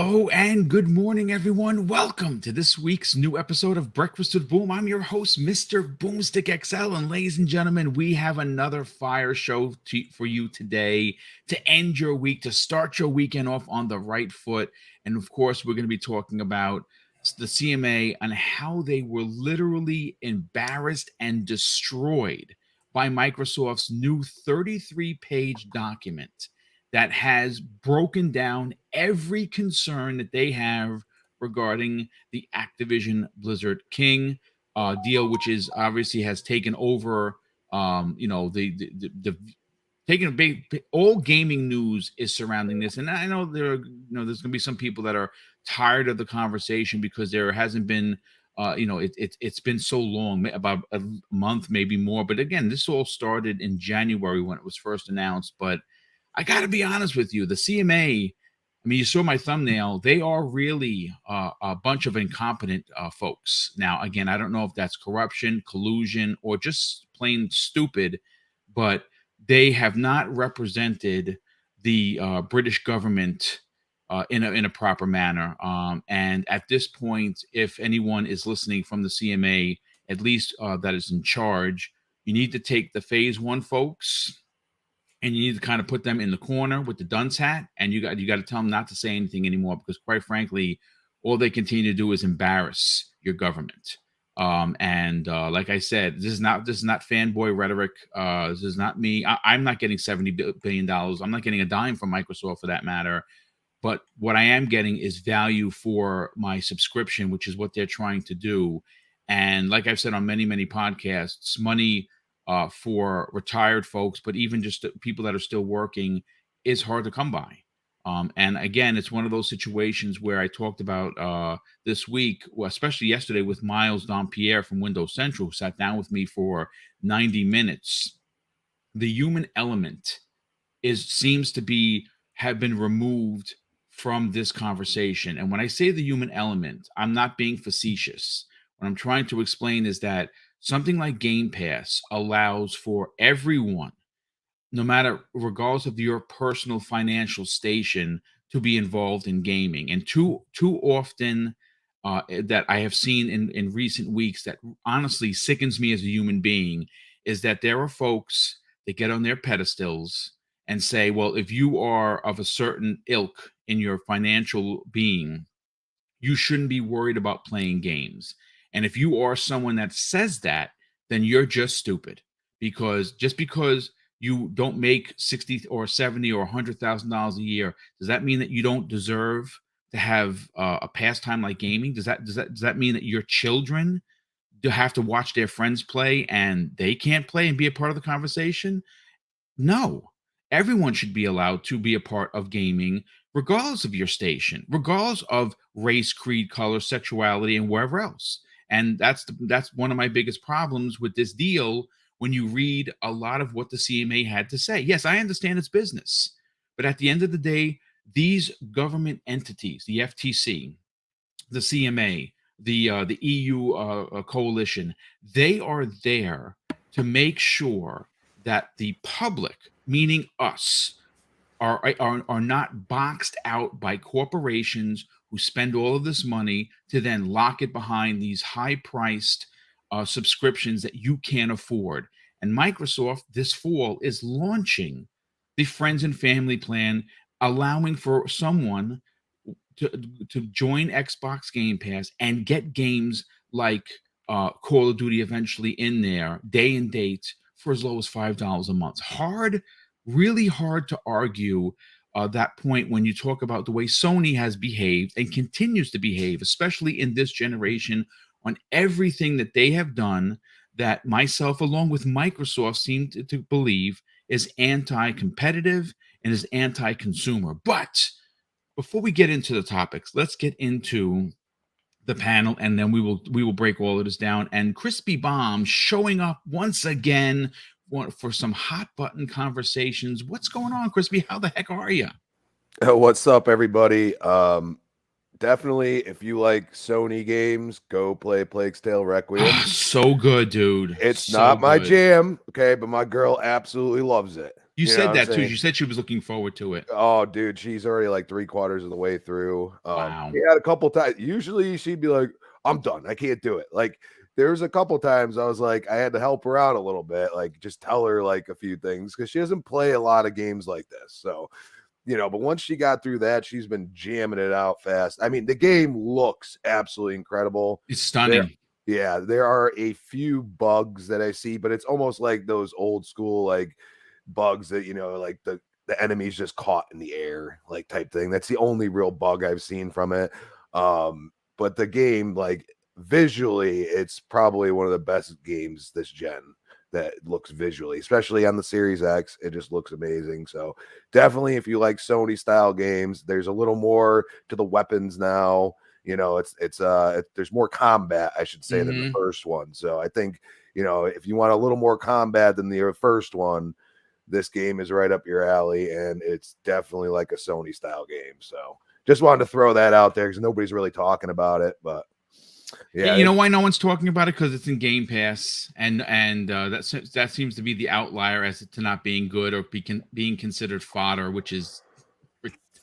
Hello and good morning, everyone. Welcome to this week's new episode of Breakfast with Boom. I'm your host, Mr. BoomStick XL. And ladies and gentlemen, we have another fire show for you today to end your week, to start your weekend off on the right foot. And of course, we're going to be talking about the CMA and how they were literally embarrassed and destroyed by Microsoft's new 33-page document that has broken down every concern that they have regarding the Activision Blizzard King deal, which is obviously has taken over. The taking a big all gaming news is surrounding this, and I know there's going to be some people that are tired of the conversation because there hasn't been. It's been so long, about a month, maybe more. But again, this all started in January when it was first announced. But I got to be honest with you, the CMA. I mean, you saw my thumbnail. They are really a bunch of incompetent folks. Now, again, I don't know if that's corruption, collusion, or just plain stupid, but they have not represented the British government in a proper manner. And at this point, if anyone is listening from the CMA, at least that is in charge, you need to take the phase one folks and you need to kind of put them in the corner with the dunce hat, and you got to tell them not to say anything anymore, because quite frankly, all they continue to do is embarrass your government. Like I said, this is not fanboy rhetoric. This is not me. I'm not getting $70 billion. I'm not getting a dime from Microsoft for that matter. But what I am getting is value for my subscription, which is what they're trying to do. And like I've said on many, many podcasts, money for retired folks, but even just people that are still working, is hard to come by. And again, it's one of those situations where I talked about this week, especially yesterday, with Miles Dompierre from Windows Central, who sat down with me for 90 minutes. The human element seems to have been removed from this conversation. And when I say the human element, I'm not being facetious. What I'm trying to explain is that something like Game Pass allows for everyone, no matter, regardless of your personal financial station, to be involved in gaming. And too often that I have seen in recent weeks that honestly sickens me as a human being is that there are folks that get on their pedestals and say, well, if you are of a certain ilk in your financial being, you shouldn't be worried about playing games. And if you are someone that says that, then you're just stupid, because you don't make 60 or 70 or $100,000 a year, does that mean that you don't deserve to have a pastime like gaming? Does that mean that your children do have to watch their friends play and they can't play and be a part of the conversation? No, everyone should be allowed to be a part of gaming, regardless of your station, regardless of race, creed, color, sexuality, and wherever else. And that's one of my biggest problems with this deal. When you read a lot of what the CMA had to say, yes, I understand it's business, but at the end of the day, these government entities, the FTC, the CMA, the EU coalition, they are there to make sure that the public, meaning us, are not boxed out by corporations who spend all of this money to then lock it behind these high-priced subscriptions that you can't afford. And Microsoft this fall is launching the Friends and Family plan, allowing for someone to join Xbox Game Pass and get games like Call of Duty eventually in there, day and date, for as low as $5 a month. Really hard to argue that point when you talk about the way Sony has behaved and continues to behave, especially in this generation, on everything that they have done that myself, along with Microsoft, seem to believe is anti-competitive and is anti-consumer. But before we get into the topics, let's get into the panel, and then we will break all of this down. And Crispy Bomb showing up once again for some hot button conversations. What's going on, Crispy? How the heck are you? What's up, everybody? Definitely, if you like Sony games, go play Plague's Tale Requiem. So good, dude. It's so not my good. jam, okay, but my girl absolutely loves it. You You know what said I'm that too. saying? You said she was looking forward to it. Oh, dude, she's already like 3/4 of the way through. Wow. She had a couple times. Usually she'd be like, I'm done. I can't do it. Like, there's a couple times I was like, I had to help her out a little bit, like just tell her like a few things because she doesn't play a lot of games like this. So, but once she got through that, she's been jamming it out fast. I mean, the game looks absolutely incredible. It's There, stunning. yeah, there are a few bugs that I see, but it's almost like those old school like bugs that like the enemy's just caught in the air, like type thing. That's the only real bug I've seen from it. But the game, like visually, it's probably one of the best games this gen that looks visually, especially on the Series X. It just looks amazing. So definitely, if you like Sony style games, there's a little more to the weapons now. There's more combat, I should say, than the Mm-hmm. first one. So I think if you want a little more combat than the first one, this game is right up your alley, and it's definitely like a Sony style game. So just wanted to throw that out there because nobody's really talking about it. But yeah, You know why no one's talking about it? Because it's in Game Pass, and that seems to be the outlier as to not being good or being considered fodder, which is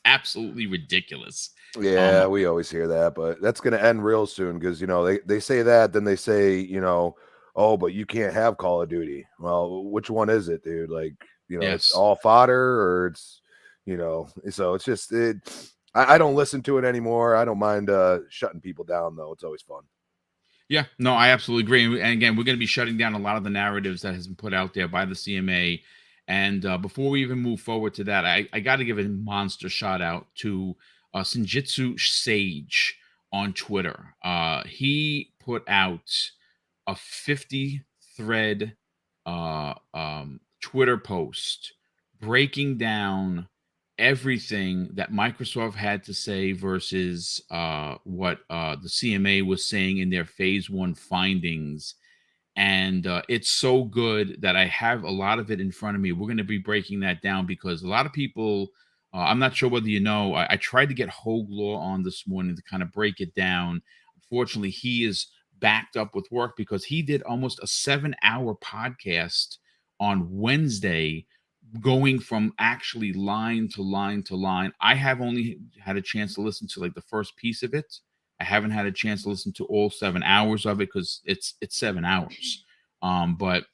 absolutely ridiculous. yeah, we always hear that, but that's going to end real soon because they say that, then they say oh, but you can't have Call of Duty. Well, which one is it, dude? Like it's Yes. all fodder, or it's so it's just it. I don't listen to it anymore. I don't mind shutting people down though. It's always fun. Yeah, no, I absolutely agree. And again, we're going to be shutting down a lot of the narratives that has been put out there by the CMA. And before we even move forward to that, I got to give a monster shout out to Sinjitsu Sage on Twitter. He put out a 50 thread Twitter post breaking down everything that Microsoft had to say versus what the CMA was saying in their phase one findings. And it's so good that I have a lot of it in front of me. We're going to be breaking that down because a lot of people, I'm not sure whether you know, I tried to get Hogue Law on this morning to kind of break it down. Unfortunately, he is backed up with work because he did almost a 7-hour podcast on Wednesday going from actually line to line to line. I have only had a chance to listen to like the first piece of it. I haven't had a chance to listen to all 7 hours of it because it's 7 hours. But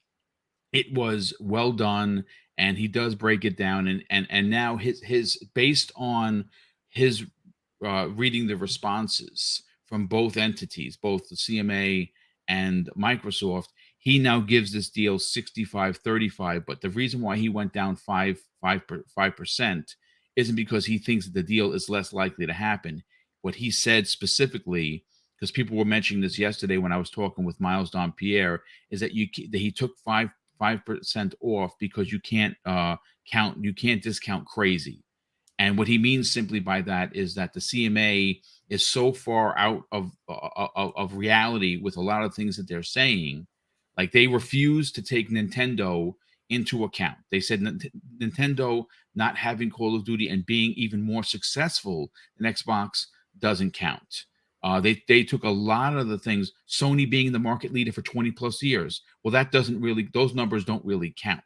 it was well done, and he does break it down, and now his based on his reading the responses from both entities, both the CMA and Microsoft. He now gives this deal 65-35, but the reason why he went down 5% isn't because he thinks that the deal is less likely to happen. What he said specifically, because people were mentioning this yesterday when I was talking with Miles Dompierre, is that he took 5% off because you can't discount crazy. And what he means simply by that is that the CMA is so far out of reality with a lot of things that they're saying. Like they refuse to take Nintendo into account. They said Nintendo not having Call of Duty and being even more successful than Xbox doesn't count. They took a lot of the things, Sony being the market leader for 20 plus years. Well, those numbers don't really count.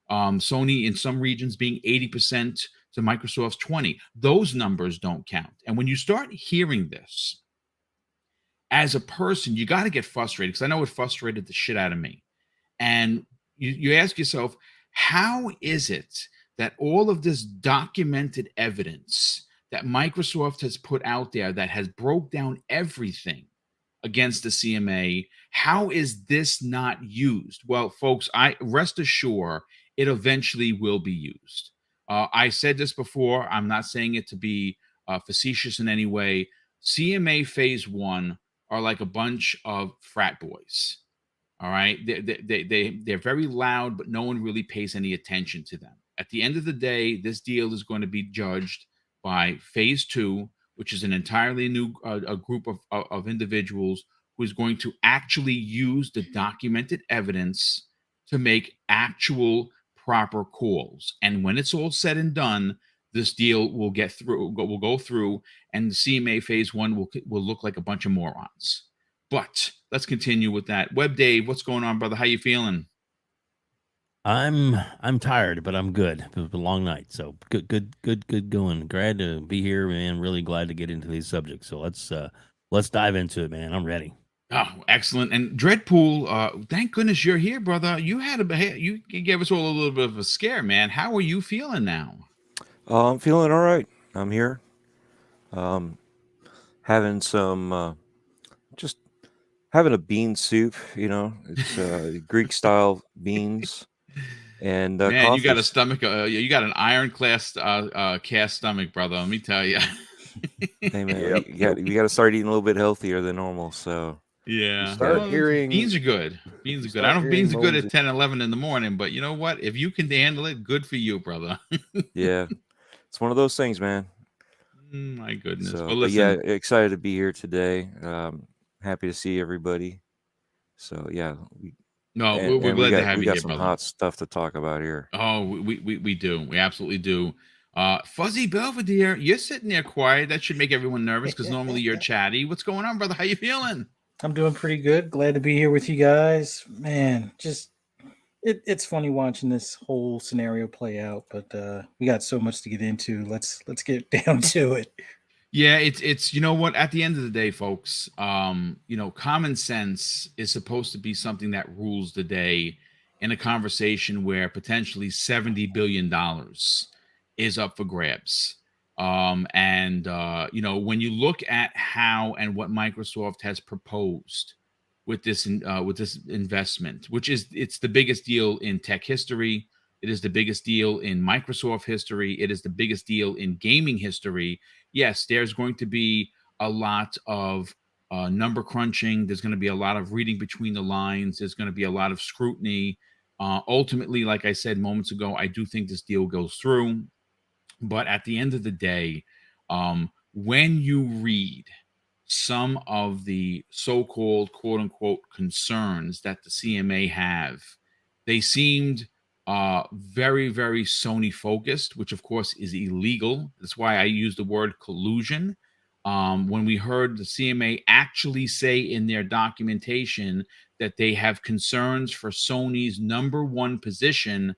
Sony in some regions being 80% to Microsoft's 20. Those numbers don't count. And when you start hearing this as a person, you got to get frustrated because I know it frustrated the shit out of me. And you ask yourself, how is it that all of this documented evidence that Microsoft has put out there that has broke down everything against the CMA, how is this not used? Well, folks, I rest assured it eventually will be used. I said this before. I'm not saying it to be facetious in any way. CMA phase one are like a bunch of frat boys. All right. They're very loud, but no one really pays any attention to them. At the end of the day, this deal is going to be judged by phase two, which is an entirely new a group of individuals who is going to actually use the documented evidence to make actual proper calls. And when it's all said and done, this deal will go through, and the CMA phase one will look like a bunch of morons. But let's continue with that. Web Dave, what's going on, brother? How you feeling? I'm tired, but I'm good. It was a long night, so good going. Glad to be here, man. Really glad to get into these subjects. So let's dive into it, man. I'm ready. Oh, excellent. And Dreadpool, thank goodness you're here, brother. You gave us all a little bit of a scare, man. How are you feeling now? I'm feeling all right. I'm here. Having some, just having a bean soup. It's Greek style beans and Man, you got coffee. a stomach. You got an iron class cast stomach, brother. Let me tell you. Hey man, Yep. we got to start eating a little bit healthier than normal. So You Yeah. we got start Well, hearing beans are good. Beans you are good. I start don't know if beans hearing are good moans. at 10, 11 in the morning, but you know what? If you can handle it, good for you, brother. yeah, it's one of those things, man. My goodness. So, Well, but yeah, listen. excited to be here today. Happy to see everybody. So yeah, No, and we're and glad to we have you got here, some brother. hot stuff to talk about here. Oh, we do. We absolutely do. Fuzzy Belvedere, you're sitting there quiet. That should make everyone nervous because normally you're chatty. What's going on, brother? How you feeling? I'm doing pretty good. Glad to be here with you guys. Man, just it's funny watching this whole scenario play out, but we got so much to get into. Let's get down to it. Yeah, it's you know what? At the end of the day, folks, common sense is supposed to be something that rules the day in a conversation where potentially $70 billion is up for grabs. And when you look at how and what Microsoft has proposed with this investment, which is it's the biggest deal in tech history. It is the biggest deal in Microsoft history. It is the biggest deal in gaming history. Yes, there's going to be a lot of number crunching. There's going to be a lot of reading between the lines. There's going to be a lot of scrutiny. Ultimately, like I said moments ago, I do think this deal goes through. But at the end of the day, when you read some of the so-called quote unquote concerns that the CMA have, they seemed very, very Sony focused, which of course is illegal. That's why I use the word collusion. When we heard the CMA actually say in their documentation that they have concerns for Sony's number one position,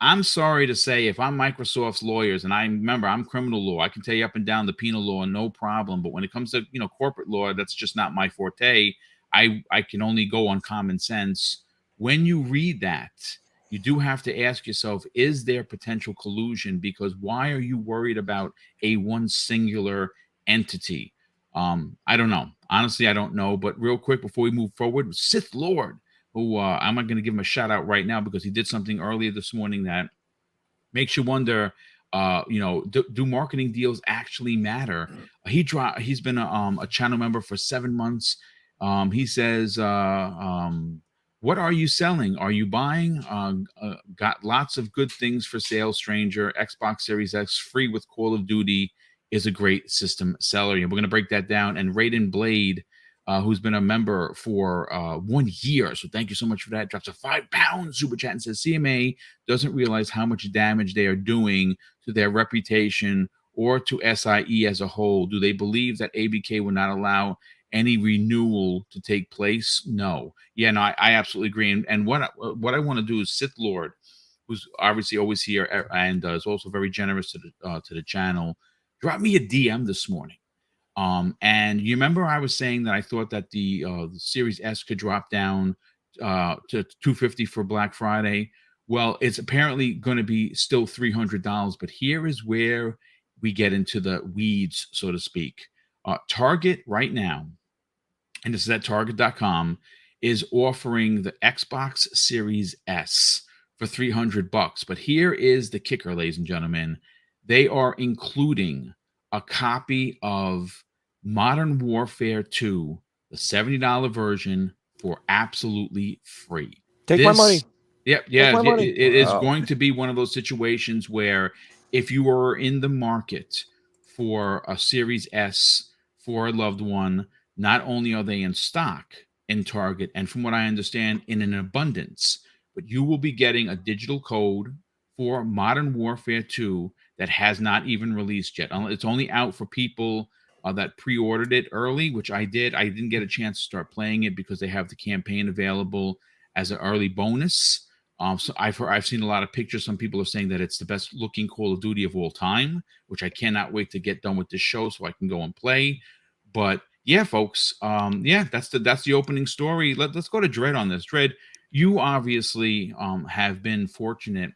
I'm sorry to say, if I'm Microsoft's lawyers, and I remember I'm criminal law, I can tell you up and down the penal law, no problem. But when it comes to corporate law, that's just not my forte. I can only go on common sense. When you read that, you do have to ask yourself: is there potential collusion? Because why are you worried about a one singular entity? I don't know. Honestly, I don't know. But real quick before we move forward, Sith Lord, who I'm not going to give him a shout out right now because he did something earlier this morning that makes you wonder. Do marketing deals actually matter? He's been a channel member for 7 months. He says, "What are you selling? Are you buying? Got lots of good things for sale, stranger. Xbox Series X free with Call of Duty is a great system seller." And we're going to break that down. And Raiden Blade, who's been a member for 1 year. So thank you so much for that. Drops a £5 super chat and says CMA doesn't realize how much damage they are doing to their reputation or to SIE as a whole. Do they believe that ABK will not allow any renewal to take place? No. Yeah, no, I absolutely agree. And what I want to do is Sith Lord, who's obviously always here and is also very generous to the channel, drop me a DM this morning. And you remember I was saying that I thought that the Series S could drop down to 250 for Black Friday. Well, it's apparently going to be still $300, but here is where we get into the weeds, so to speak. Target right now, and this is at target.com, is offering the Xbox Series S for $300. But here is the kicker, ladies and gentlemen. They are including a copy of Modern Warfare 2, the $70 version, for absolutely free. Take my money. This, yep, Take yeah, my money. it is Wow. going to be one of those situations where if you are in the market for a Series S for a loved one, not only are they in stock in Target, and from what I understand, in an abundance, but you will be getting a digital code for Modern Warfare 2 that has not even released yet. It's only out for people that pre-ordered it early, which I did. I didn't get a chance to start playing it because they have the campaign available as an early bonus. So I've seen a lot of pictures. Some people are saying that it's the best looking Call of Duty of all time, which I cannot wait to get done with this show so I can go and play. But yeah, folks, that's the opening story. Let's go to Dread on this. Dread, you obviously have been fortunate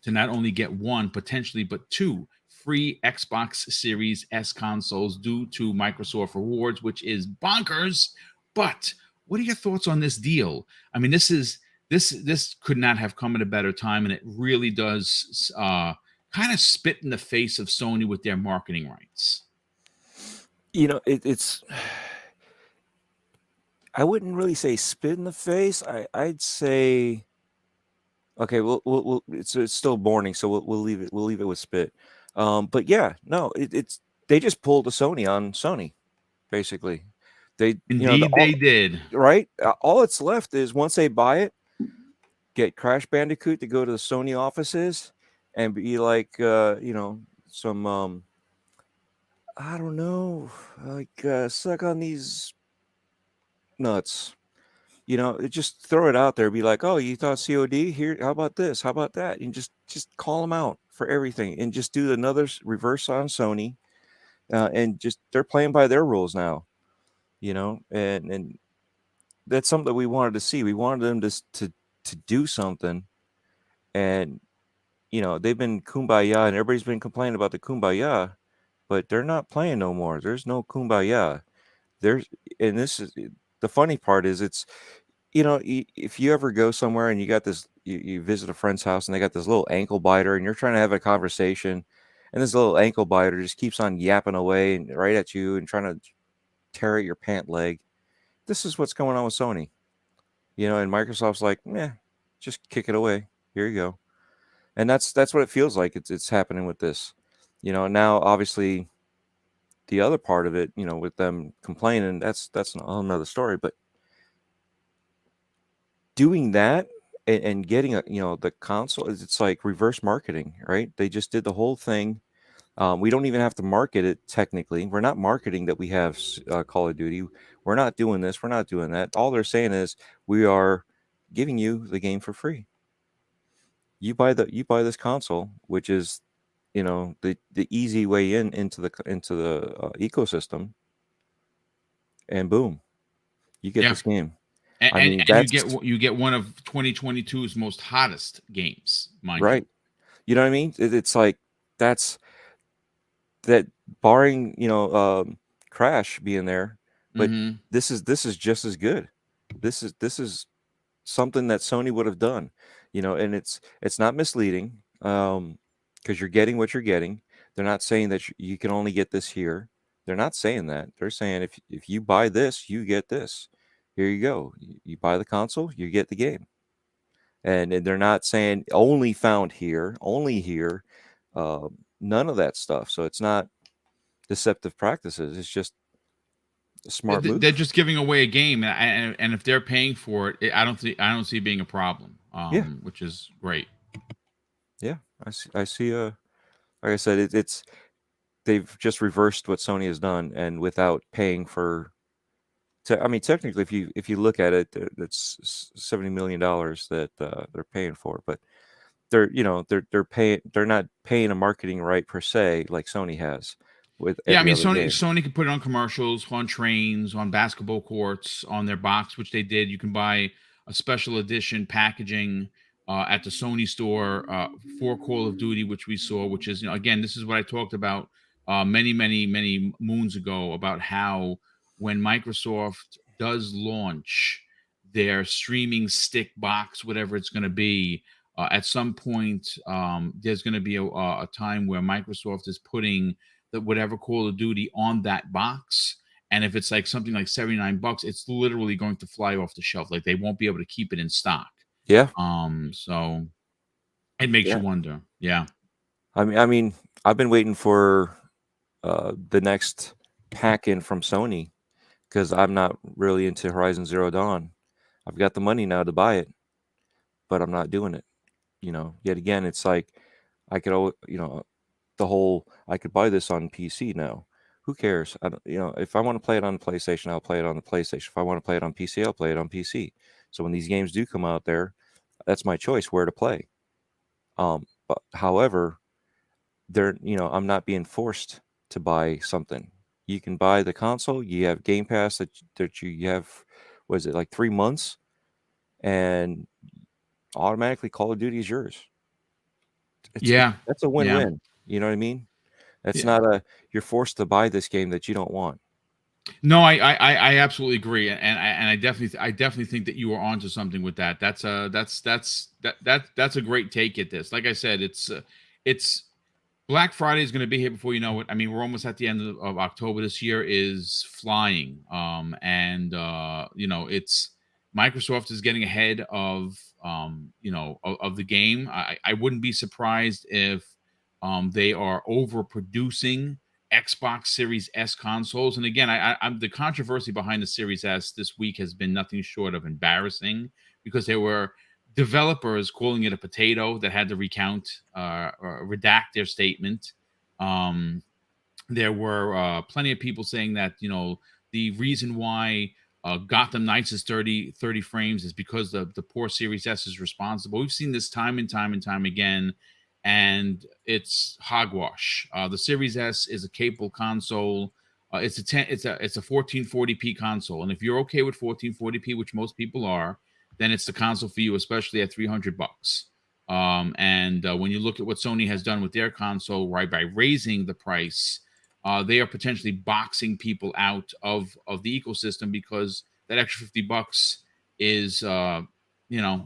to not only get one potentially, but two free Xbox Series S consoles due to Microsoft Rewards, which is bonkers. But what are your thoughts on this deal? I mean, this could not have come at a better time, and it really does kind of spit in the face of Sony with their marketing rights. It's. I wouldn't really say spit in the face. I'd say. Okay, we'll it's still morning, so we'll leave it. We'll leave it with spit. But yeah, no, it's they just pulled a Sony on Sony, basically. Indeed, they did. Right. All it's left is once they buy it, get Crash Bandicoot to go to the Sony offices and be like, some I don't know, like suck on these nuts. Just throw it out there. Be like, oh, you thought COD? Here, how about this? How about that? And just call them out for everything, and just do another reverse on Sony, and just they're playing by their rules now, and that's something that we wanted to see. We wanted them to do something, and they've been kumbaya, and everybody's been complaining about the kumbaya, but they're not playing no more. There's no kumbaya. And this is the funny part is it's, if you ever go somewhere and you got this, you visit a friend's house and they got this little ankle biter and you're trying to have a conversation and this little ankle biter just keeps on yapping away and right at you and trying to tear at your pant leg. This is what's going on with Sony, and Microsoft's like, just kick it away. Here you go. And that's what it feels like. It's happening with this, now obviously the other part of it, with them complaining, that's another story. But doing that and getting the console, it's like reverse marketing, right? They just did the whole thing. We don't even have to market it technically. We're not marketing that we have Call of Duty. We're not doing this. We're not doing that. All they're saying is we are giving you the game for free. You buy this console, which is the easy way into the ecosystem, and boom, you get this game. And you get one of 2022's most hottest games, mind right? You know what I mean? It's like that barring Crash being there, but this is just as good. This is something that Sony would have done, and it's not misleading. Because you're getting what you're getting. They're not saying that you can only get this here. They're not saying that. They're saying if you buy this, you get this. Here you go. You buy the console, you get the game. And they're not saying only found here, only here. None of that stuff. So it's not deceptive practices. It's just a smart move. They're just giving away a game, and if they're paying for it, I don't see it being a problem. Which is great. Yeah, I see. Like I said, they've just reversed what Sony has done, and without paying for. Technically, if you look at it, it's $70 million that they're paying for, but they're paying. They're not paying a marketing right per se like Sony has. Sony can put it on commercials, on trains, on basketball courts, on their box, which they did. You can buy a special edition packaging at the Sony store for Call of Duty, which we saw, which is, again, this is what I talked about many moons ago about how when Microsoft does launch their streaming stick box, whatever it's going to be, at some point, there's going to be a time where Microsoft is putting whatever Call of Duty on that box. And if it's like something like $79, it's literally going to fly off the shelf. Like they won't be able to keep it in stock. Yeah. So it makes you wonder. Yeah. I mean, I've been waiting for the next pack in from Sony because I'm not really into Horizon Zero Dawn. I've got the money now to buy it, but I'm not doing it. Yet again, it's like I could always, I could buy this on PC now. Who cares? I don't, if I want to play it on the PlayStation, I'll play it on the PlayStation. If I want to play it on PC, I'll play it on PC. So when these games do come out there, That's my choice where to play. But however, I'm not being forced to buy something. You can buy the console. You have Game Pass that you have. Was it like 3 months, and automatically Call of Duty is yours. That's a win-win. You know what I mean? That's not you're forced to buy this game that you don't want. No, I absolutely agree, and I definitely think that you are onto something with that. That's a great take at this. Like I said, it's Black Friday is going to be here before you know it. I mean, we're almost at the end of October. This year is flying, it's Microsoft is getting ahead of of the game. I wouldn't be surprised if they are overproducing Xbox Series S consoles. And again, I'm the controversy behind the Series S this week has been nothing short of embarrassing, because there were developers calling it a potato that had to redact their statement. There were plenty of people saying that the reason why Gotham Knights is 30 frames is because the poor Series S is responsible. We've seen this time and time again, and it's hogwash. The Series S is a capable console. It's a 1440p console, and if you're okay with 1440p, which most people are, then it's the console for you, especially at $300. When you look at what Sony has done with their console, right, by raising the price, they are potentially boxing people out of the ecosystem, because that extra $50 is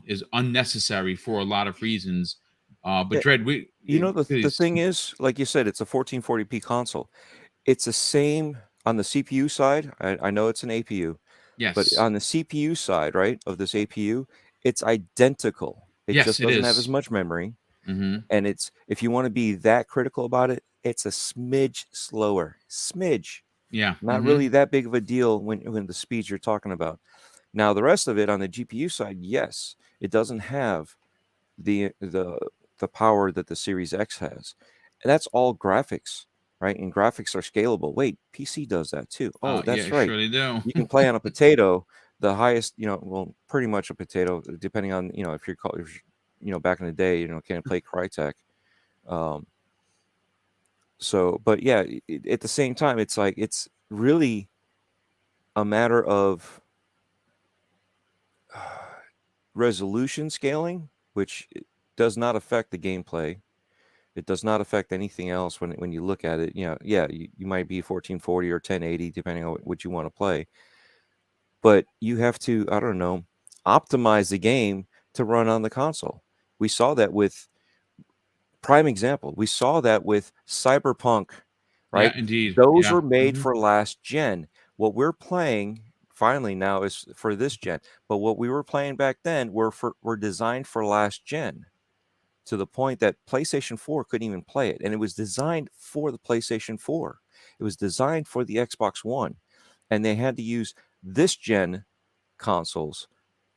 is unnecessary for a lot of reasons. But Dredd, the thing is, like you said, it's a 1440p console. It's the same on the CPU side. I know it's an APU. Yes. But on the CPU side, right, of this APU, it's identical. It just doesn't have as much memory. Mm-hmm. And if you want to be that critical about it, it's a smidge slower. Smidge. Yeah. Not really that big of a deal when the speeds you're talking about. Now, the rest of it on the GPU side, yes, it doesn't have the power that the Series X has. And that's all graphics, right? And graphics are scalable. Wait, PC does that too. Oh, that's right. Sure they do. You can play on a potato, the highest, pretty much a potato, depending on, if you're back in the day, can't play Crytek. But yeah, at the same time, it's like, it's really a matter of resolution scaling, which does not affect the gameplay. It does not affect anything else when you look at it. You might be 1440 or 1080, depending on what you want to play. But you have to, I don't know, optimize the game to run on the console. We saw that with, prime example, we saw that with Cyberpunk, right? Yeah, indeed. Those were made for last gen. What we're playing finally now is for this gen. But what we were playing back then were designed for last gen, to the point that PlayStation 4 couldn't even play it. And it was designed for the PlayStation 4. It was designed for the Xbox One. And they had to use this gen consoles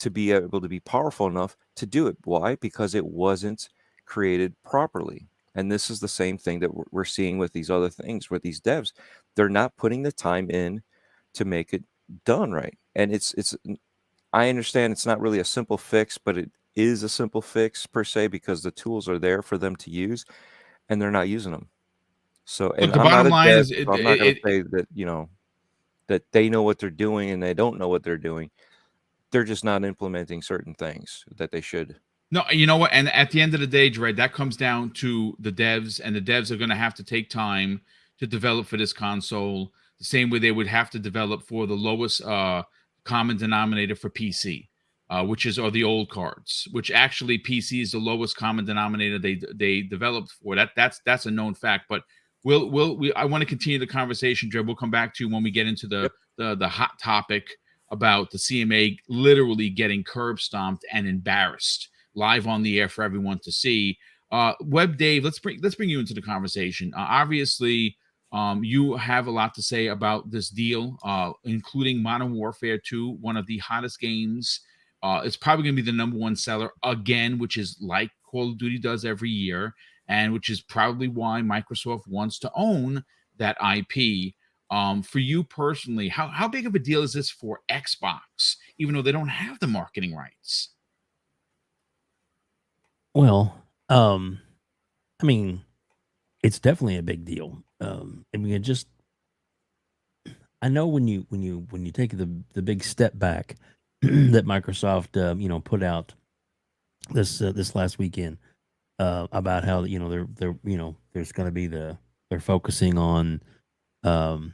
to be able to be powerful enough to do it. Why? Because it wasn't created properly. And this is the same thing that we're seeing with these other things, with these devs. They're not putting the time in to make it done right. And I understand it's not really a simple fix, but it is a simple fix per se, because the tools are there for them to use and they're not using them. So, and the bottom line is, I'm not going to say that, that they know what they're doing and they don't know what they're doing. They're just not implementing certain things that they should. No, you know what? And at the end of the day, Dredd, that comes down to the devs, and the devs are going to have to take time to develop for this console, the same way they would have to develop for the lowest common denominator for PC, which are the old cards, which actually PC is the lowest common denominator they developed for. That's a known fact. But I want to continue the conversation, Dredd. We'll come back to when we get into the hot topic about the CMA literally getting curb stomped and embarrassed live on the air for everyone to see. Web Dave, let's bring you into the conversation. Obviously, you have a lot to say about this deal, including Modern Warfare 2, one of the hottest games. It's probably going to be the #1 seller again, which is like Call of Duty does every year, and which is probably why Microsoft wants to own that IP. For you personally, how big of a deal is this for Xbox, even though they don't have the marketing rights? Well, I mean, it's definitely a big deal. I mean, I know when you take the big step back that Microsoft put out this last weekend about how they're there's going to be they're focusing on um,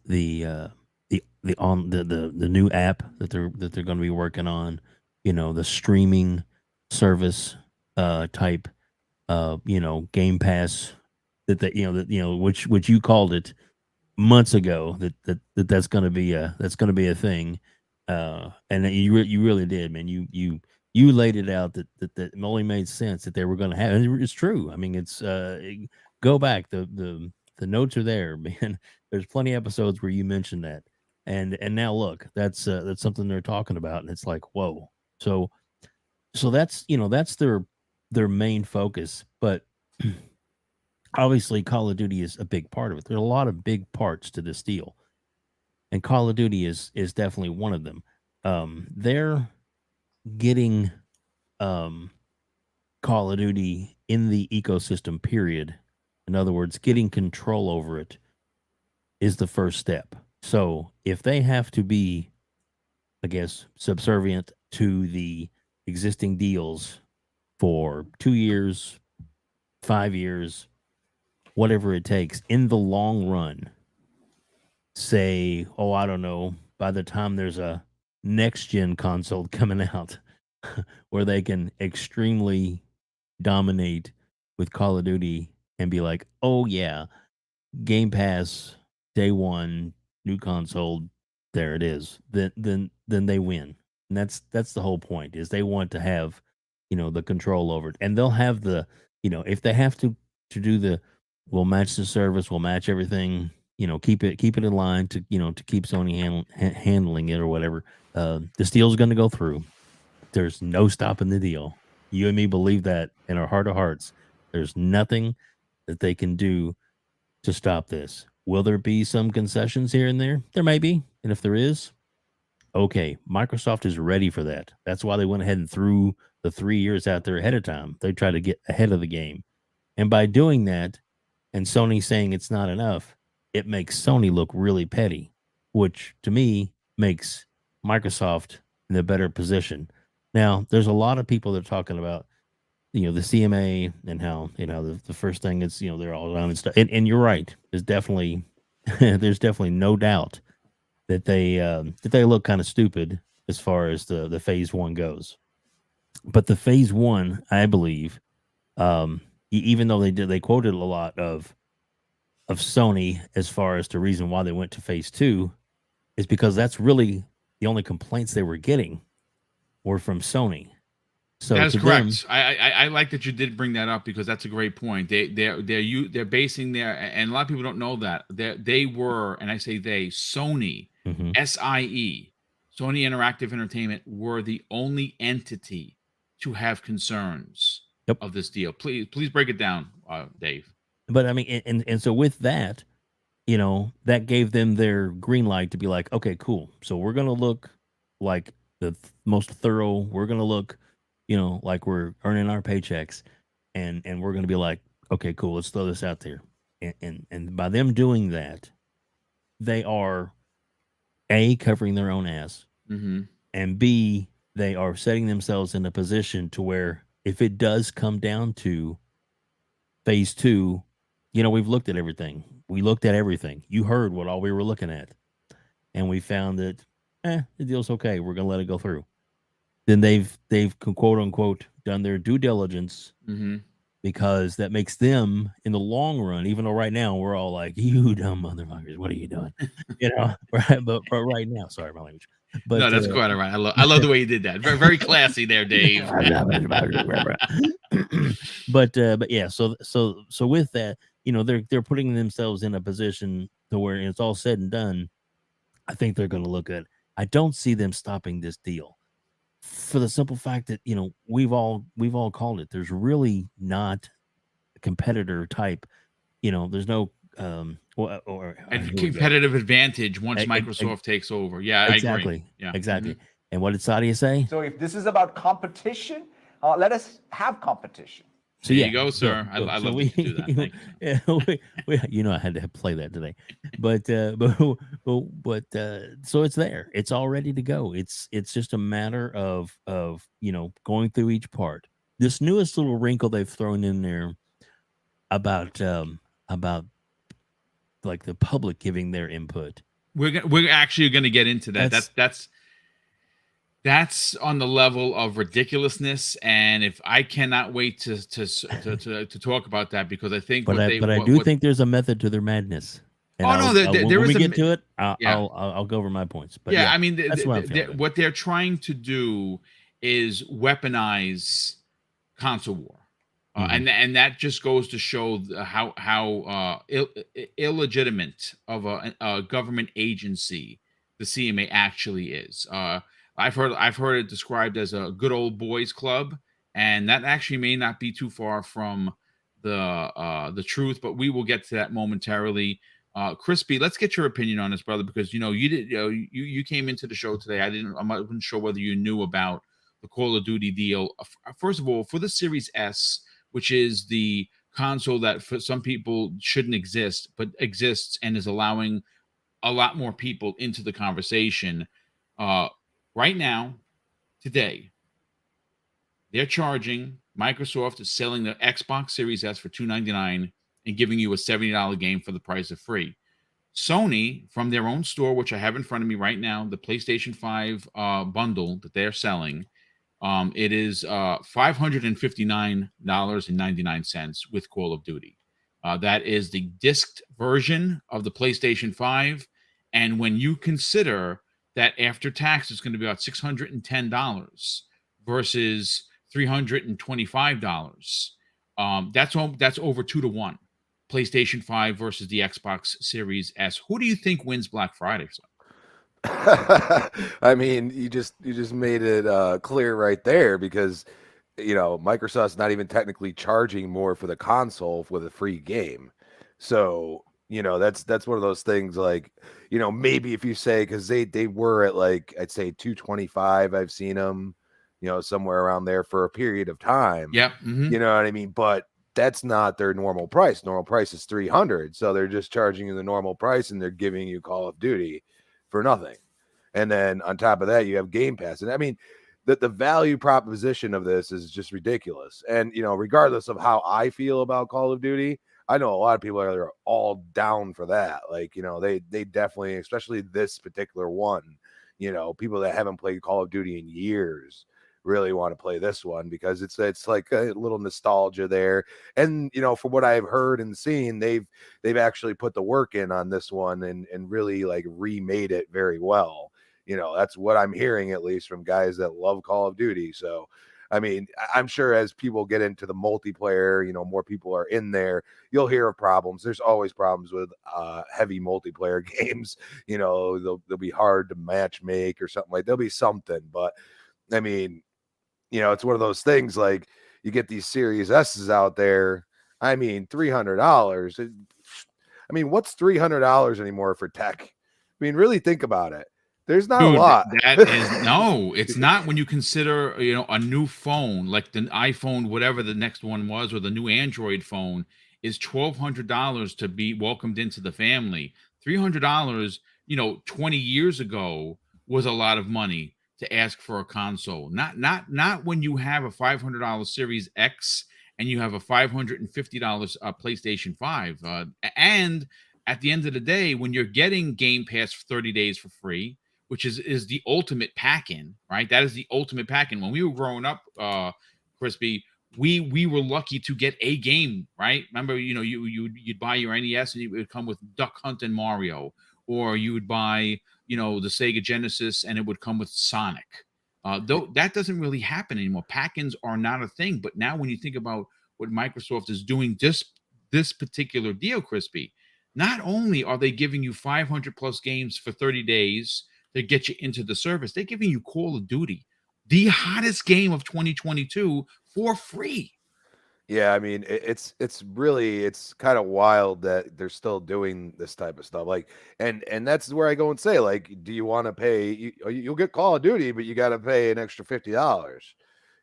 the the new app that they're going to be working on, the streaming service type Game Pass which you called it months ago that's going to be a thing, and you really did, man. You laid it out that only made sense that they were going to have, and it's true. I mean, go back, the notes are there, man. There's plenty of episodes where you mentioned that, and now look, that's something they're talking about, and it's like, whoa. So that's their main focus, but obviously Call of Duty is a big part of it. There's a lot of big parts to this deal, and Call of Duty is definitely one of them. They're getting Call of Duty in the ecosystem, period. In other words, getting control over it is the first step. So if they have to be, I guess, subservient to the existing deals for 2 years, 5 years, whatever it takes, in the long run, say, oh, I don't know, by the time there's a next gen console coming out where they can extremely dominate with Call of Duty and be like, oh yeah, Game Pass, day one, new console, there it is. Then they win. And that's the whole point, is they want to have, the control over it. And they'll have the, if they have to do we'll match the service, we'll match everything, keep it in line to, to keep Sony handling it or whatever. This deal's going to go through. There's no stopping the deal. You and me believe that in our heart of hearts. There's nothing that they can do to stop this. Will there be some concessions here and there? There may be. And if there is, okay, Microsoft is ready for that. That's why they went ahead and threw the 3 years out there ahead of time. They try to get ahead of the game. And by doing that, and Sony saying it's not enough, it makes Sony look really petty, which to me makes Microsoft in a better position. Now, there's a lot of people that are talking about, the CMA and how, the first thing is, they're all around and stuff. And you're right. There's definitely no doubt that they look kind of stupid as far as the phase one goes. But the phase one, I believe, even though they quoted a lot of Sony as far as the reason why they went to phase two, is because that's really the only complaints they were getting were from Sony. So that's correct. I like that you did bring that up, because that's a great point. They're basing their, and a lot of people don't know that they were, and I say they, Sony, SIE, Sony Interactive Entertainment, were the only entity to have concerns of this deal. Please break it down, Dave. But I mean, and so with that, that gave them their green light to be like, okay, cool. So we're gonna look like the most thorough. We're gonna look, like we're earning our paychecks, and we're gonna be like, okay, cool. Let's throw this out there. And by them doing that, they are A, covering their own ass, and B, they are setting themselves in a position to where if it does come down to phase two, we've looked at everything. We looked at everything. You heard what all we were looking at, and we found that the deal's okay. We're gonna let it go through. Then they've quote unquote done their due diligence, because that makes them in the long run. Even though right now we're all like, you dumb motherfuckers, what are you doing? Right? But right now, sorry, my language. But no, that's quite all right. I love the way you did that. Very, very classy there, Dave. But yeah, so with that, they're putting themselves in a position to where it's all said and done. I think they're going to look good. I don't see them stopping this deal, for the simple fact that we've all called it. There's really not a competitor type. There's no or competitive advantage once Microsoft takes over. Yeah, exactly. I agree. Yeah, exactly. And what did Sadia say? So if this is about competition, Let us have competition. So There yeah, you go, sir. I love that you do that. Thank you. Yeah, I had to play that today, but so it's there. It's all ready to go. It's just a matter of going through each part. This newest little wrinkle they've thrown in there about like the public giving their input. We're actually going to get into that. That's on the level of ridiculousness, and if I cannot wait to talk about that, because I think But I do think there's a method to their madness. And there when is we a get to it, yeah. I'll go over my points. But yeah, I mean, that's what I'm feeling. what they're trying to do is weaponize console war, and that just goes to show how illegitimate of a government agency the CMA actually is. I've heard it described as a good old boys club, and that actually may not be too far from the truth, but we will get to that momentarily. Crispy, let's get your opinion on this, brother, because you came into the show today. I wasn't sure whether you knew about the Call of Duty deal. First of all, for the Series S, which is the console that for some people shouldn't exist, but exists and is allowing a lot more people into the conversation. Right now, today, Microsoft is selling the Xbox Series S for $299 and giving you a $70 game for the price of free. Sony, from their own store, which I have in front of me right now, the PlayStation 5 bundle that they're selling, it is $559.99 with Call of Duty. That is the disced version of the PlayStation 5. And when you consider that after tax, it's going to be about $610 versus $325. That's over 2-to-1. PlayStation 5 versus the Xbox Series S. Who do you think wins Black Friday? I mean, you just made it clear right there, because Microsoft's not even technically charging more for the console with a free game. So that's one of those things, like, maybe if you say, because they were at, like, I'd say $225, I've seen them somewhere around there for a period of time. Yep. Mm-hmm. You know what I mean? But that's not their normal price. Normal price is $300. So they're just charging you the normal price, and they're giving you Call of Duty for nothing. And then on top of that, you have Game Pass. And I mean, the value proposition of this is just ridiculous. And, regardless of how I feel about Call of Duty, I know a lot of people are all down for that. Like, they definitely, especially this particular one, people that haven't played Call of Duty in years really want to play this one, because it's like a little nostalgia there. And from what I've heard and seen, they've actually put the work in on this one and really, like, remade it very well. That's what I'm hearing, at least from guys that love Call of Duty. So I mean, I'm sure as people get into the multiplayer, more people are in there, you'll hear of problems. There's always problems with heavy multiplayer games. They'll be hard to match make or something. Like, there'll be something. But I mean, it's one of those things, like, you get these Series S's out there. I mean, $300. I mean, what's $300 anymore for tech? I mean, really think about it. There's not a lot. That is no, it's not when you consider, a new phone like the iPhone, whatever the next one was, or the new Android phone is $1,200 to be welcomed into the family. $300, 20 years ago was a lot of money to ask for a console. Not when you have a $500 Series X and you have a $550 PlayStation 5. And at the end of the day, when you're getting Game Pass for 30 days for free, which is the ultimate pack-in, right? That is the ultimate pack-in. When we were growing up, Crispy, we were lucky to get a game, right? Remember, you'd buy your NES and it would come with Duck Hunt and Mario, or you would buy, the Sega Genesis and it would come with Sonic. Though that doesn't really happen anymore. Pack-ins are not a thing. But now when you think about what Microsoft is doing this particular deal, Crispy, not only are they giving you 500 plus games for 30 days to get you into the service, they're giving you Call of Duty, the hottest game of 2022, for free. Yeah, I mean, it's kind of wild that they're still doing this type of stuff. Like, and that's where I go and say, like, do you want to pay? You'll get Call of Duty, but you got to pay an extra $50.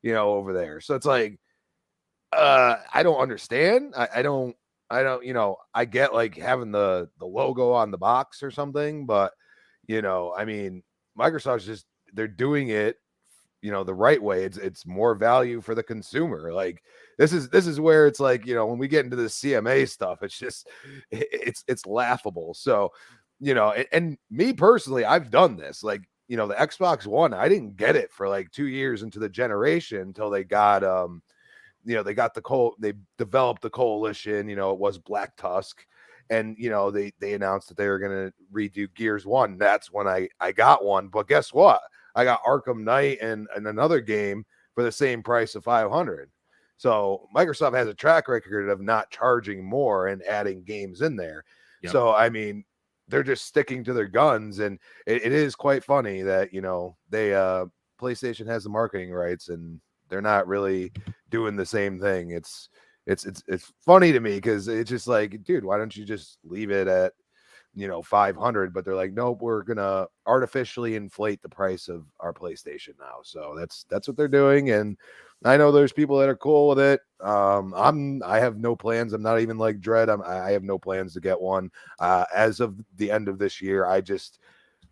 over there. So it's like, I don't understand. I don't, I get like having the logo on the box or something, but I mean, Microsoft's just, they're doing it, the right way. It's more value for the consumer. Like this is where it's like, when we get into the CMA stuff, it's just, it's laughable. So, and me personally, I've done this, like, the Xbox One, I didn't get it for like 2 years into the generation until they got, they got they developed the coalition, it was Black Tusk. And, they announced that they were going to redo Gears 1. That's when I got one. But guess what? I got Arkham Knight and another game for the same price of $500. So Microsoft has a track record of not charging more and adding games in there. Yep. So, I mean, they're just sticking to their guns. And it is quite funny that, they PlayStation has the marketing rights and they're not really doing the same thing. It's funny to me because it's just like, dude, why don't you just leave it at 500? But they're like, nope, we're gonna artificially inflate the price of our PlayStation now. So that's what they're doing. And I know there's people that are cool with it. I have no plans. I'm not even like Dread. I have no plans to get one as of the end of this year.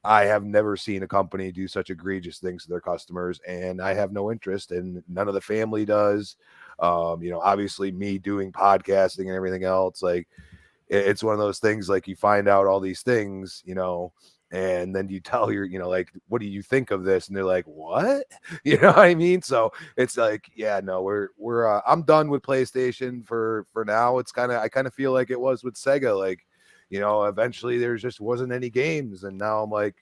I have never seen a company do such egregious things to their customers, and I have no interest, and none of the family does. Obviously me doing podcasting and everything else, like it's one of those things, like you find out all these things, and then you tell your, like, what do you think of this? And they're like, what? You know what I mean? So it's like, yeah, no, we're I'm done with PlayStation for now. It's I kind of feel like it was with Sega. Like, eventually there just wasn't any games. And now I'm like,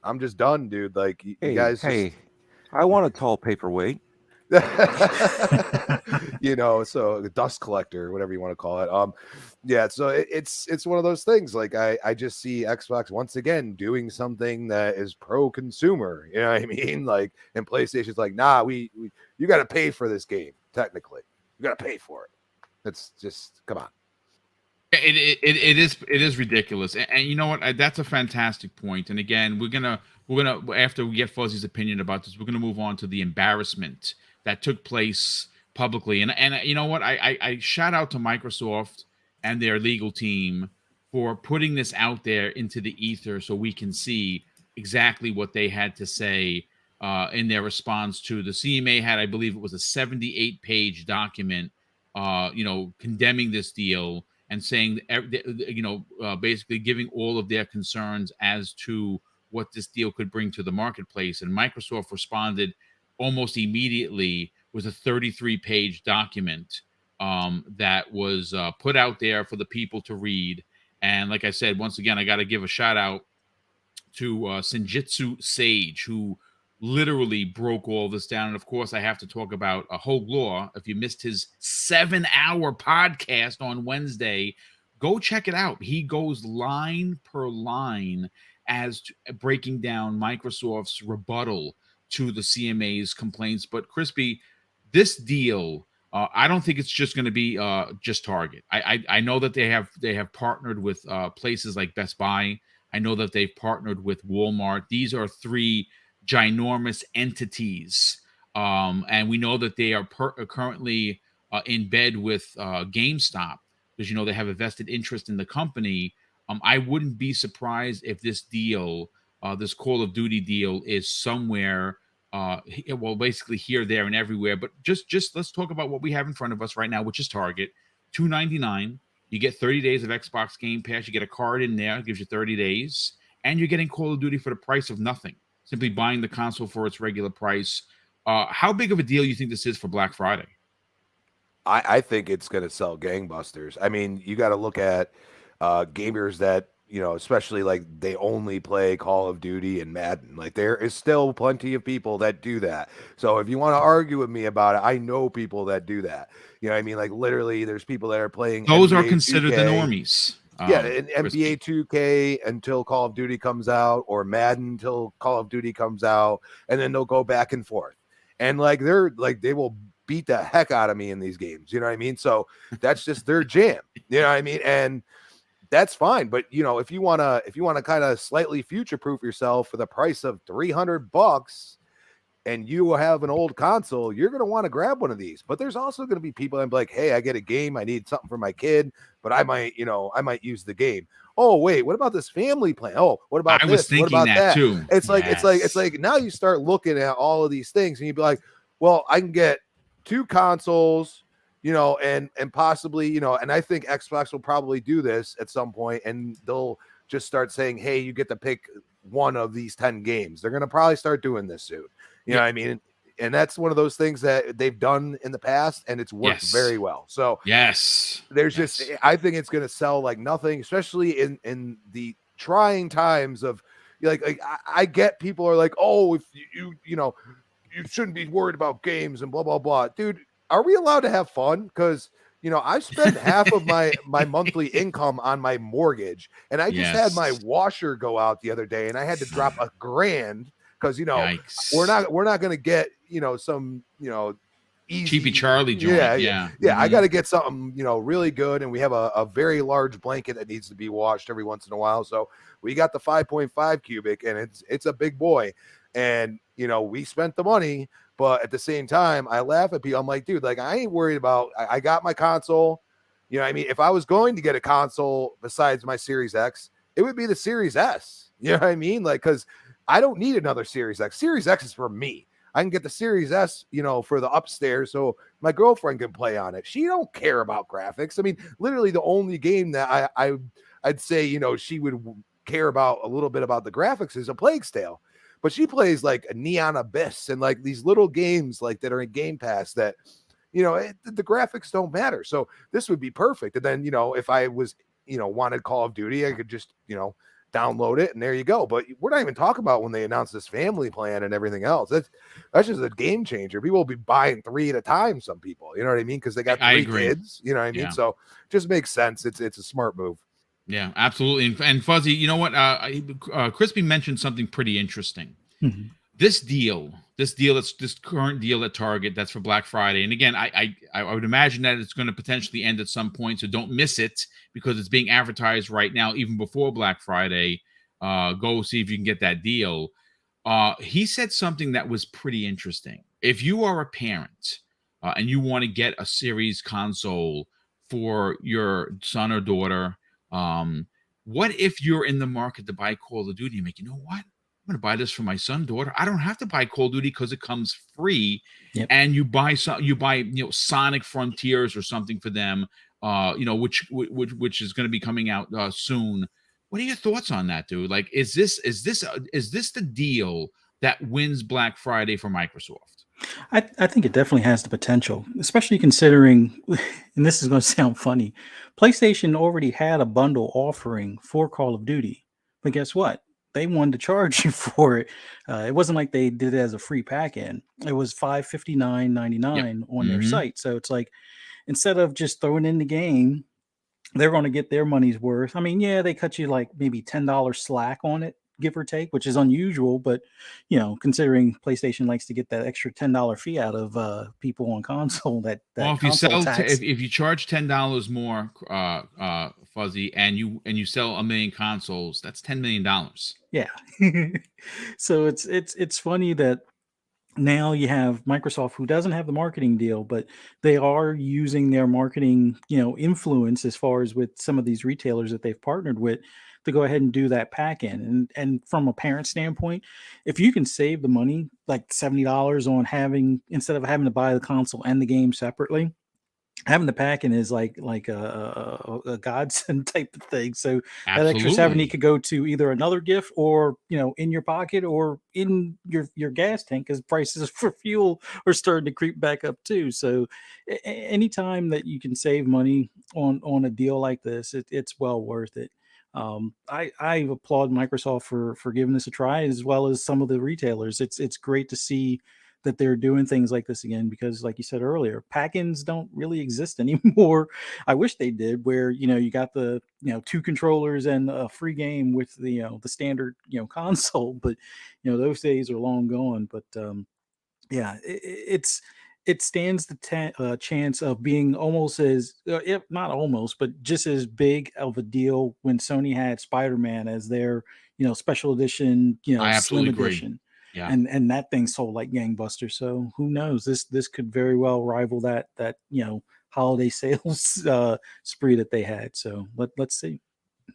I'm just done, dude. Like, you guys just... I want a tall paperweight. So the dust collector, whatever you want to call it. Yeah, so it's one of those things. Like I just see Xbox once again doing something that is pro consumer, you know what I mean? Like, and PlayStation's like, nah, you got to pay for this game. Technically, you got to pay for it. It's just, come on. It is ridiculous, and you know what? That's a fantastic point. And again, we're gonna after we get Fuzzy's opinion about this, we're gonna move on to the embarrassment that took place publicly. And you know what? I shout out to Microsoft and their legal team for putting this out there into the ether so we can see exactly what they had to say in their response to the CMA had, I believe it was a 78-page document, condemning this deal and saying, basically giving all of their concerns as to what this deal could bring to the marketplace. And Microsoft responded almost immediately with a 33-page document that was put out there for the people to read. And like I said, once again, I got to give a shout out to Senjutsu Sage, who literally broke all this down. And of course, I have to talk about Hogue Law. If you missed his 7-hour podcast on Wednesday, go check it out. He goes line per line as to breaking down Microsoft's rebuttal to the CMA's complaints. But Crispy, this deal, I don't think it's just going to be just Target. I know that they have partnered with places like Best Buy. I know that they've partnered with Walmart. These are 3 ginormous entities, and we know that they are currently in bed with GameStop because they have a vested interest in the company. I wouldn't be surprised if this deal, this Call of Duty deal, is somewhere, basically here, there, and everywhere. But just let's talk about what we have in front of us right now, which is Target. $2.99. You get 30 days of Xbox Game Pass. You get a card in there, it gives you 30 days, and you're getting Call of Duty for the price of nothing. Simply buying the console for its regular price. How big of a deal you think this is for Black Friday? I think it's going to sell gangbusters. I mean, you got to look at gamers that, especially like they only play Call of Duty and Madden. Like, there is still plenty of people that do that. So if you want to argue with me about it, I know people that do that. You know what I mean? Like, literally, there's people that are playing. Those NBA are considered 2K. the normies. Yeah, and NBA 2K until Call of Duty comes out, or Madden until Call of Duty comes out, and then they'll go back and forth. And like they will beat the heck out of me in these games. You know what I mean? So that's just their jam. You know what I mean? And that's fine. But if you wanna kind of slightly future proof yourself for the price of $300, and you have an old console, you're going to want to grab one of these. But there's also going to be people that be like, hey, I get a game, I need something for my kid, but I might use the game. Oh, wait, what about this family plan? Oh, what about I this? was thinking what about that? too. It's like now you start looking at all of these things and you'd be like, well, I can get 2 consoles, and possibly, and I think Xbox will probably do this at some point, and they'll just start saying, hey, you get to pick one of these 10 games. They're going to probably start doing this soon. You know what I mean? And that's one of those things that they've done in the past, and it's worked very well. So there's just, I think it's going to sell like nothing, especially in the trying times of like I get people are like, oh, if you shouldn't be worried about games and blah, blah, blah. Dude, are we allowed to have fun? Because I spend half of my monthly income on my mortgage, and I just had my washer go out the other day, and I had to drop $1,000 because we're not going to get some easy Cheapy Charlie joint. I got to get something really good, and we have a very large blanket that needs to be washed every once in a while. So we got the 5.5 cubic, and it's a big boy, and we spent the money. But at the same time, I laugh at people. I'm like, dude, like I ain't worried about. I got my console. You know what I mean? If I was going to get a console besides my Series X, it would be the Series S. You know what I mean? Like, because I don't need another Series X. Series X is for me. I can get the Series S, for the upstairs, so my girlfriend can play on it. She don't care about graphics. I mean, literally the only game that I'd say she would care about a little bit about the graphics is A Plague Tale. But she plays like a Neon Abyss and like these little games like that are in Game Pass that, the graphics don't matter. So this would be perfect. And then, if I was, wanted Call of Duty, I could just, download it and there you go. But we're not even talking about when they announced this family plan and everything else. That's just a game changer. People will be buying 3 at a time. Some people, you know what I mean? Because they got 3 kids, you know what I mean? So just makes sense. It's a smart move. Yeah, absolutely. And Fuzzy, you know what? Crispy mentioned something pretty interesting. Mm-hmm. This current deal at Target, that's for Black Friday. And again, I would imagine that it's going to potentially end at some point. So don't miss it because it's being advertised right now, even before Black Friday. Go see if you can get that deal. He said something that was pretty interesting. If you are a parent and you want to get a series console for your son or daughter, what if you're in the market to buy Call of Duty? You know what? I'm going to buy this for my son, daughter. I don't have to buy Call of Duty because it comes free. Yep. And you buy Sonic Frontiers or something for them, which is going to be coming out soon. What are your thoughts on that, dude? Like, is this the deal that wins Black Friday for Microsoft? I think it definitely has the potential, especially considering, and this is going to sound funny, PlayStation already had a bundle offering for Call of Duty, but guess what? They wanted to charge you for it. It wasn't like they did it as a free pack-in. It was $559.99 on their site. So it's like, instead of just throwing in the game, they're going to get their money's worth. I mean, yeah, they cut you like maybe $10 slack on it, give or take, which is unusual. But, considering PlayStation likes to get that extra $10 fee out of people on console, that well, if you charge $10 more, Fuzzy, and you sell 1 million consoles, that's $10 million. Yeah. So it's funny that now you have Microsoft, who doesn't have the marketing deal, but they are using their marketing, influence as far as with some of these retailers that they've partnered with to go ahead and do that pack in. And from a parent standpoint, if you can save the money, like $70 on instead of having to buy the console and the game separately, having the pack in is like a godsend type of thing. So that extra 70 could go to either another gift or, in your pocket or in your gas tank, because prices for fuel are starting to creep back up too. So anytime that you can save money on a deal like this, it's well worth it. I applaud Microsoft for giving this a try, as well as some of the retailers. It's great to see that they're doing things like this again, because like you said earlier, pack-ins don't really exist anymore. I wish they did, where you got the 2 controllers and a free game with the standard console, but those days are long gone. But yeah, it stands the chance of being almost as, if not almost, but just as big of a deal when Sony had Spider-Man as their special edition, slim edition. Yeah. and that thing sold like gangbusters. So who knows? This could very well rival that holiday sales spree that they had. So let's see.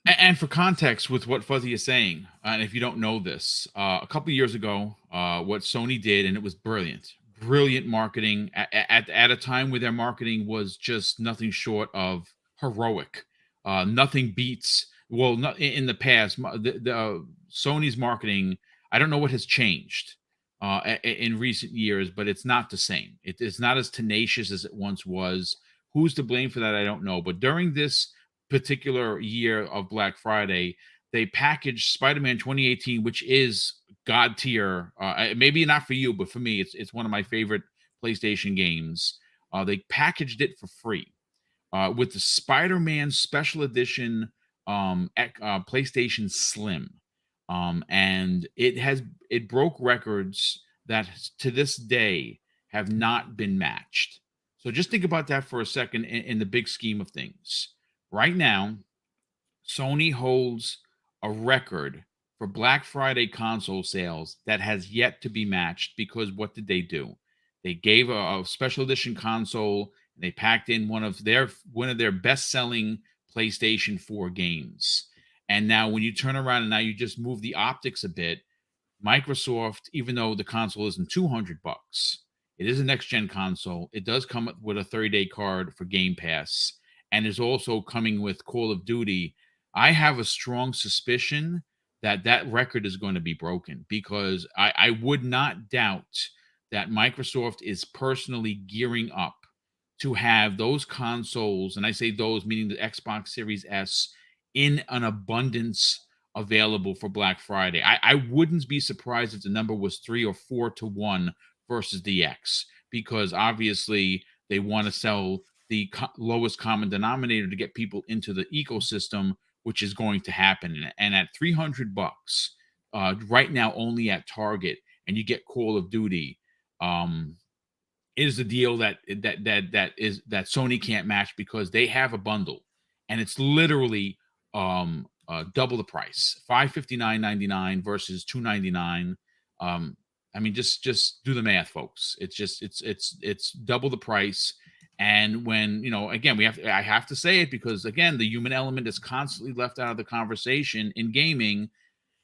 And for context, with what Fuzzy is saying, and if you don't know this, a couple of years ago, what Sony did, and it was brilliant marketing at a time where their marketing was just nothing short of heroic. Nothing beats. Well, not in the past. Sony's marketing, I don't know what has changed in recent years, but it's not the same. It's not as tenacious as it once was. Who's to blame for that? I don't know. But during this particular year of Black Friday, they packaged Spider-Man 2018, which is god tier. Maybe not for you, but for me, it's one of my favorite PlayStation games. They packaged it for free with the Spider-Man Special Edition PlayStation Slim, and it broke records that to this day have not been matched. So just think about that for a second in the big scheme of things. Right now, Sony holds a record for Black Friday console sales that has yet to be matched because what did they do? They gave a special edition console and they packed in one of their best-selling PlayStation 4 games. And now when you turn around and now you just move the optics a bit, Microsoft, even though the console isn't $200, it is a next-gen console. It does come with a 30-day card for Game Pass, and is also coming with Call of Duty. I have a strong suspicion that record is going to be broken because I would not doubt that Microsoft is personally gearing up to have those consoles, and I say those meaning the Xbox Series S, in an abundance available for Black Friday. I wouldn't be surprised if the number was 3 or 4 to 1 versus the X, because obviously they want to sell the lowest common denominator to get people into the ecosystem, which is going to happen. And at $300 right now, only at Target, and you get Call of Duty, is the deal that Sony can't match because they have a bundle, and it's literally double the price, $559.99 versus $299. I mean, just do the math, folks. It's double the price. And when, again, I have to say it because, again, the human element is constantly left out of the conversation in gaming.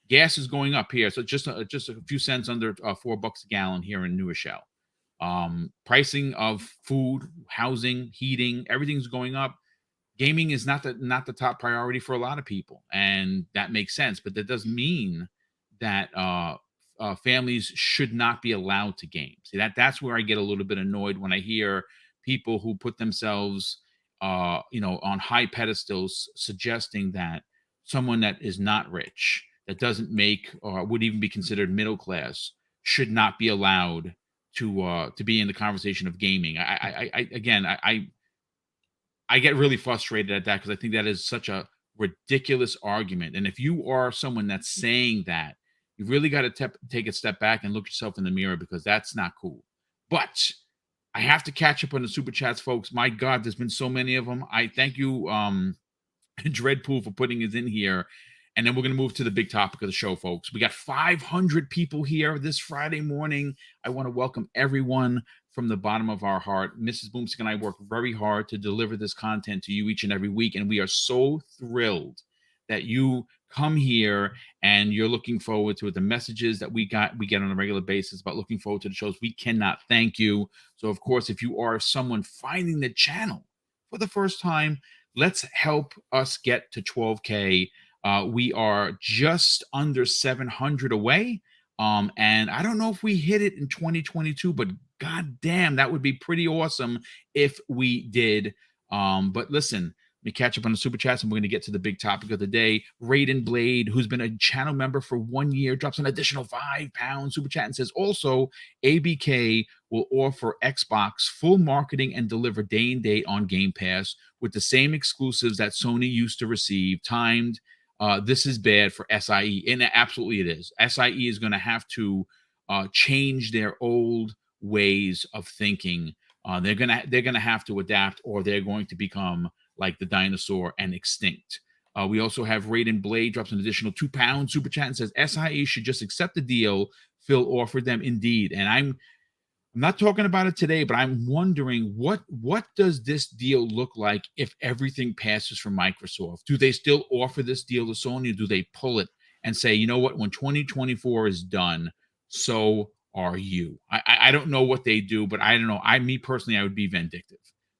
Gas is going up here. So just a few cents under $4 a gallon here in New Rochelle. Pricing of food, housing, heating, everything's going up. Gaming is not the top priority for a lot of people. And that makes sense. But that doesn't mean that families should not be allowed to game. See, that's where I get a little bit annoyed when I hear people who put themselves, on high pedestals, suggesting that someone that is not rich, that doesn't make or would even be considered middle class, should not be allowed to be in the conversation of gaming. I get really frustrated at that because I think that is such a ridiculous argument. And if you are someone that's saying that, you really got to take a step back and look yourself in the mirror, because that's not cool. But I have to catch up on the super chats, folks. My God, there's been so many of them. I thank you, Dreadpool, for putting us in here. And then we're going to move to the big topic of the show, folks. We got 500 people here this Friday morning. I want to welcome everyone from the bottom of our heart. Mrs. BoomStick and I work very hard to deliver this content to you each and every week. And we are so thrilled that you come here and you're looking forward to it. The messages that we get on a regular basis about looking forward to the shows, we cannot thank you. So, of course, if you are someone finding the channel for the first time, let's help us get to 12K. We are just under 700 away. And I don't know if we hit it in 2022, but God damn, that would be pretty awesome if we did. But listen, let me catch up on the super chats, and we're going to get to the big topic of the day. Raiden Blade, who's been a channel member for 1 year, drops an additional £5 super chat and says, also, ABK will offer Xbox full marketing and deliver day and date on Game Pass with the same exclusives that Sony used to receive, timed. This is bad for SIE, and absolutely it is. SIE is going to have to change their old ways of thinking. They're gonna have to adapt, or they're going to become like the dinosaur and extinct. We also have Raiden Blade drops an additional £2 super chat and says SIE should just accept the deal Phil offered them. Indeed. And I'm not talking about it today, but I'm wondering what does this deal look like if everything passes from Microsoft? Do they still offer this deal to Sony, or do they pull it and say, you know what, when 2024 is done, so are you? I don't know what they do, but I don't know. Me personally, I would be vindictive.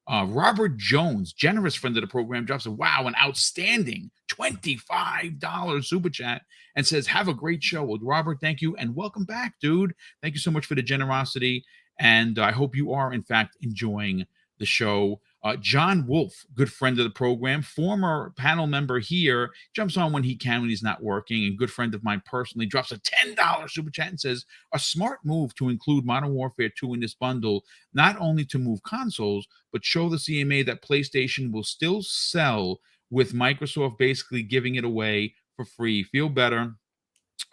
Robert Jones, generous friend of the program, drops an outstanding $25 super chat and says, have a great show. Well, Robert, thank you. And welcome back, dude. Thank you so much for the generosity. And I hope you are, in fact, enjoying the show. John Wolf, good friend of the program, former panel member here, jumps on when he can when he's not working, and good friend of mine personally, drops a $10 super chat and says, a smart move to include Modern Warfare 2 in this bundle, not only to move consoles, but show the CMA that PlayStation will still sell with Microsoft basically giving it away for free. Feel better.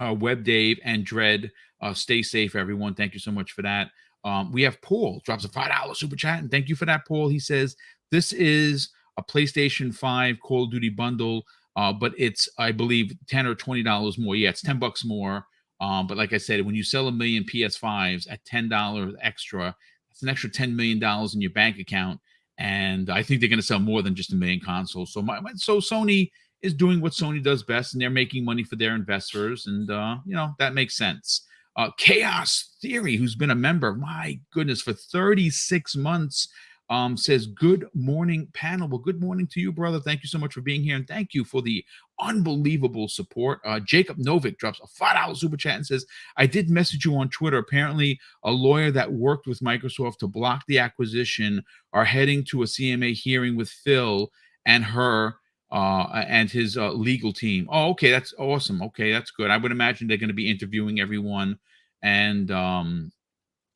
Web Dave and Dread, stay safe, everyone. Thank you so much for that. We have Paul drops a $5 super chat, and thank you for that, Paul. He says this is a PlayStation 5 Call of Duty bundle, but it's, I believe, $10 or $20 more. Yeah, it's $10 more. But like I said, when you sell 1 million PS5s at $10 extra, that's an extra $10 million in your bank account. And I think they're going to sell more than just 1 million consoles. So Sony is doing what Sony does best, and they're making money for their investors, and that makes sense. Chaos Theory, who's been a member, my goodness, for 36 months, says, good morning, panel. Well, good morning to you, brother. Thank you so much for being here, and thank you for the unbelievable support. Jacob Novick drops a $5 super chat and says, I did message you on Twitter. Apparently, a lawyer that worked with Microsoft to block the acquisition are heading to a CMA hearing with Phil and her and his legal team. Oh, okay, that's awesome. Okay, that's good. I would imagine they're going to be interviewing everyone, and we're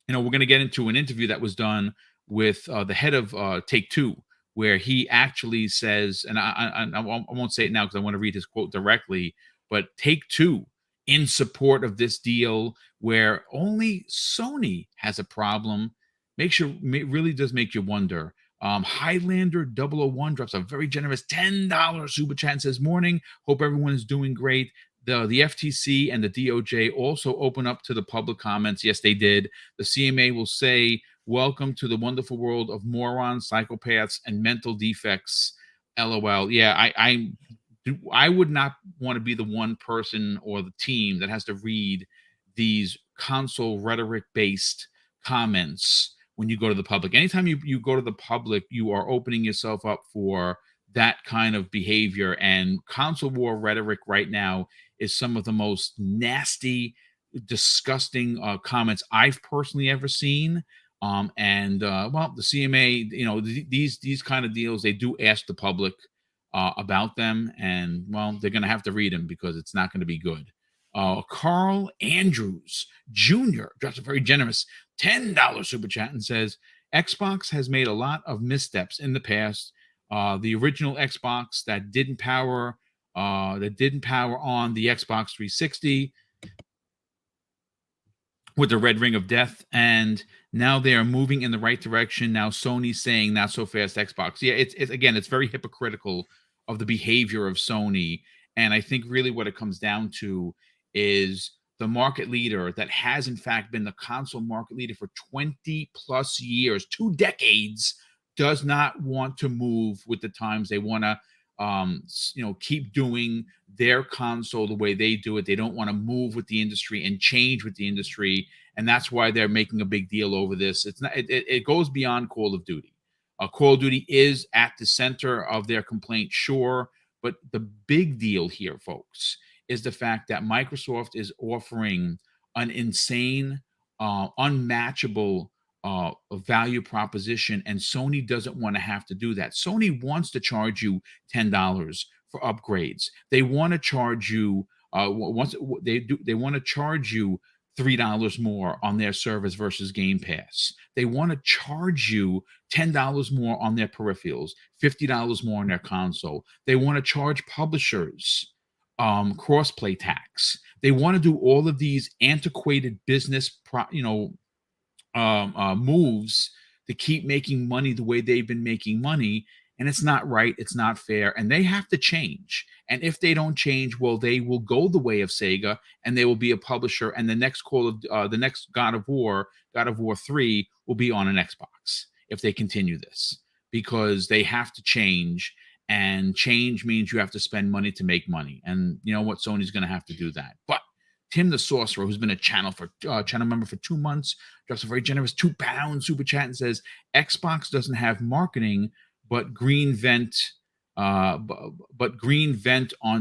going to get into an interview that was done with the head of Take-Two, where he actually says, and I won't say it now because I want to read his quote directly, but Take-Two in support of this deal, where only Sony has a problem, really does make you wonder. Highlander 001 drops a very generous $10 super chat and says, morning, hope everyone is doing great. The FTC and the DOJ also open up to the public comments. Yes, they did. The CMA will say, welcome to the wonderful world of morons, psychopaths, and mental defects. LOL. Yeah, I would not want to be the one person or the team that has to read these console rhetoric-based comments when you go to the public. Anytime you go to the public, you are opening yourself up for that kind of behavior. And console war rhetoric right now is some of the most nasty, disgusting comments I've personally ever seen. The CMA, these kind of deals, they do ask the public about them, and they're going to have to read them because it's not going to be good. Carl Andrews Jr. drops a very generous $10 super chat and says, Xbox has made a lot of missteps in the past. The original Xbox that didn't power on the Xbox 360 with the red ring of death, and now they are moving in the right direction. Now Sony's saying not so fast Xbox. Yeah, it's very hypocritical of the behavior of Sony, and I think really what it comes down to is the market leader that has in fact been the console market leader for 20 plus years, 2 decades, does not want to move with the times. They want to keep doing their console the way they do it. They don't want to move with the industry and change with the industry, and that's why they're making a big deal over this. It goes beyond Call of Duty. Call of Duty is at the center of their complaint, sure, but the big deal here, folks, is the fact that Microsoft is offering an insane, unmatchable value proposition, and Sony doesn't want to have to do that. Sony wants to charge you $10 for upgrades. They want to charge you they want to charge you $3 more on their service versus Game Pass. They want to charge you $10 more on their peripherals, $50 more on their console. They want to charge publishers cross-play tax. They want to do all of these antiquated business moves to keep making money the way they've been making money. and it's not right, it's not fair, and they have to change. And if they don't change, well, they will go the way of Sega, and they will be a publisher, and the next the next God of War 3 will be on an Xbox if they continue this, because they have to change, and change means you have to spend money to make money. And you know what? Sony's going to have to do that. But Tim the Sorcerer, who's been a channel member for 2 months, drops a very generous £2 super chat and says, Xbox doesn't have marketing, but green vent on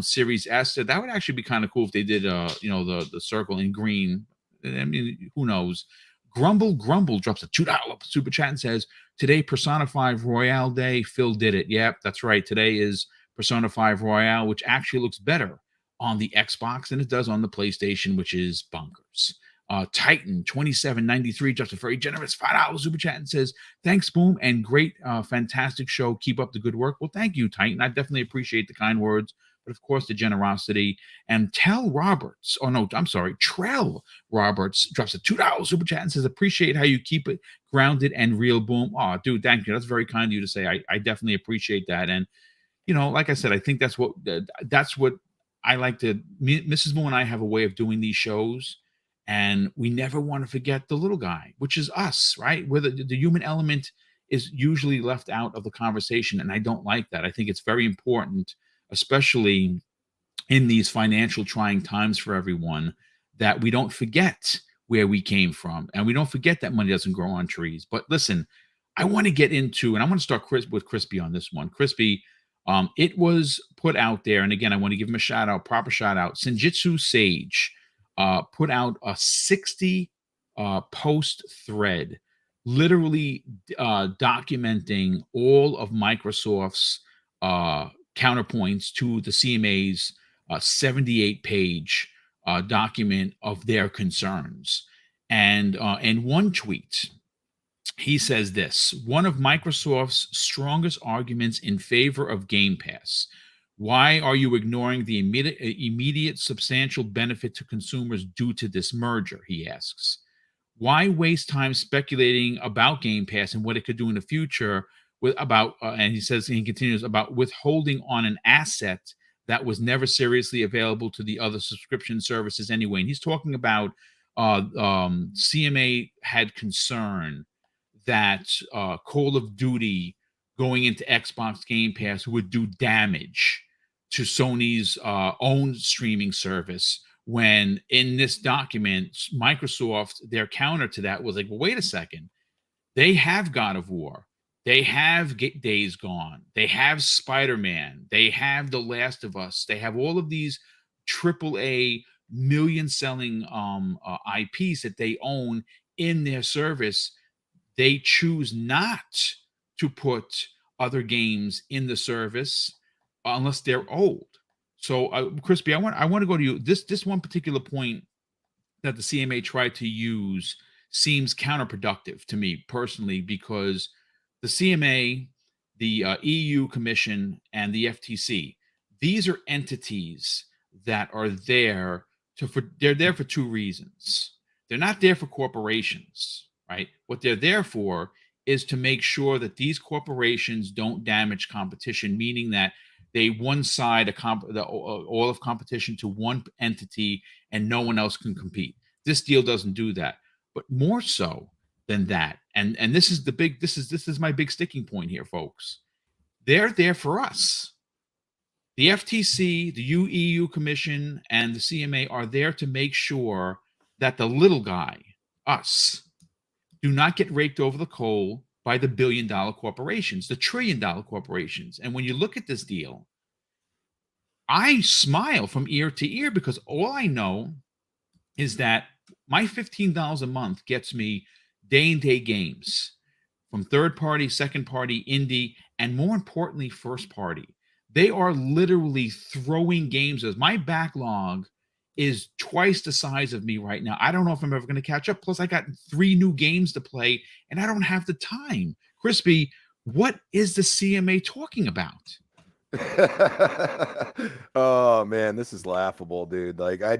Series S. So that would actually be kind of cool if they did the circle in green. I mean, who knows? Grumble drops a $2 super chat and says, today Persona 5 Royale Day. Phil did it. Yep, that's right. Today is Persona 5 Royale, which actually looks better on the Xbox than it does on the PlayStation, which is bonkers. Titan 2793 drops a very generous $5 super chat and says, thanks, Boom, and great, fantastic show. Keep up the good work. Well, thank you, Titan. I definitely appreciate the kind words, but of course the generosity. And Trell Roberts drops a $2 super chat and says, appreciate how you keep it grounded and real, Boom. Oh, dude, thank you. That's very kind of you to say. I definitely appreciate that. And, like I said, I think that's what I like to, Mrs. Boom and I have a way of doing these shows, and we never want to forget the little guy, which is us, right? Where the human element is usually left out of the conversation, and I don't like that. I think it's very important, especially in these financial trying times for everyone, that we don't forget where we came from, and we don't forget that money doesn't grow on trees. But listen, I want to get into, and I want to start with Crispy on this one. Crispy, it was put out there, and again, I want to give him a proper shout out. Senjutsu Sage put out a 60 post thread, literally documenting all of Microsoft's counterpoints to the CMA's 78-page document of their concerns. And in one tweet, he says this: one of Microsoft's strongest arguments in favor of Game Pass. Why are you ignoring the immediate substantial benefit to consumers due to this merger? He asks. Why waste time speculating about Game Pass and what it could do in the future and he continues, about withholding on an asset that was never seriously available to the other subscription services anyway. And he's talking about CMA had concern that Call of Duty going into Xbox Game Pass would do damage to Sony's own streaming service, when in this document, Microsoft, their counter to that was like, well, wait a second. They have God of War. They have Days Gone. They have Spider-Man. They have The Last of Us. They have all of these AAA million-selling IPs that they own in their service. They choose not to put other games in the service unless they're old. So, Crispy, I want to go to you. This one particular point that the CMA tried to use seems counterproductive to me personally, because the CMA, the EU Commission, and the FTC, these are entities that are there they're there for two reasons. They're not there for corporations, right? What they're there for is to make sure that these corporations don't damage competition, meaning that they one side all of competition to one entity and no one else can compete. This deal doesn't do that. But more so than that, and this is my big sticking point here, folks. They're there for us. The FTC, the EU Commission, and the CMA are there to make sure that the little guy, us, do not get raked over the coal by the billion-dollar corporations, the trillion-dollar corporations. And when you look at this deal, I smile from ear to ear, because all I know is that my $15 a month gets me day-and-day games from third-party, second-party, indie, and more importantly, first-party. They are literally throwing games as my backlog is twice the size of me right now. I don't know if I'm ever going to catch up. Plus, I got 3 new games to play, and I don't have the time. Crispy, what is the CMA talking about? Oh man, this is laughable, dude. Like, I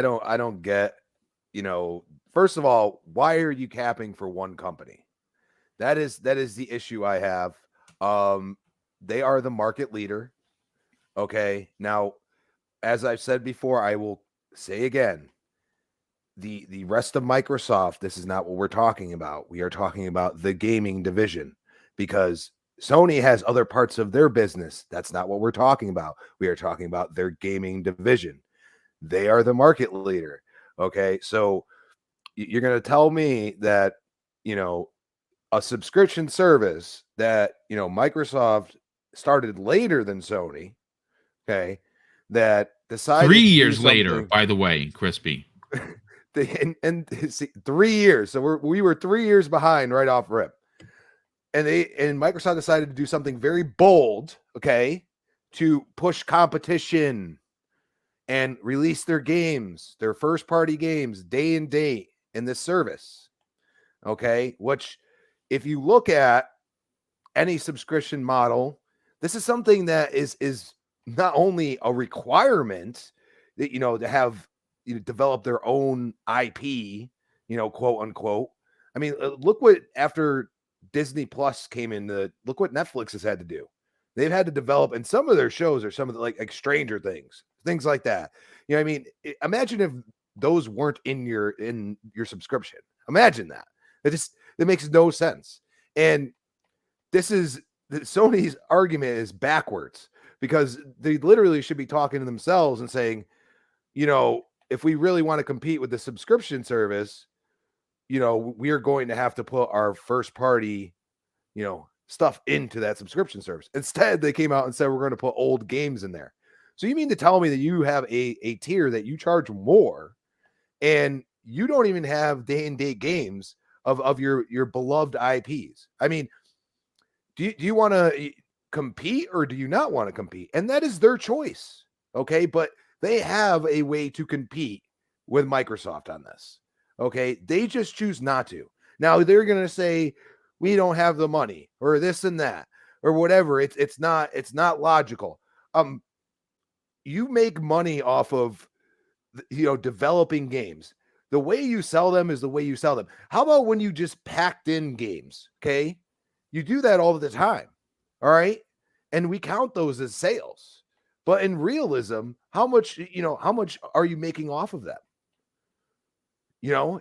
don't get, first of all, why are you capping for one company? That is the issue I have. They are the market leader. Okay. Now, as I've said before, I will say again, the rest of Microsoft, this is not what we're talking about. We are talking about the gaming division, because Sony has other parts of their business. That's not what we're talking about. We are talking about their gaming division. They are the market leader. Okay. So you're going to tell me that, a subscription service that, Microsoft started later than Sony, okay, that decided 3 to do years later, something- by the way, Crispy. and see, 3 years. So we were 3 years behind right off rip. And Microsoft decided to do something very bold, okay, to push competition and release their games, their first party games, day and date in this service. Okay, which if you look at any subscription model, this is something that is not only a requirement that, to have develop their own IP, quote unquote. I mean, look what after Disney Plus came in, look what Netflix has had to do. They've had to develop, and some of their shows are some of the like Stranger Things, things like that. What I mean? Imagine if those weren't in your subscription. Imagine that. That makes no sense. And Sony's argument is backwards, because they literally should be talking to themselves and saying, if we really want to compete with the subscription service, we are going to have to put our first party, stuff into that subscription service. Instead, they came out and said, we're going to put old games in there. So you mean to tell me that you have a tier that you charge more, and you don't even have day and date games of your beloved IPs? I mean, do you want to compete or do you not want to compete? And that is their choice. Okay. But they have a way to compete with Microsoft on this. Okay. They just choose not to. Now they're going to say, we don't have the money or this and that or whatever. It's not logical. You make money off of, developing games. The way you sell them is the way you sell them. How about when you just packed in games? Okay. You do that all the time. All right. And we count those as sales. But in realism, how much are you making off of them?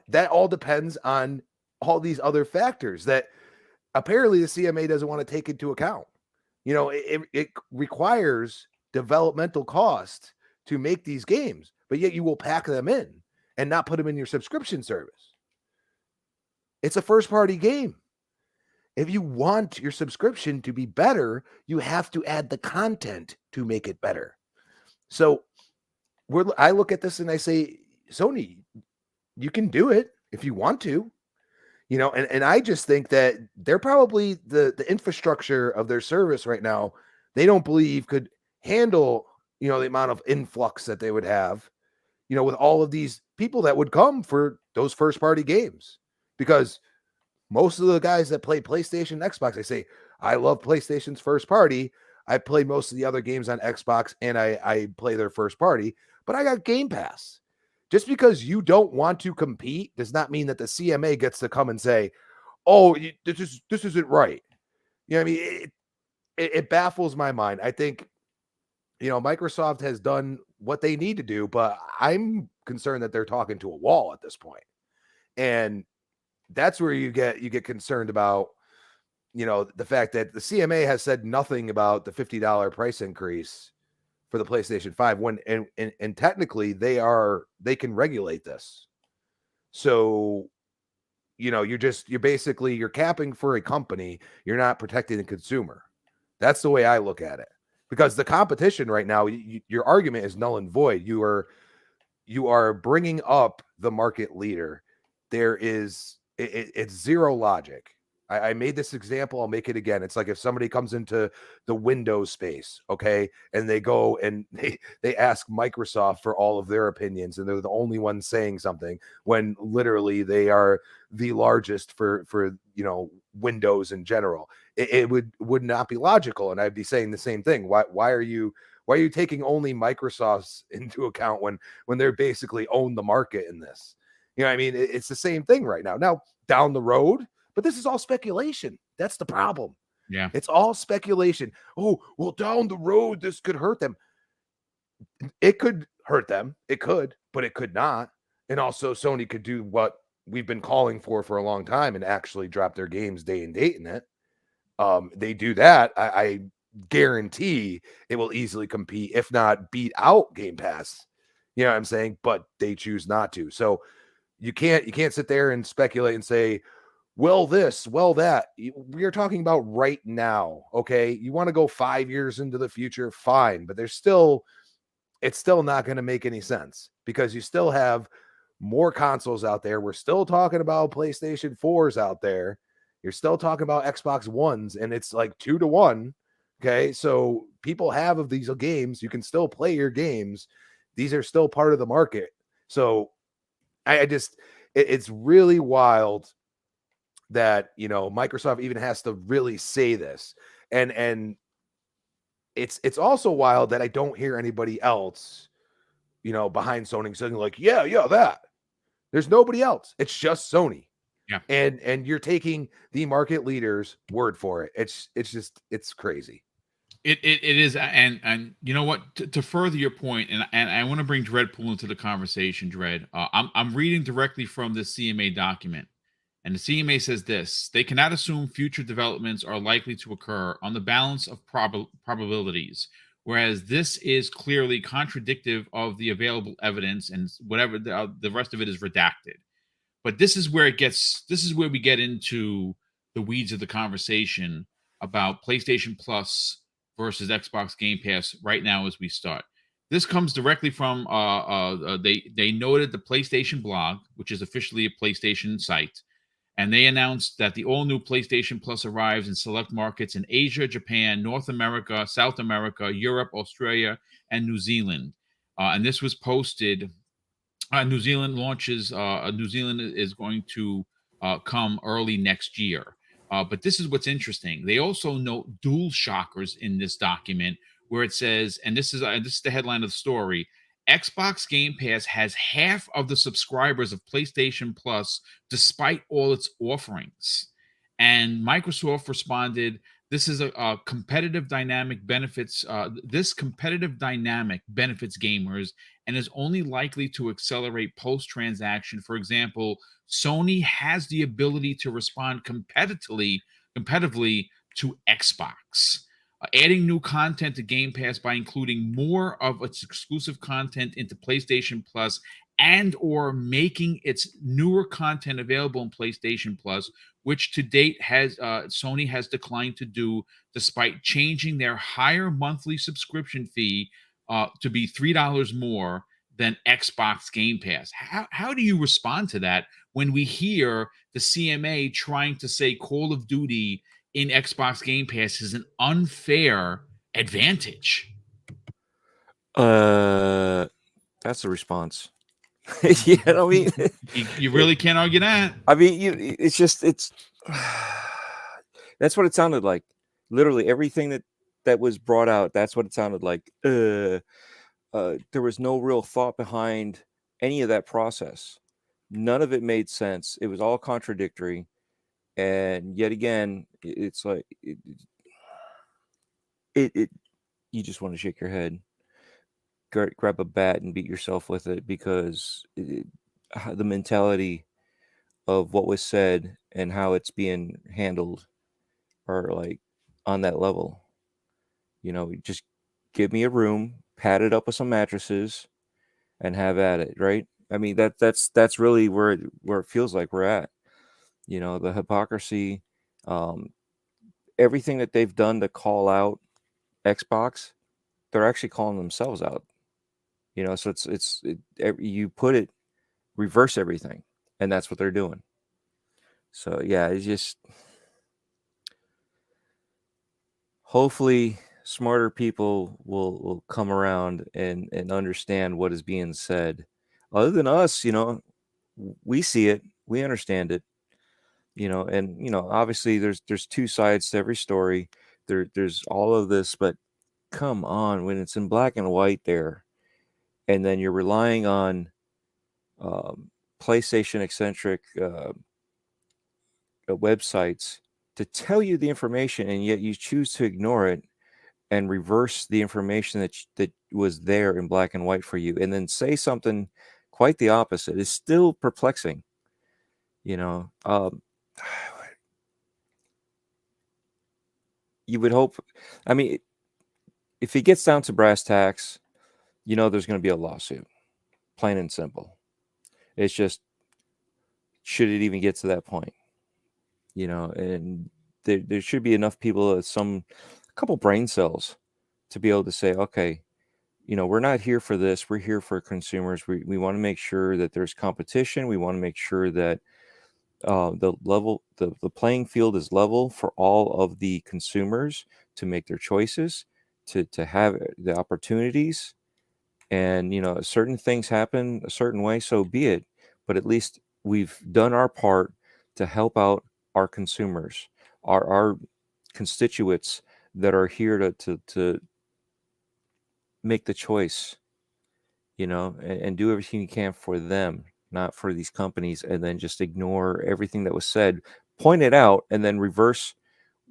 That all depends on all these other factors that apparently the CMA doesn't want to take into account. It requires developmental cost to make these games, but yet you will pack them in and not put them in your subscription service. It's a first party game. If you want your subscription to be better, you have to add the content to make it better. So I look at this and I say, Sony, you can do it if you want to, and I just think that they're probably the infrastructure of their service right now, they don't believe could handle, the amount of influx that they would have, with all of these people that would come for those first party games. Because most of the guys that play PlayStation, Xbox, they say, I love PlayStation's first party. I play most of the other games on Xbox and I play their first party, but I got Game Pass. Just because you don't want to compete does not mean that the CMA gets to come and say, oh, this isn't right. I mean, it baffles my mind. I think, Microsoft has done what they need to do, but I'm concerned that they're talking to a wall at this point. And that's where you get concerned about, the fact that the CMA has said nothing about the $50 price increase for the PlayStation 5 when and technically they can regulate this. So, you're basically capping for a company. You're not protecting the consumer. That's the way I look at it, because the competition right now, your argument is null and void. You are bringing up the market leader. It's zero logic. I made this example. I'll make it again. It's like if somebody comes into the Windows space, okay, and they go and they ask Microsoft for all of their opinions, and they're the only ones saying something when literally they are the largest for Windows in general. It would not be logical, and I'd be saying the same thing. Why are you taking only Microsoft's into account when they're basically own the market in this? I mean, it's the same thing right now. Now down the road, But this is all speculation. That's the problem. Yeah. It's all speculation. Oh, well, down the road, this could hurt them. It could hurt them. It could, but it could not. And also, Sony could do what we've been calling for a long time and actually drop their games day and date in it. They do that. I guarantee it will easily compete, if not beat out Game Pass. You know what I'm saying? But they choose not to. So you can't sit there and speculate and say, well, this, well, that. We are talking about right now. Okay. You want to go 5 years into the future? Fine. But it's still not going to make any sense because you still have more consoles out there. We're still talking about PlayStation 4s out there. You're still talking about Xbox Ones, and it's like 2 to 1. Okay. So people have of these games. You can still play your games. These are still part of the market. So it's really wild that, Microsoft even has to really say this. And it's also wild that I don't hear anybody else, behind Sony saying like, yeah, that. There's nobody else. It's just Sony. Yeah. And you're taking the market leader's word for it. It's crazy. It is, and you know what? To further your point, and I want to bring Dreadpool into the conversation. Dread, I'm reading directly from the CMA document, and the CMA says this: they cannot assume future developments are likely to occur on the balance of probabilities, whereas this is clearly contradictive of the available evidence, and whatever the rest of it is redacted. But this is where we get into the weeds of the conversation about PlayStation Plus versus Xbox Game Pass right now as we start. This comes directly from they noted the PlayStation blog, which is officially a PlayStation site, and they announced that the all-new PlayStation Plus arrives in select markets in Asia, Japan, North America, South America, Europe, Australia, and New Zealand. And this was posted. New Zealand launches. New Zealand is going to come early next year. But this is what's interesting. They also note dual shockers in this document, where it says, and this is the headline of the story: Xbox Game Pass has half of the subscribers of PlayStation Plus, despite all its offerings. And Microsoft responded, "This is a competitive dynamic benefits. This competitive dynamic benefits gamers and is only likely to accelerate post-transaction. For example, Sony has the ability to respond competitively to Xbox, adding new content to Game Pass by including more of its exclusive content into PlayStation Plus and or making its newer content available in PlayStation Plus, which to date has Sony has declined to do, despite changing their higher monthly subscription fee to be $3 more than Xbox Game Pass." How do you respond to that when we hear the CMA trying to say Call of Duty in Xbox Game Pass is an unfair advantage? That's a response. You know what I mean? You really can't argue that. I mean, it's that's what it sounded like. Literally everything that was brought out, that's what it sounded like. There was no real thought behind any of that process. None of it made sense. It was all contradictory. And yet again, it's like it you just want to shake your head, grab a bat and beat yourself with it, because the mentality of what was said and how it's being handled are like on that level. Just give me a room, pad it up with some mattresses, and have at it, right? I mean, that's really where it feels like we're at. The hypocrisy, everything that they've done to call out Xbox, they're actually calling themselves out. So you put it, reverse everything, and that's what they're doing. So yeah, it's just, hopefully smarter people will come around and understand what is being said. Other than us, we see it, we understand it, and obviously there's two sides to every story. There's all of this, but come on, when it's in black and white there, and then you're relying on PlayStation eccentric websites to tell you the information, and yet you choose to ignore it and reverse the information that was there in black and white for you, and then say something quite the opposite is still perplexing. You know, you would hope. I mean, if it gets down to brass tacks, you know, there's going to be a lawsuit, plain and simple. It's just, should it even get to that point? You know, and there should be enough people, a couple brain cells, to be able to say, okay, you know, we're not here for this. We're here for consumers. We want to make sure that there's competition. We want to make sure that the playing field is level for all of the consumers to make their choices, to have the opportunities. And, you know, certain things happen a certain way, so be it. But at least we've done our part to help out our consumers, our constituents that are here to make the choice, you know, and do everything you can for them, not for these companies, and then just ignore everything that was said, point it out, and then reverse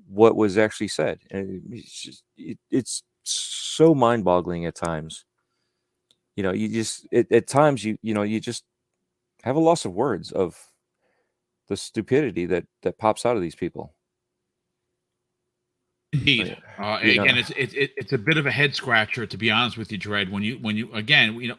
what was actually said. And it's just, it's so mind-boggling at times. You know, you just at times you know, you just have a loss of words of the stupidity that pops out of these people. Indeed. Again, it's a bit of a head scratcher, to be honest with you, Dredd. When you again, you know,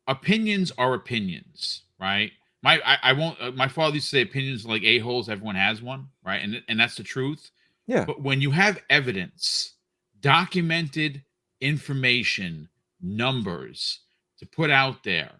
opinions are opinions, right? I won't. My father used to say opinions are like a-holes. Everyone has one, right? And that's the truth. Yeah. But when you have evidence, documented information, numbers to put out there,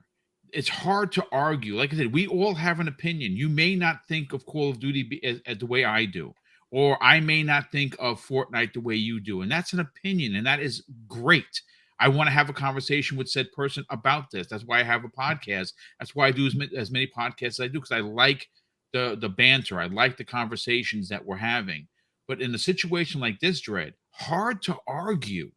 it's hard to argue. Like I said, we all have an opinion. You may not think of Call of Duty as the way I do, or I may not think of Fortnite the way you do. And that's an opinion, and that is great. I want to have a conversation with said person about this. That's why I have a podcast. That's why I do as many podcasts as I do, because I like the banter. I like the conversations that we're having. But in a situation like this, Dredd, hard to argue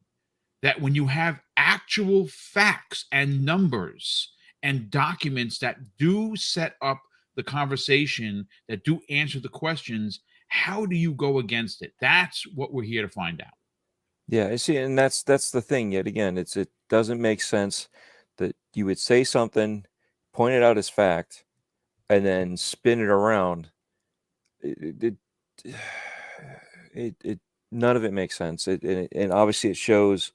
that when you have actual facts and numbers and documents that do set up the conversation, that do answer the questions, how do you go against it? That's what we're here to find out. Yeah, I see, and that's the thing. Yet again, it doesn't make sense that you would say something, point it out as fact, and then spin it around. It none of it makes sense. And obviously it shows.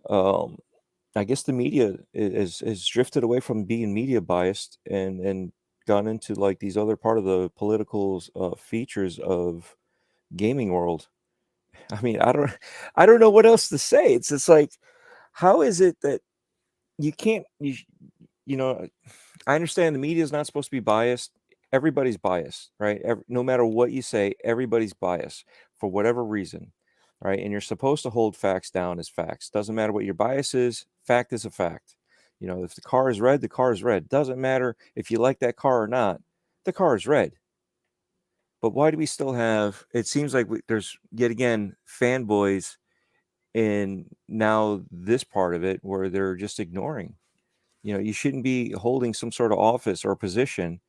I guess the media is drifted away from being media biased and gone into like these other part of the political features of gaming world. I mean, I don't know what else to say. It's just like, how is it that you can't, you know, I understand the media is not supposed to be biased. Everybody's biased, right? No matter what you say, everybody's biased for whatever reason, right? And you're supposed to hold facts down as facts. Doesn't matter what your bias is. Fact is a fact. You know, if the car is red, the car is red. Doesn't matter if you like that car or not. The car is red. But why do we still have, it seems like there's yet again fanboys in now this part of it where they're just ignoring. You know, you shouldn't be holding some sort of office or position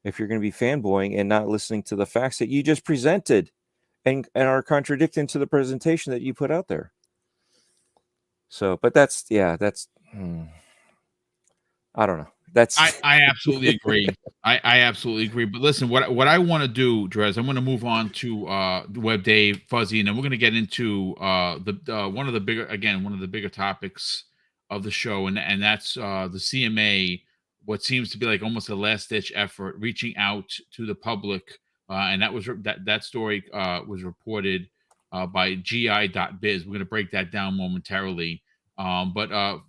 if you're going to be fanboying and not listening to the facts that you just presented and are contradicting to the presentation that you put out there. So, but I don't know. I absolutely agree. I absolutely agree. But listen, what I want to do, Drez, I'm going to move on to Web Dave, Fuzzy, and then we're going to get into one of the bigger topics of the show, and that's the CMA. What seems to be like almost a last-ditch effort, reaching out to the public, and that story was reported by gi.biz. We're going to break that down momentarily. But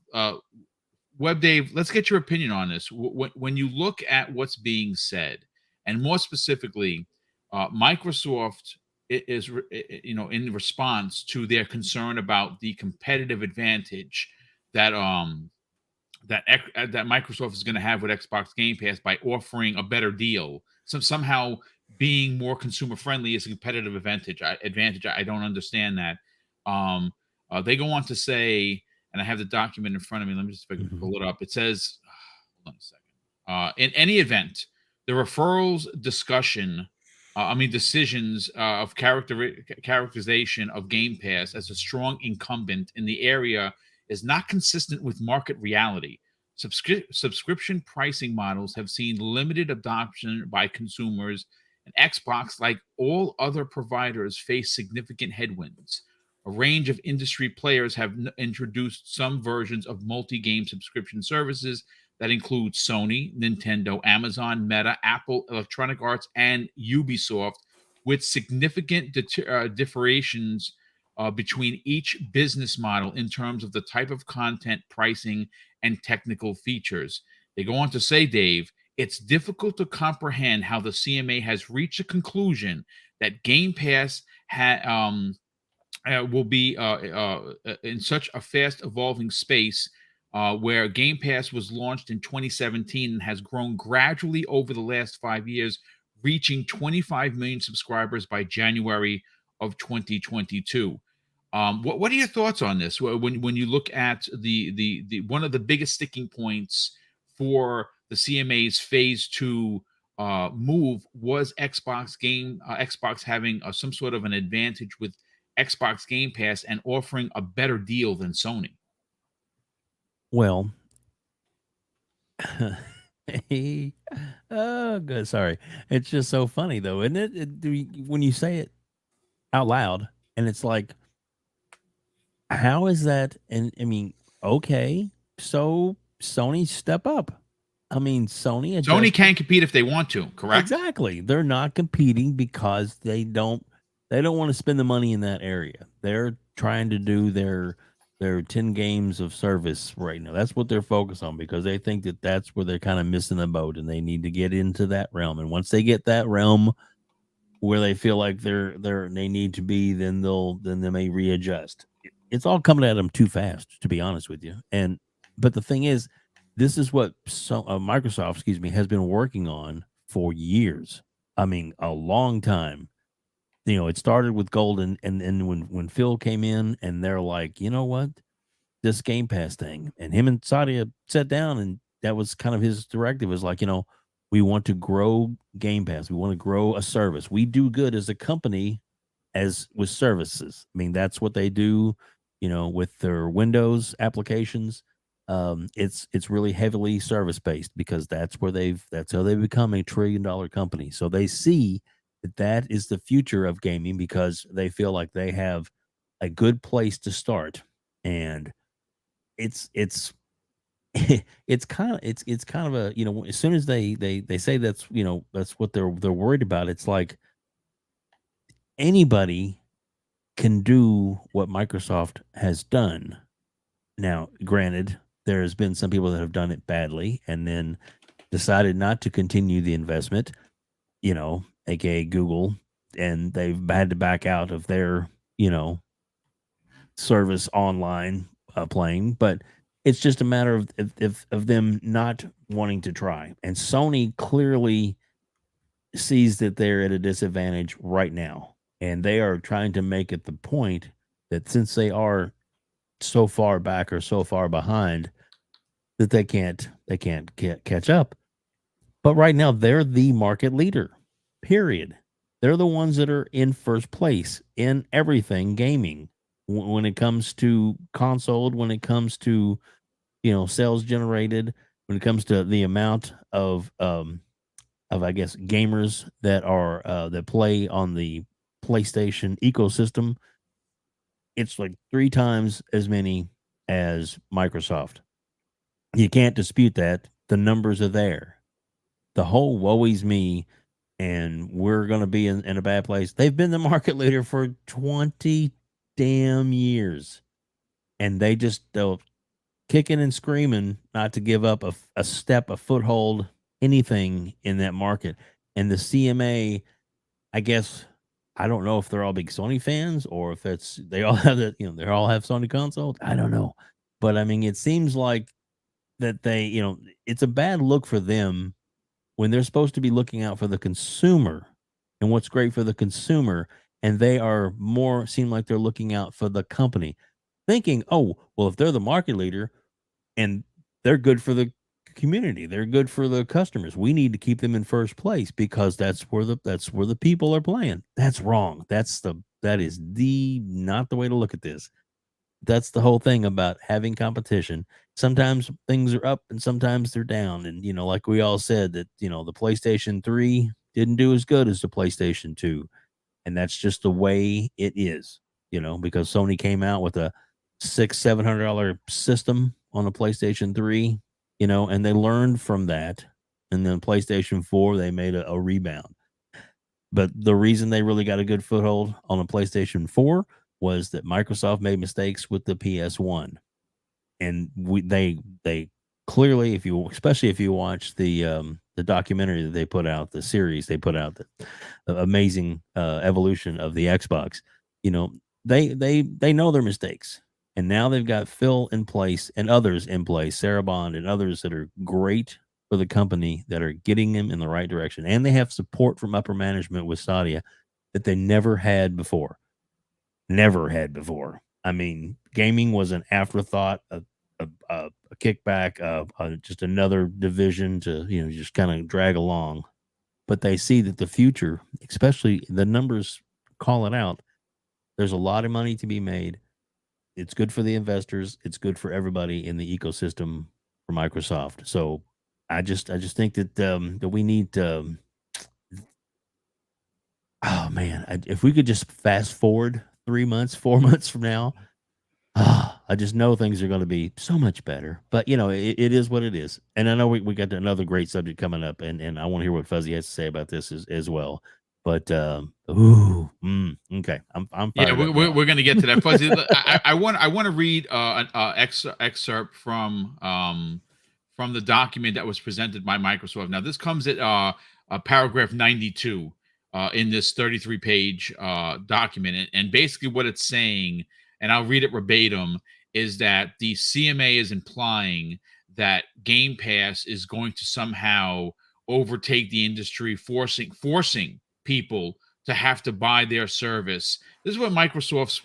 Web Dave, let's get your opinion on this. When you look at what's being said, and more specifically, Microsoft is, you know, in response to their concern about the competitive advantage that that Microsoft is going to have with Xbox Game Pass by offering a better deal. Somehow being more consumer friendly is a competitive advantage. I don't understand that. They go on to say, and I have the document in front of me. Let me just if I can pull it up. It says, hold on a second. In any event, the referrals discussion decisions of characterization of Game Pass as a strong incumbent in the area is not consistent with market reality. Subscription pricing models have seen limited adoption by consumers, and Xbox, like all other providers, face significant headwinds. A range of industry players have introduced some versions of multi game subscription services that include Sony, Nintendo, Amazon, Meta, Apple, Electronic Arts, and Ubisoft, with significant differentiations between each business model in terms of the type of content, pricing, and technical features. They go on to say, Dave, it's difficult to comprehend how the CMA has reached a conclusion that Game Pass will be in such a fast evolving space where Game Pass was launched in 2017 and has grown gradually over the last 5 years, reaching 25 million subscribers by January of 2022. What are your thoughts on this? When you look at the one of the biggest sticking points for the CMA's Phase 2 move was Xbox having some sort of an advantage with Xbox Game Pass and offering a better deal than Sony. Well, oh, good. Sorry. It's just so funny, though, isn't it? When you say it out loud, and it's like, how is that? And I mean, okay, so Sony step up. I mean, Sony can compete if they want to, correct? Exactly. They're not competing because they don't want to spend the money in that area. They're trying to do their 10 games of service right now. That's what they're focused on because they think that that's where they're kind of missing the boat and they need to get into that realm. And once they get that realm where they feel like they need to be, then they may readjust. It's all coming at them too fast, to be honest with you. But the thing is, this is what Microsoft, has been working on for years. I mean, a long time. It started with Golden, and then when Phil came in, and they're like, you know what, this Game Pass thing, and him and Satya sat down, and that was kind of his directive. Was like, we want to grow Game Pass. We want to grow a service. We do good as a company, as with services. I mean, that's what they do. With their Windows applications. It's really heavily service based because that's how they've become a $1 trillion company. So they see that is the future of gaming because they feel like they have a good place to start. And it's it's kind of a, as soon as they say that's what they're worried about, it's like anybody can do what Microsoft has done. Now, granted, there's been some people that have done it badly and then decided not to continue the investment, aka Google, and they've had to back out of their, service online playing. But it's just a matter of them not wanting to try. And Sony clearly sees that they're at a disadvantage right now. And they are trying to make it the point that since they are so far back or so far behind, that they can't catch up. But right now they're the market leader, period. They're the ones that are in first place in everything gaming when it comes to console, when it comes to sales generated, when it comes to the amount of I guess gamers that are that play on the PlayStation ecosystem. It's like 3 times as many as Microsoft. You can't dispute that. The numbers are there. The whole woe is me and we're going to be in a bad place. They've been the market leader for 20 damn years. And they just kicking and screaming not to give up a step, a foothold, anything in that market. And the CMA, I guess, I don't know if they're all big Sony fans or if they all have that, they all have Sony consoles. I don't know. But I mean, it seems like that they, it's a bad look for them when they're supposed to be looking out for the consumer and what's great for the consumer. And they are seem like they're looking out for the company, thinking, oh, well, if they're the market leader and they're good for the community. They're good for the customers. We need to keep them in first place because that's where the people are playing. That's wrong. That is not the way to look at this. That's the whole thing about having competition. Sometimes things are up and sometimes they're down. And, like we all said that, the PlayStation 3 didn't do as good as the PlayStation 2. And that's just the way it is, because Sony came out with a $700 system on a PlayStation 3, and they learned from that. And then PlayStation 4, they made a rebound. But the reason they really got a good foothold on a PlayStation 4 was that Microsoft made mistakes with the PS1. And they clearly, especially if you watch the documentary that they put out, the series they put out, the amazing evolution of the Xbox, they know their mistakes. And now they've got Phil in place and others in place, Sarah Bond and others that are great for the company that are getting them in the right direction. And they have support from upper management with Stadia that they never had before. Never had before. I mean, gaming was an afterthought, a kickback, just another division to, just kind of drag along. But they see that the future, especially the numbers call it out, there's a lot of money to be made. It's good for the investors. It's good for everybody in the ecosystem for Microsoft. So I just think that that we need to. Oh man, if we could just fast forward 3 months, 4 months from now, I just know things are going to be so much better. But it is what it is. And I know we got another great subject coming up, and I want to hear what Fuzzy has to say about this as well. But okay, I'm Yeah, fired up now. we're gonna get to that. Fuzzy, I want to read an excerpt from the document that was presented by Microsoft. Now, this comes at paragraph 92 in this 33-page document, and basically what it's saying, and I'll read it verbatim, is that the CMA is implying that Game Pass is going to somehow overtake the industry, forcing people to have to buy their service. This is what Microsoft's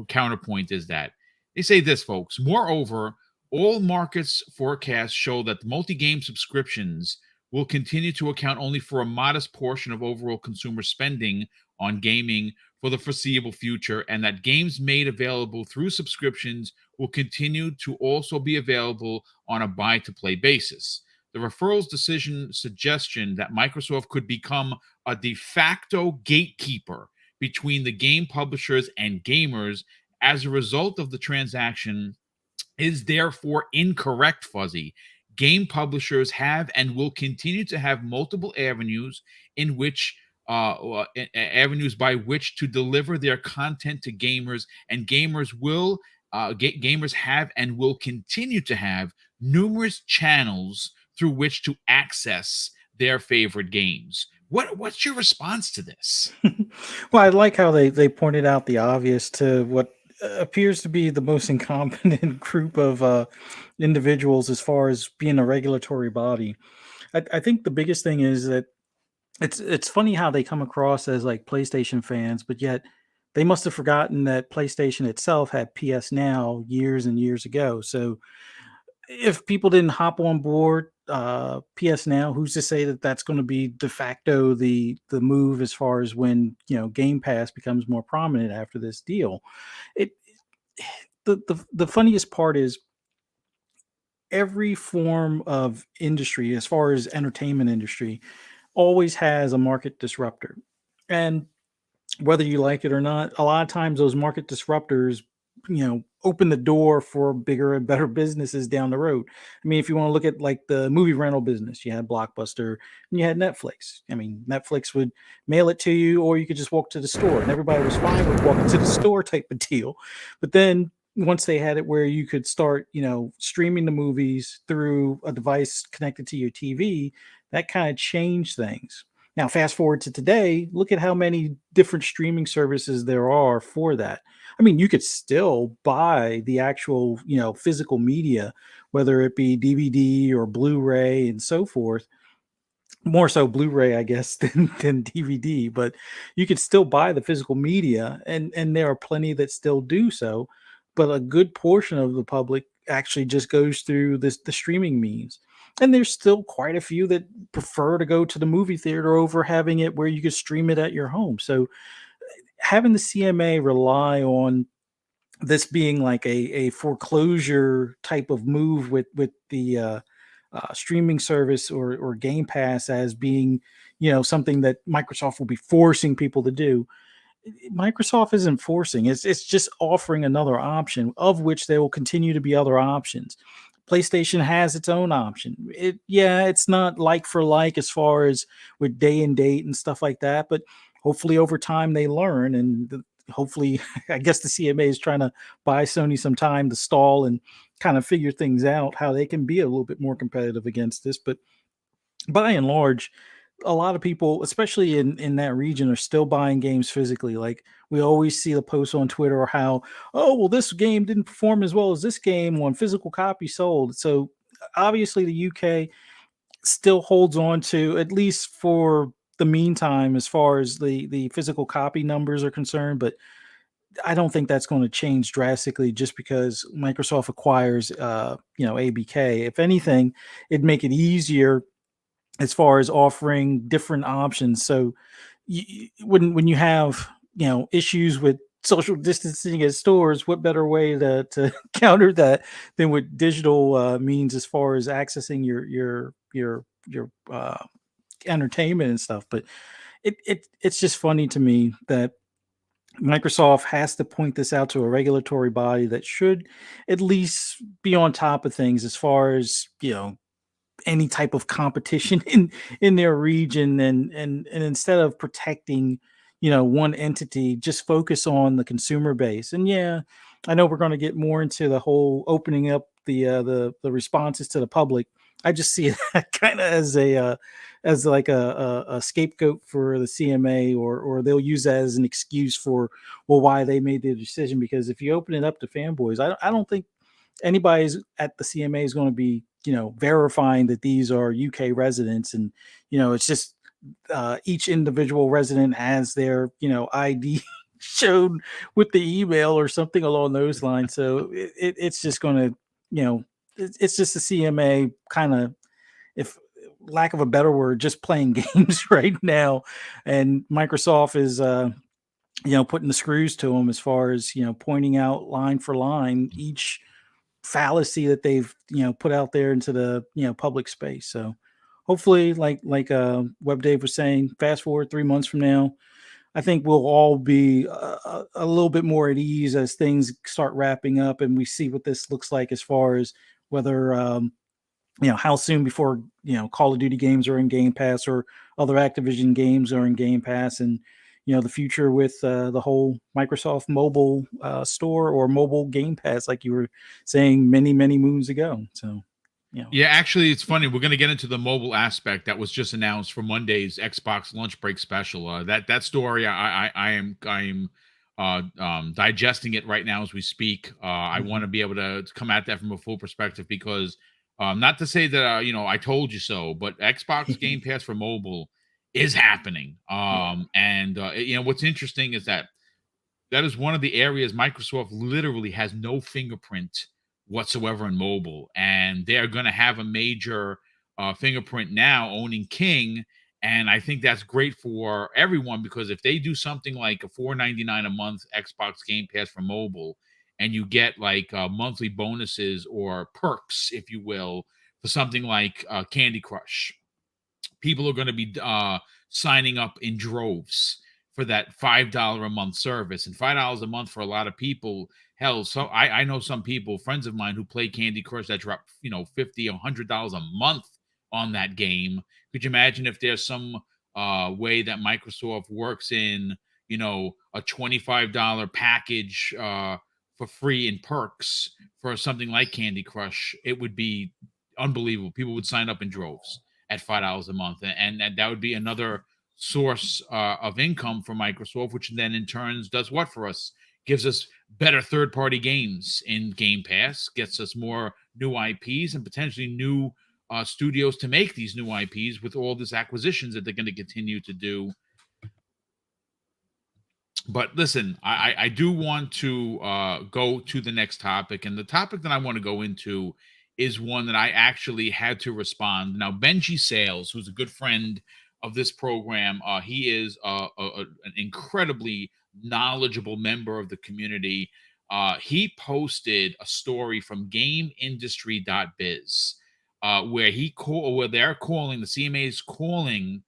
counterpoint is. That they say this, folks. Moreover, all markets forecasts show that multi-game subscriptions will continue to account only for a modest portion of overall consumer spending on gaming for the foreseeable future, and that games made available through subscriptions will continue to also be available on a buy-to-play basis. The referrals decision suggestion that Microsoft could become a de facto gatekeeper between the game publishers and gamers as a result of the transaction is therefore incorrect, Fuzzy. Game publishers have and will continue to have multiple avenues in which avenues by which to deliver their content to gamers, and gamers have and will continue to have numerous channels through which to access their favorite games. What's your response to this? Well, I like how they pointed out the obvious to what appears to be the most incompetent group of individuals as far as being a regulatory body. I think the biggest thing is that it's funny how they come across as like PlayStation fans, but yet they must have forgotten that PlayStation itself had PS Now years and years ago. So if people didn't hop on board PS Now, who's to say that that's going to be de facto the move as far as when Game Pass becomes more prominent after this deal? The funniest part is every form of industry, as far as entertainment industry, always has a market disruptor, and whether you like it or not, a lot of times those market disruptors open the door for bigger and better businesses down the road. I mean, if you want to look at like the movie rental business, you had Blockbuster and you had Netflix. I mean, Netflix would mail it to you, or you could just walk to the store, and everybody was fine with walking to the store type of deal. But then once they had it where you could start, streaming the movies through a device connected to your TV, that kind of changed things. Now, fast forward to today, look at how many different streaming services there are for that. I mean, you could still buy the actual, physical media, whether it be DVD or Blu-ray and so forth. More so Blu-ray, I guess, than DVD, but you could still buy the physical media, and there are plenty that still do so. But a good portion of the public actually just goes through the streaming means. And there's still quite a few that prefer to go to the movie theater over having it where you can stream it at your home. So having the CMA rely on this being like a foreclosure type of move with the streaming service or Game Pass as being, something that Microsoft will be forcing people to do. Microsoft isn't forcing; it's just offering another option, of which there will continue to be other options. PlayStation has its own option. It's not like for like as far as with day and date and stuff like that, but hopefully over time they learn and hopefully I guess the CMA is trying to buy Sony some time to stall and kind of figure things out how they can be a little bit more competitive against this. But by and large, a lot of people, especially in that region, are still buying games physically. Like we always see the posts on Twitter or how, oh, well, this game didn't perform as well as this game when physical copy sold. So obviously the UK still holds on to, at least for the meantime, as far as the physical copy numbers are concerned. But I don't think that's going to change drastically just because Microsoft acquires, ABK. If anything, it'd make it easier as far as offering different options. So when you have issues with social distancing at stores, what better way to counter that than with digital means as far as accessing your entertainment and stuff. But it's just funny to me that Microsoft has to point this out to a regulatory body that should at least be on top of things as far as any type of competition in their region, and instead of protecting one entity, just focus on the consumer base. And I know we're going to get more into the whole opening up the responses to the public. I just see it kind of as as like a scapegoat for the CMA, or they'll use that as an excuse for why they made the decision. Because if you open it up to fanboys, I don't think anybody's at the CMA is going to be verifying that these are UK residents. And it's just each individual resident has their ID shown with the email or something along those lines. So it's just going to it's just the CMA kind of, if lack of a better word, just playing games right now. And Microsoft is putting the screws to them as far as pointing out line for line each fallacy that they've put out there into the public space. So hopefully, like Web Dave was saying, fast forward 3 months from now, I think we'll all be a little bit more at ease as things start wrapping up and we see what this looks like as far as whether how soon before Call of Duty games are in Game Pass or other Activision games are in Game Pass, and the future with the whole Microsoft mobile store or mobile Game Pass, like you were saying many moons ago. So yeah, actually, it's funny. We're going to get into the mobile aspect that was just announced for Monday's Xbox lunch break special. That story, I am digesting it right now as we speak. I want to be able to come at that from a full perspective because not to say that I told you so, but Xbox Game Pass for mobile is happening. And what's interesting is that is one of the areas Microsoft literally has no fingerprint whatsoever in mobile, and they're going to have a major fingerprint now owning King. And I think that's great for everyone, because if they do something like a $4.99 a month Xbox Game Pass for mobile, and you get like monthly bonuses or perks, if you will, for something like Candy Crush, people are going to be signing up in droves for that $5 a month service. And $5 a month for a lot of people, hell, so I know some people, friends of mine, who play Candy Crush that drop $50 or $100 a month on that game. Could you imagine if there's some way that Microsoft works in a $25 package for free in perks for something like Candy Crush? It would be unbelievable. People would sign up in droves at $5 a month, and that would be another source of income for Microsoft, which then in turn does what for us? Gives us better third-party games in Game Pass, gets us more new IPs and potentially new studios to make these new IPs with all these acquisitions that they're going to continue to do. But listen, I do want to go to the next topic, and the topic that I want to go into is one that I actually had to respond. Now, Benji Sales, who's a good friend of this program, he is an incredibly knowledgeable member of the community. He posted a story from GameIndustry.biz where they're calling, the CMA is calling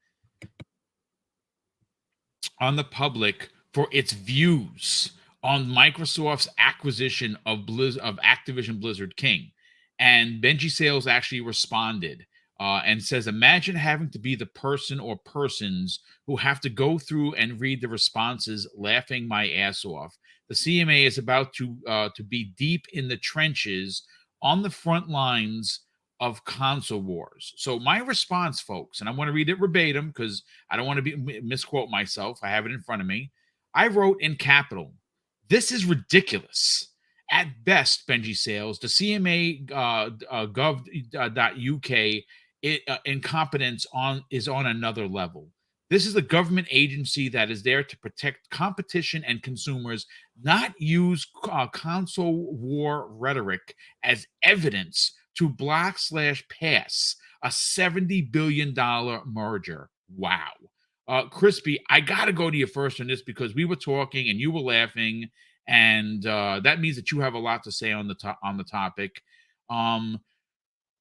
on the public for its views on Microsoft's acquisition of Activision Blizzard King. And Benji Sales actually responded and says, imagine having to be the person or persons who have to go through and read the responses, laughing my ass off. The CMA is about to be deep in the trenches on the front lines of console wars. So my response, folks, and I want to read it verbatim because I don't want to misquote myself. I have it in front of me. I wrote in capital, "This is ridiculous. At best, Benji Sales, the CMA gov.uk incompetence is on another level. This is a government agency that is there to protect competition and consumers, not use console war rhetoric as evidence to block/pass a $70 billion merger." Wow. Crispy, I got to go to you first on this because we were talking and you were laughing, and that means that you have a lot to say on the topic.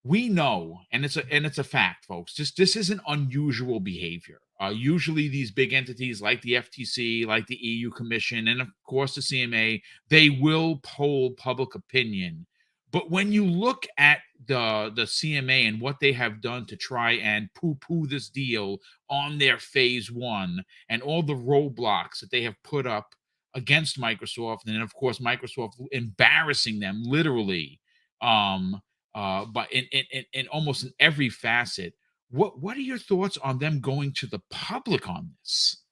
We know, and it's a fact, folks. This isn't unusual behavior. Usually, these big entities like the FTC, like the EU Commission, and of course the CMA, they will poll public opinion. But when you look at the CMA and what they have done to try and poo-poo this deal on their phase one, and all the roadblocks that they have put up against Microsoft, and then of course Microsoft embarrassing them literally, but in almost in every facet. What are your thoughts on them going to the public on this?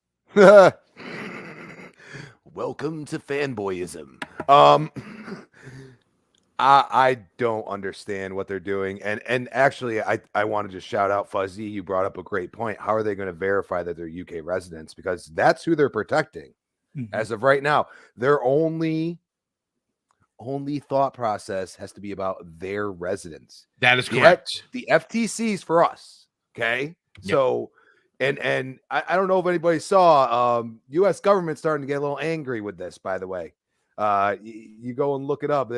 Welcome to fanboyism. I don't understand what they're doing. And actually, I want to just shout out Fuzzy. You brought up a great point. How are they going to verify that they're UK residents? Because that's who they're protecting. Mm-hmm. As of right now. Their only thought process has to be about their residents. That is correct. The FTC's for us. Okay. Yep. So, and I don't know if anybody saw U.S. government starting to get a little angry with this, by the way. You go and look it up.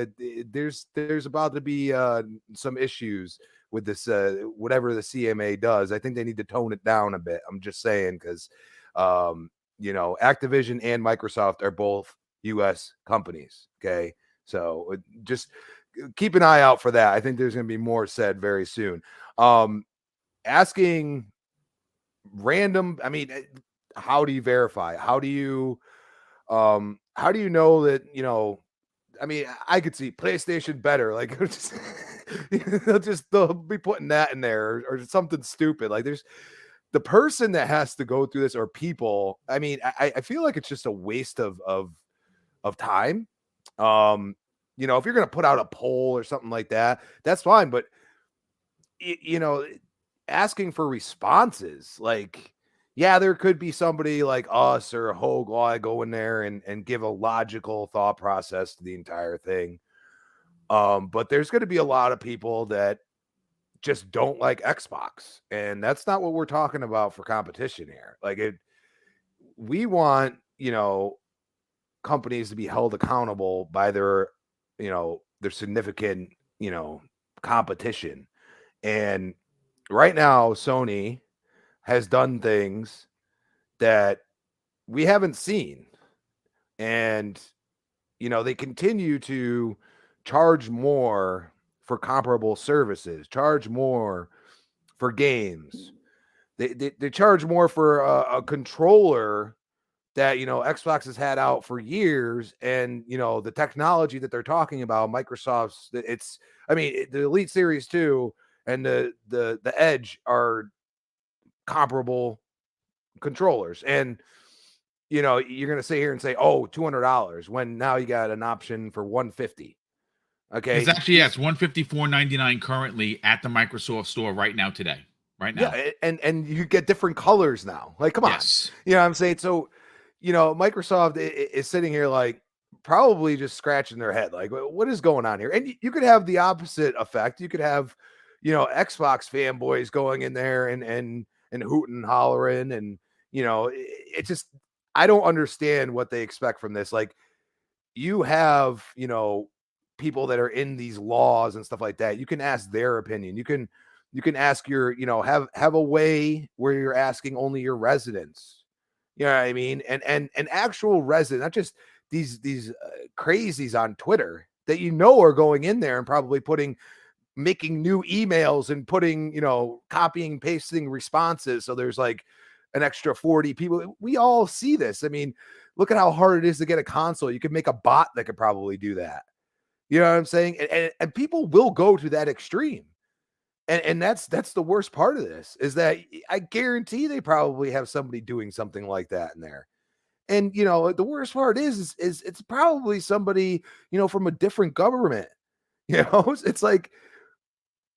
There's about to be some issues with this, whatever the CMA does. I think they need to tone it down a bit. I'm just saying, because, Activision and Microsoft are both U.S. companies. Okay. So just keep an eye out for that. I think there's going to be more said very soon. Asking random, how do you verify? How do you know that, I could see PlayStation better. Like, they'll be putting that in there or something stupid. Like, there's the person that has to go through this, or people. I feel like it's just a waste of time. If you're going to put out a poll or something like that, that's fine. But, asking for responses, like, yeah, there could be somebody like us or a Hogue go in there and give a logical thought process to the entire thing. But there's going to be a lot of people that just don't like Xbox. And that's not what we're talking about for competition here. Like, we want, companies to be held accountable by their significant, competition. And right now, Sony has done things that we haven't seen. And, they continue to charge more for comparable services, charge more for games. They charge more for a controller that, Xbox has had out for years. And, the technology that they're talking about, Microsoft's, the Elite Series 2 and the Edge are comparable controllers. And, you're going to sit here and say, oh, $200 when now you got an option for $150. Okay. It's actually, it's $154.99 currently at the Microsoft store right now today. Right now. Yeah. And you get different colors now. Like, come on. Yes. You know what I'm saying? So, Microsoft is sitting here like, probably just scratching their head like, what is going on here? And you could have the opposite effect. You could have, Xbox fanboys going in there and hooting and hollering, and it just, I don't understand what they expect from this. Like, you have, people that are in these laws and stuff like that. You can ask their opinion. You can ask your, have a way where you're asking only your residents. You know what I mean? And actual residents, not just these crazies on Twitter that are going in there and probably making new emails and putting, copying, pasting responses. So there's like an extra 40 people. We all see this. I mean, look at how hard it is to get a console. You could make a bot that could probably do that. You know what I'm saying? And people will go to that extreme. And that's the worst part of this, is that I guarantee they probably have somebody doing something like that in there. And the worst part is it's probably somebody, from a different government. It's like,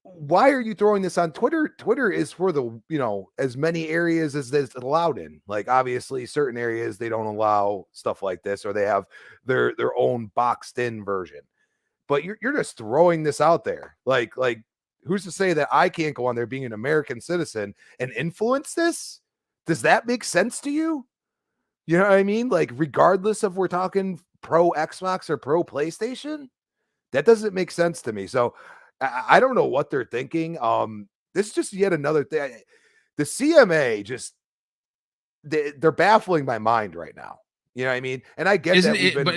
why are you throwing this on Twitter? Twitter is for the, as many areas as it's allowed in. Like, obviously certain areas they don't allow stuff like this, or they have their own boxed in version. But you're just throwing this out there. Like who's to say that I can't go on there being an American citizen and influence this? Does that make sense to you? You know what I mean? Like, regardless of we're talking pro Xbox or pro PlayStation, that doesn't make sense to me. So I don't know what they're thinking. This is just yet another thing. The CMA just, they're baffling my mind right now. You know what I mean? And I get Isn't that. it? But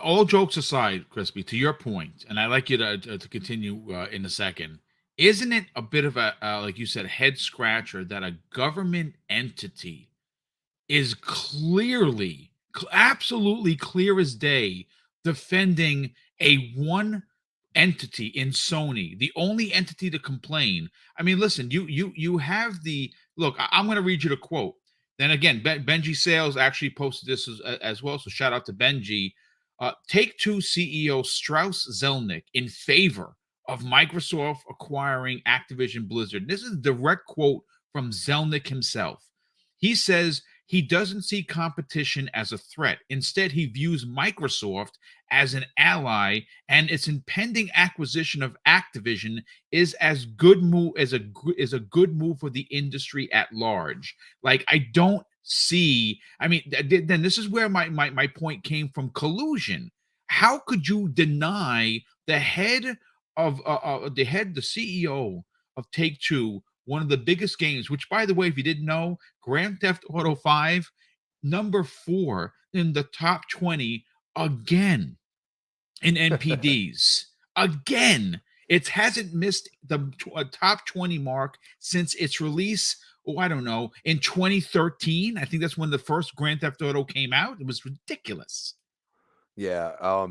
all jokes aside, Crispy, to your point, and I like you to continue in a second. Isn't it a bit of a like you said, head scratcher that a government entity is clearly, absolutely clear as day, defending a one entity in Sony, the only entity to complain? I mean, listen, you have the look. I'm going to read you the quote. Then again, Benji Sales actually posted this as well. So shout out to Benji. Take-Two CEO Strauss Zelnick in favor of Microsoft acquiring Activision Blizzard. This is a direct quote from Zelnick himself. He says he doesn't see competition as a threat. Instead, he views Microsoft as an ally, and its impending acquisition of Activision is a good move for the industry at large. Like, I don't see. I mean, then this is where my point came from: collusion. How could you deny the head of the CEO of Take-Two, one of the biggest games, which, by the way, if you didn't know, Grand Theft Auto 5, number 4 in the top 20 again in NPDs. Again, it hasn't missed the top 20 mark since its release. Oh, I don't know, in 2013. I think that's when the first Grand Theft Auto came out. It was ridiculous. Yeah.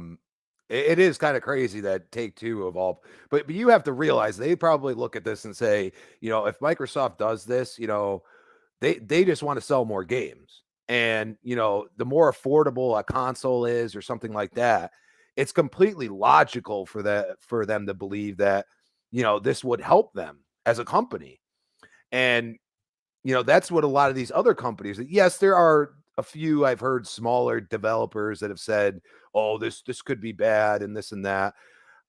It is kind of crazy that Take-Two evolved, but you have to realize they probably look at this and say, if Microsoft does this, they just want to sell more games. And, the more affordable a console is or something like that, it's completely logical for them to believe that, this would help them as a company. And, that's what a lot of these other companies, yes, there are a few, I've heard, smaller developers that have said, oh, this could be bad and this and that.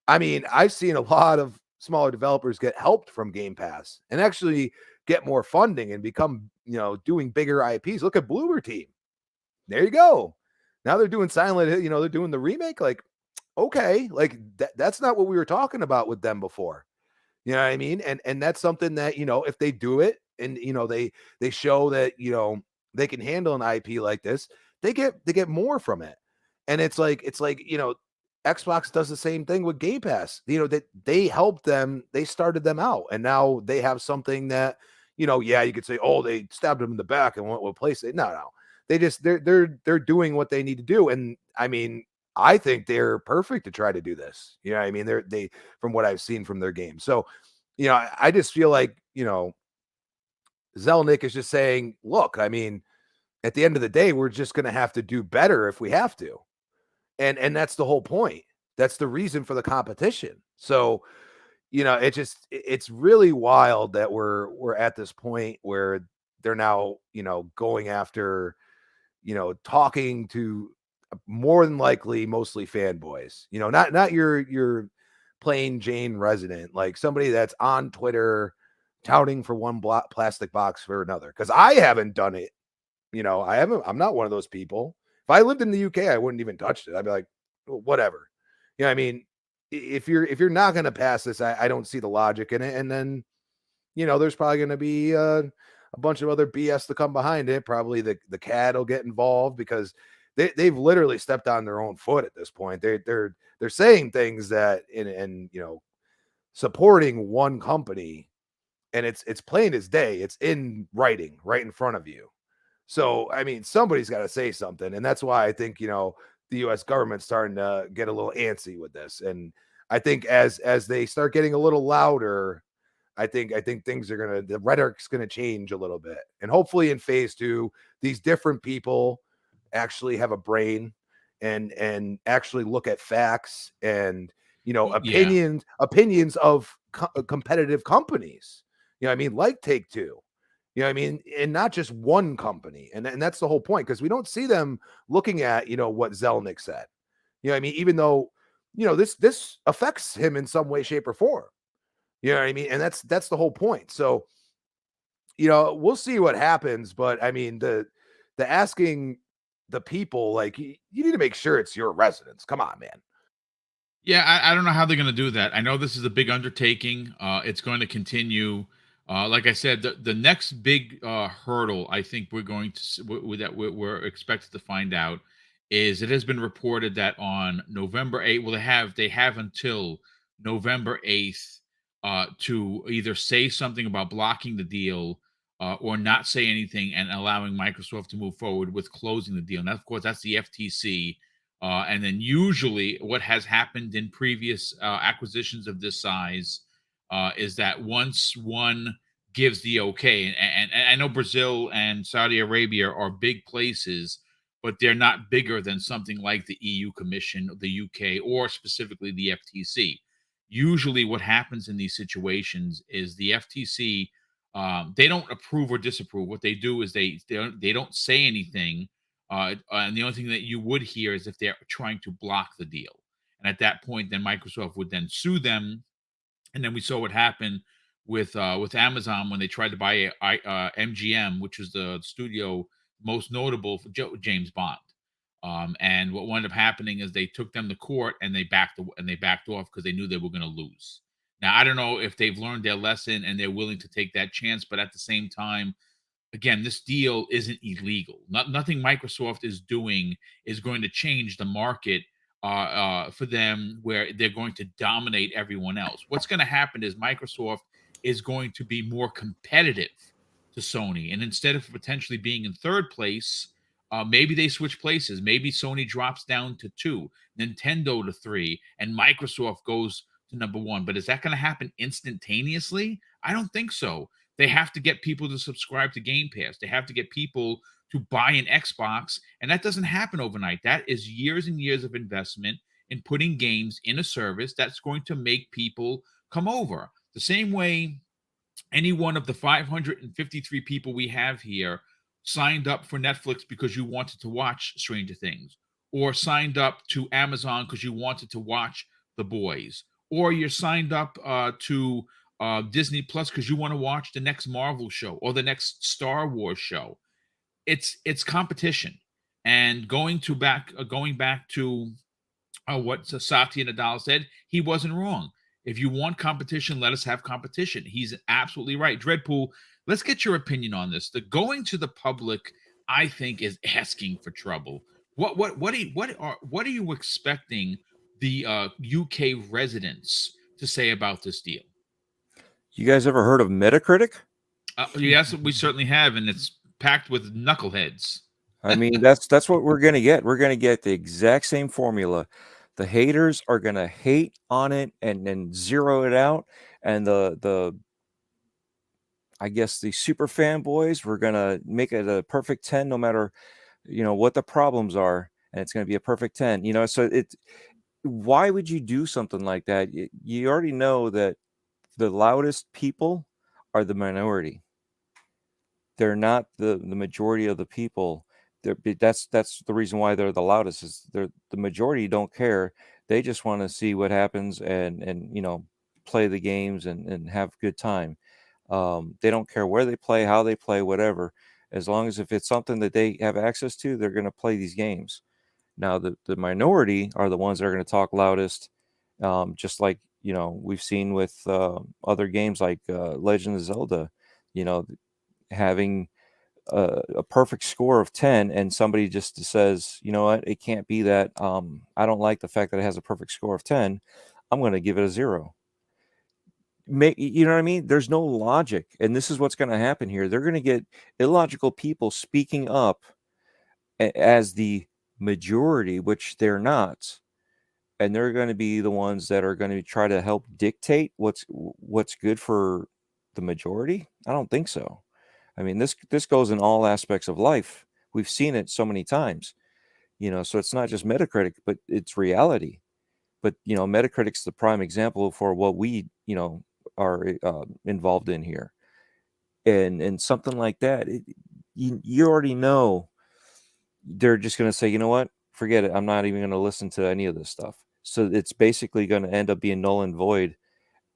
I mean, I've seen a lot of smaller developers get helped from Game Pass and actually get more funding and become, doing bigger IPs. Look at Bloober Team. There you go. Now they're doing Silent Hill, they're doing the remake. Like, okay, like that's not what we were talking about with them before. You know what I mean? And that's something that, if they do it and, they show that, they can handle an IP like this, they get more from it. And it's like, Xbox does the same thing with Game Pass. That they helped them, they started them out, and now they have something that, yeah, you could say, oh, they stabbed them in the back and went with PlayStation. No. They're doing what they need to do. And I mean, I think they're perfect to try to do this. You know what I mean? They from what I've seen from their game. So, I just feel like, Zelnick is just saying, look, I mean, at the end of the day, we're just going to have to do better if we have to. And that's the whole point. That's the reason for the competition. So, it's really wild that we're at this point where they're now, going after, talking to more than likely mostly fanboys. You know, not your plain Jane resident, like somebody that's on Twitter touting for one plastic box for another. Because I haven't done it. You know, I'm not one of those people. If I lived in the UK, I wouldn't even touch it. I'd be like, whatever. You know, I mean, if you're not going to pass this, I don't see the logic in it. And then, you know, there's probably going to be a bunch of other BS to come behind it. Probably the CAD will get involved because they've literally stepped on their own foot at this point. They're saying things that and you know, supporting one company, and it's plain as day. It's in writing right in front of you. So, I mean, somebody's got to say something. And that's why I think, you know, the U.S. government's starting to get a little antsy with this. And I think as they start getting a little louder, I think things are the rhetoric's going to change a little bit. And hopefully in phase 2, these different people actually have a brain and actually look at facts and, you know, opinions of competitive companies. You know what I mean? Like Take-Two. You know what I mean? And not just one company. And that's the whole point, because we don't see them looking at, you know, what Zelnick said. You know what I mean? Even though, you know, this affects him in some way, shape, or form. You know what I mean? And that's the whole point. So, you know, we'll see what happens. But I mean, the asking the people, like, you need to make sure it's your residence. Come on, man. Yeah, I don't know how they're going to do that. I know this is a big undertaking. It's going to continue. Like I said, the next big hurdle I think we're going to we're expected to find out is it has been reported that on November 8th, well, they have until November 8th to either say something about blocking the deal or not say anything and allowing Microsoft to move forward with closing the deal. And of course, that's the FTC. And then usually what has happened in previous acquisitions of this size is that once one gives the okay, and I know Brazil and Saudi Arabia are big places, but they're not bigger than something like the EU Commission, the UK, or specifically the FTC. Usually what happens in these situations is the FTC, they don't approve or disapprove. What they do is they don't say anything. And the only thing that you would hear is if they're trying to block the deal. And at that point, then Microsoft would then sue them. And then we saw what happened with Amazon when they tried to buy MGM, which was the studio most notable for James Bond. And what wound up happening is they took them to court and they backed off because they knew they were going to lose. Now, I don't know if they've learned their lesson and they're willing to take that chance, but at the same time, again, this deal isn't illegal. Nothing Microsoft is doing is going to change the market for them where they're going to dominate everyone else. What's going to happen is Microsoft is going to be more competitive to Sony. And instead of potentially being in third place, maybe they switch places. Maybe Sony drops down to 2, Nintendo to 3, and Microsoft goes to number 1. But is that going to happen instantaneously? I don't think so. They have to get people to subscribe to Game Pass. They have to get people to buy an Xbox, and that doesn't happen overnight. That is years and years of investment in putting games in a service that's going to make people come over. The same way any one of the 553 people we have here signed up for Netflix because you wanted to watch Stranger Things, or signed up to Amazon because you wanted to watch The Boys, or you're signed up to Disney Plus because you want to watch the next Marvel show or the next Star Wars show. It's competition, and going back to what Satya Nadal said, he wasn't wrong. If you want competition, let us have competition. He's absolutely right. Dreadpool, let's get your opinion on this. The going to the public, I think, is asking for trouble. What are you expecting the UK residents to say about this deal? You guys ever heard of Metacritic? Yes, we certainly have, and it's packed with knuckleheads. I mean, that's what we're going to get. We're going to get the exact same formula. The haters are going to hate on it and then zero it out. And the I guess the super fanboys, we're going to make it a perfect 10 no matter, you know, what the problems are. And it's going to be a perfect 10, you know, so why would you do something like that? You already know that the loudest people are the minority. They're not the majority of the people. that's the reason why they're the loudest. Is the majority don't care. They just want to see what happens and play the games and have a good time. They don't care where they play, how they play, whatever. As long as if it's something that they have access to, they're going to play these games. Now, the minority are the ones that are going to talk loudest, just like, we've seen with other games like Legend of Zelda, having a perfect score of 10 and somebody just says, you know what, it can't be that. I don't like the fact that it has a perfect score of 10. I'm going to give it a 0. You know what I mean? There's no logic. And this is what's going to happen here. They're going to get illogical people speaking up as the majority, which they're not. And they're going to be the ones that are going to try to help dictate what's good for the majority. I don't think so. I mean, this goes in all aspects of life. We've seen it so many times, so it's not just Metacritic, but it's reality. But, Metacritic's the prime example for what we, are involved in here. And something like that, you already know they're just going to say, you know what, forget it. I'm not even going to listen to any of this stuff. So it's basically going to end up being null and void.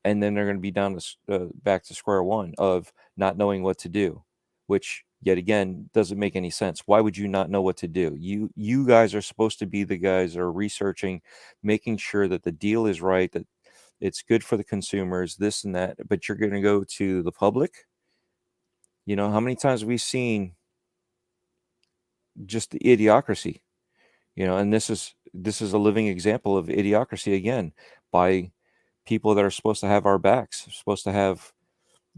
And then they're going to be down to back to square one of not knowing what to do, which yet again doesn't make any sense. Why would you not know what to do? You guys are supposed to be the guys that are researching, making sure that the deal is right, that it's good for the consumers, this and that. But you're going to go to the public. How many times have we seen just the idiocracy? And this is a living example of idiocracy again, by people that are supposed to have our backs, supposed to have,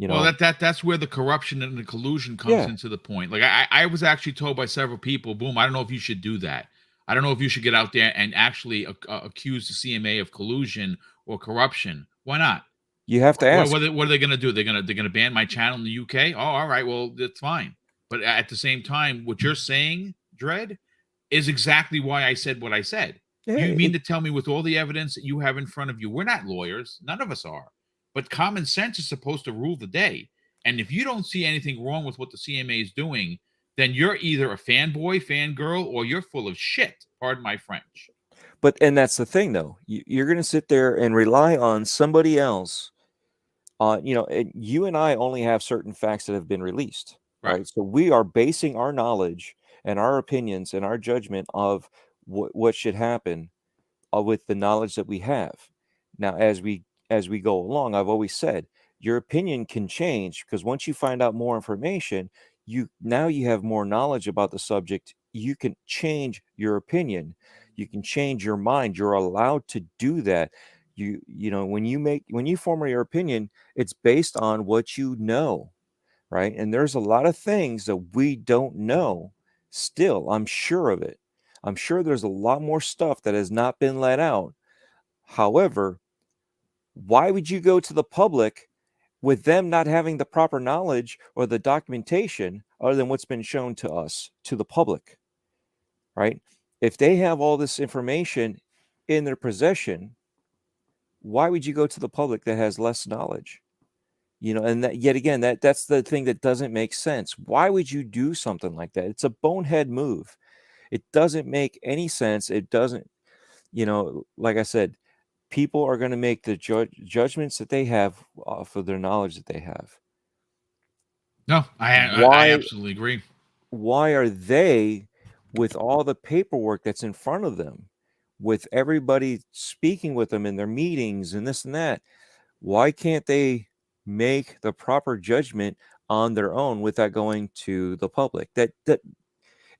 Well, that's where the corruption and the collusion comes into the point. Like I was actually told by several people, Boom, I don't know if you should do that. I don't know if you should get out there and actually accuse the CMA of collusion or corruption. Why not? You have to ask. What are they going to do? They're going to ban my channel in the UK? Oh, all right. Well, that's fine. But at the same time, what you're saying, Dredd, is exactly why I said what I said. Yeah, You mean to tell me with all the evidence that you have in front of you, we're not lawyers. None of us are. But common sense is supposed to rule the day. And if you don't see anything wrong with what the CMA is doing, then you're either a fanboy, fangirl, or you're full of shit. Pardon my French. And that's the thing, though. You're going to sit there and rely on somebody else. And you and I only have certain facts that have been released, right? So we are basing our knowledge and our opinions and our judgment of what should happen with the knowledge that we have. Now, as we go along, I've always said your opinion can change, because once you find out more information, you have more knowledge about the subject. You can change your opinion. You can change your mind. You're allowed to do that. When you form your opinion, it's based on what you know, right? And there's a lot of things that we don't know still. I'm sure of it. I'm sure there's a lot more stuff that has not been let out. However, why would you go to the public with them not having the proper knowledge or the documentation other than what's been shown to us, to the public, right? If they have all this information in their possession, why would you go to the public that has less knowledge? And that, yet again, that's the thing that doesn't make sense. Why would you do something like that? It's a bonehead move. It doesn't make any sense. It doesn't, like I said, people are going to make the judgments that they have off of their knowledge that they have. No, I absolutely agree. Why are they, with all the paperwork that's in front of them, with everybody speaking with them in their meetings and this and that, why can't they make the proper judgment on their own without going to the public? That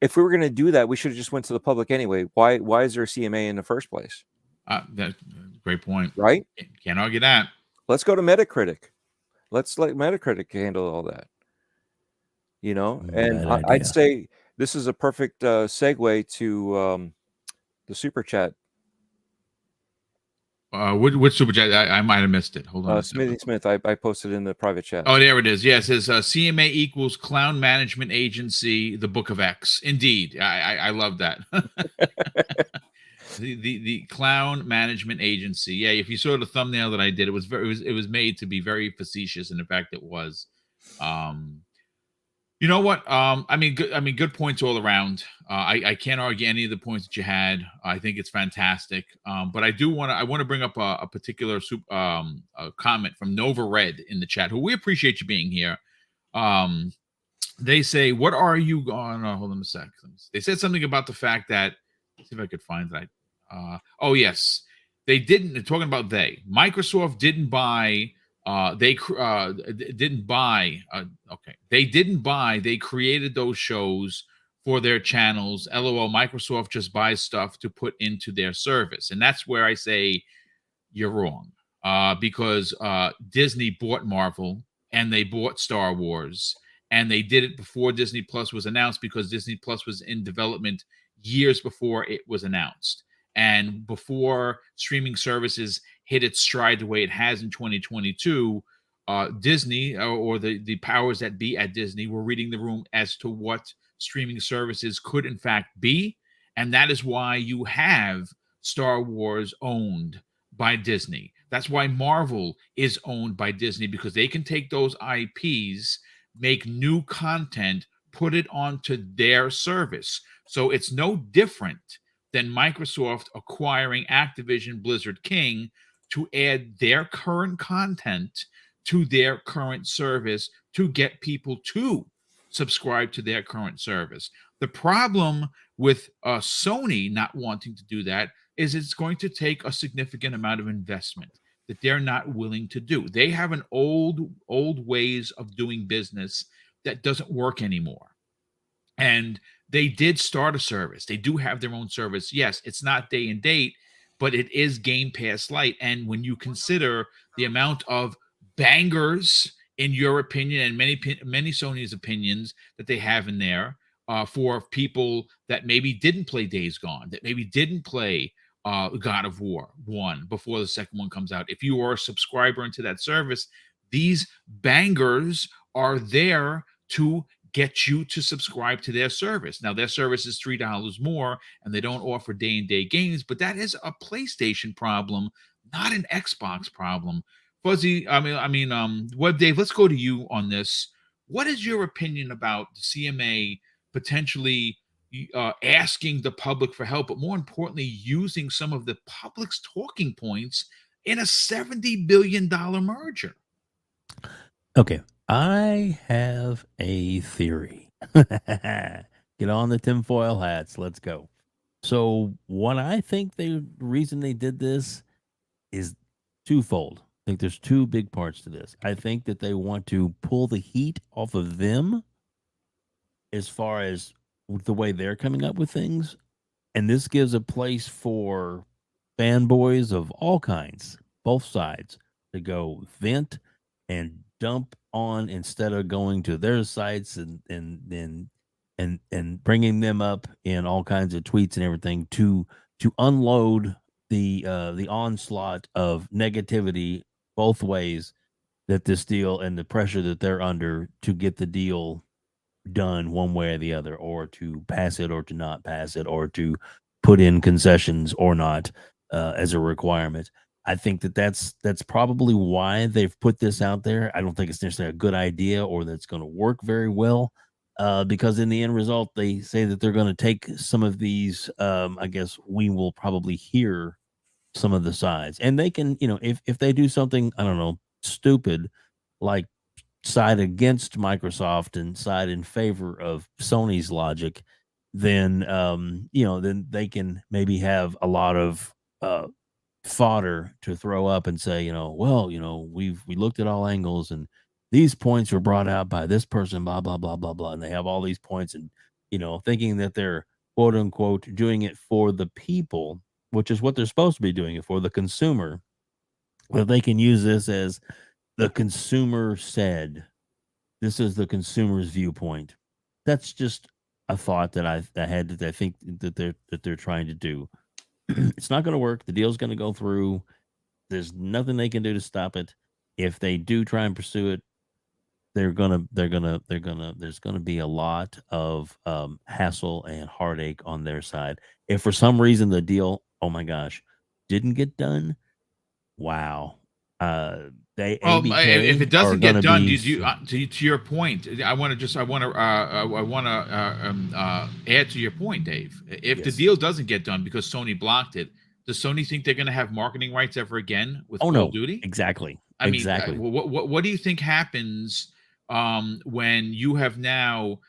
if we were going to do that, we should have just went to the public anyway. Why is there a CMA in the first place? That's a great point. Right? Can't argue that. Let's go to Metacritic. Let's let Metacritic handle all that. And I'd say this is a perfect segue to the super chat. Which super chat? I might have missed it. Hold on. Smithy Smith, I posted in the private chat. Oh, there it is. Yes, it says CMA equals Clown Management Agency, the Book of X. Indeed, I love that. the Clown Management Agency. Yeah, if you saw the thumbnail that I did, it was made to be very facetious, and in fact, it was. You know what? I mean, good points all around. I can't argue any of the points that you had. I think it's fantastic. But I want to bring up a particular a comment from Nova Red in the chat, who we appreciate you being here. They say, "What are you going?" Hold on a sec. They said something about the fact that. Let's see if I could find that. Oh yes, they didn't. They're talking about Microsoft didn't buy. Didn't buy. Okay, they didn't buy. They created those shows for their channels. LOL. Microsoft just buys stuff to put into their service, and that's where I say you're wrong. Because Disney bought Marvel and they bought Star Wars, and they did it before Disney Plus was announced because Disney Plus was in development years before it was announced. And before streaming services hit its stride the way it has in 2022, Disney or the powers that be at Disney were reading the room as to what streaming services could in fact be. And that is why you have Star Wars owned by Disney. That's why Marvel is owned by Disney, because they can take those IPs, make new content, put it onto their service. So it's no different than Microsoft acquiring Activision Blizzard King to add their current content to their current service to get people to subscribe to their current service. The problem with Sony not wanting to do that is it's going to take a significant amount of investment that they're not willing to do. They have an old ways of doing business that doesn't work anymore. And they did start a service. They do have their own service. Yes, it's not day and date, but it is Game Pass Lite. And when you consider the amount of bangers, in your opinion, and many Sony's opinions that they have in there for people that maybe didn't play Days Gone, that maybe didn't play God of War 1 before the second one comes out. If you are a subscriber into that service, these bangers are there to get you to subscribe to their service. Now, their service is $3 more, and they don't offer day-and-day games, but that is a PlayStation problem, not an Xbox problem. Fuzzy, Web Dave, let's go to you on this. What is your opinion about the CMA potentially asking the public for help, but more importantly, using some of the public's talking points in a $70 billion merger? Okay, I have a theory. Get on the tinfoil hats. Let's go. So, what I think the reason they did this is twofold. I think there's two big parts to this. I think that they want to pull the heat off of them as far as the way they're coming up with things. And this gives a place for fanboys of all kinds, both sides, to go vent and dump on instead of going to their sites and bringing them up in all kinds of tweets and everything to unload the onslaught of negativity both ways that this deal and the pressure that they're under to get the deal done one way or the other, or to pass it or to not pass it, or to put in concessions or not as a requirement. I think that's probably why they've put this out there. I don't think it's necessarily a good idea or that's going to work very well, because in the end result, they say that they're going to take some of these. I guess we will probably hear some of the sides, and they can, if they do something, I don't know, stupid, like side against Microsoft and side in favor of Sony's logic, then then they can maybe have a lot of fodder to throw up and say, we looked at all angles and these points were brought out by this person, blah blah blah blah blah, and they have all these points, and thinking that they're quote unquote doing it for the people, which is what they're supposed to be doing it for, the consumer. Well, they can use this as the consumer said. This is the consumer's viewpoint. That's just a thought that I had, that I think that they're trying to do. It's not going to work. The deal's going to go through. There's nothing they can do to stop it. If they do try and pursue it, there's going to be a lot of hassle and heartache on their side. If for some reason the deal, oh my gosh, didn't get done, wow. They Well, ABK if it are doesn't gonna get done, be to your point, I want to add to your point, Dave. If the Yes. deal doesn't get done because Sony blocked it, does Sony think they're going to have marketing rights ever again with Oh Call no, of Duty? exactly. I mean, Exactly. what do you think happens when you have now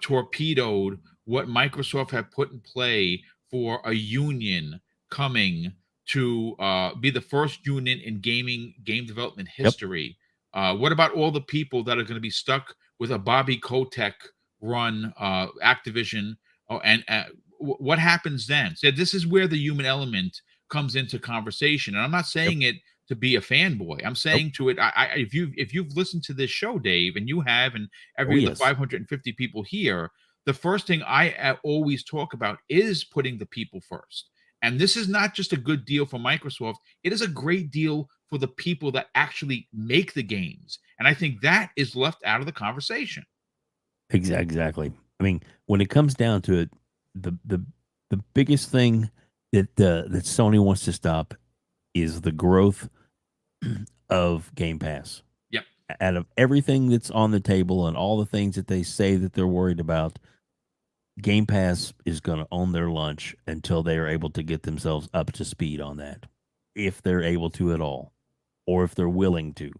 torpedoed what Microsoft have put in play for a union coming to be the first union in game development history? What about all the people that are going to be stuck with a Bobby Kotick run Activision? And what happens then? So this is where the human element comes into conversation. And I'm not saying it to be a fanboy. I'm saying to it, if you've listened to this show, Dave, and you have, and every Oh, the yes. 550 people here, the first thing I always talk about is putting the people first. And this is not just a good deal for Microsoft; it is a great deal for the people that actually make the games. And I think that is left out of the conversation. Exactly. I mean, when it comes down to it, the biggest thing that that Sony wants to stop is the growth of Game Pass. Yep. Out of everything that's on the table and all the things that they say that they're worried about, Game Pass is going to own their lunch until they are able to get themselves up to speed on that, if they're able to at all, or if they're willing to.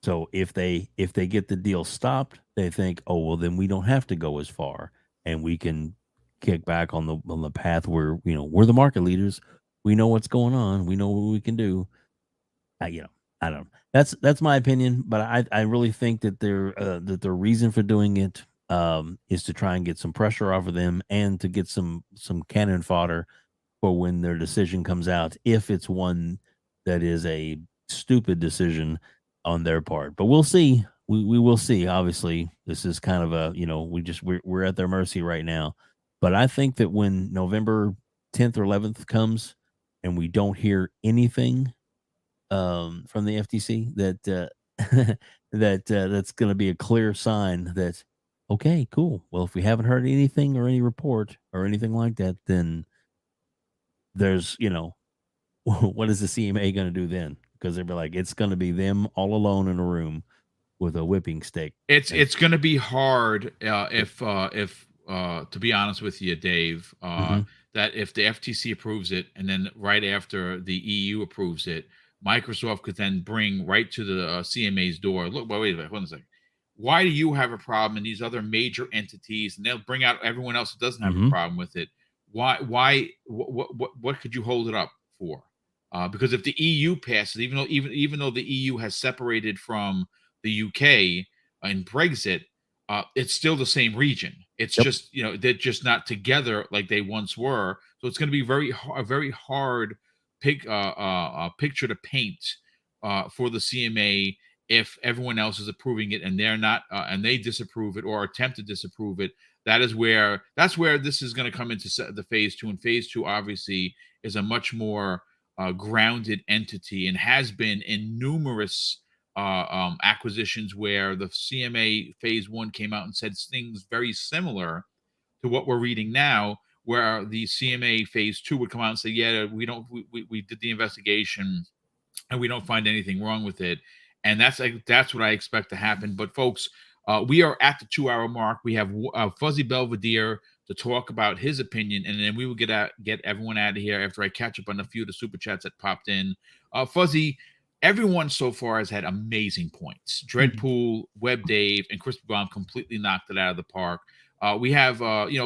So if they get the deal stopped, they think, oh well, then we don't have to go as far, and we can kick back on the path where we're the market leaders. We know what's going on. We know what we can do. I don't know. That's my opinion, but I really think that their reason for doing it is to try and get some pressure off of them and to get some cannon fodder for when their decision comes out, if it's one that is a stupid decision on their part. But we'll see. We will see. Obviously, this is kind of a we're at their mercy right now. But I think that when November 10th or 11th comes and we don't hear anything from the FTC, that that's going to be a clear sign that, okay, cool. Well, if we haven't heard anything or any report or anything like that, then there's what is the CMA going to do then? Because they'll be like, it's going to be them all alone in a room with a whipping stick. It's going to be hard if to be honest with you, Dave, that if the FTC approves it and then right after the EU approves it, Microsoft could then bring right to the CMA's door. Look, wait a minute, hold on a second. Why do you have a problem and these other major entities, and they'll bring out everyone else that doesn't have a problem with it? Why? What could you hold it up for? Because if the EU passes, even though the EU has separated from the UK in Brexit, it's still the same region. It's just they're just not together like they once were. So it's going to be a very hard picture to paint for the CMA if everyone else is approving it and they're not, and they disapprove it or attempt to disapprove it. That's where this is going to come into the phase 2, and phase 2 obviously is a much more grounded entity and has been in numerous acquisitions where the CMA phase 1 came out and said things very similar to what we're reading now, where the CMA phase 2 would come out and say, yeah, we did the investigation and we don't find anything wrong with it. And that's what I expect to happen. But folks, we are at the 2-hour mark. We have Fuzzy Belvedere to talk about his opinion, and then we will get everyone out of here after I catch up on a few of the super chats that popped in. Fuzzy, everyone so far has had amazing points. Dreadpool, Web Dave, and Crispy Bomb completely knocked it out of the park. We have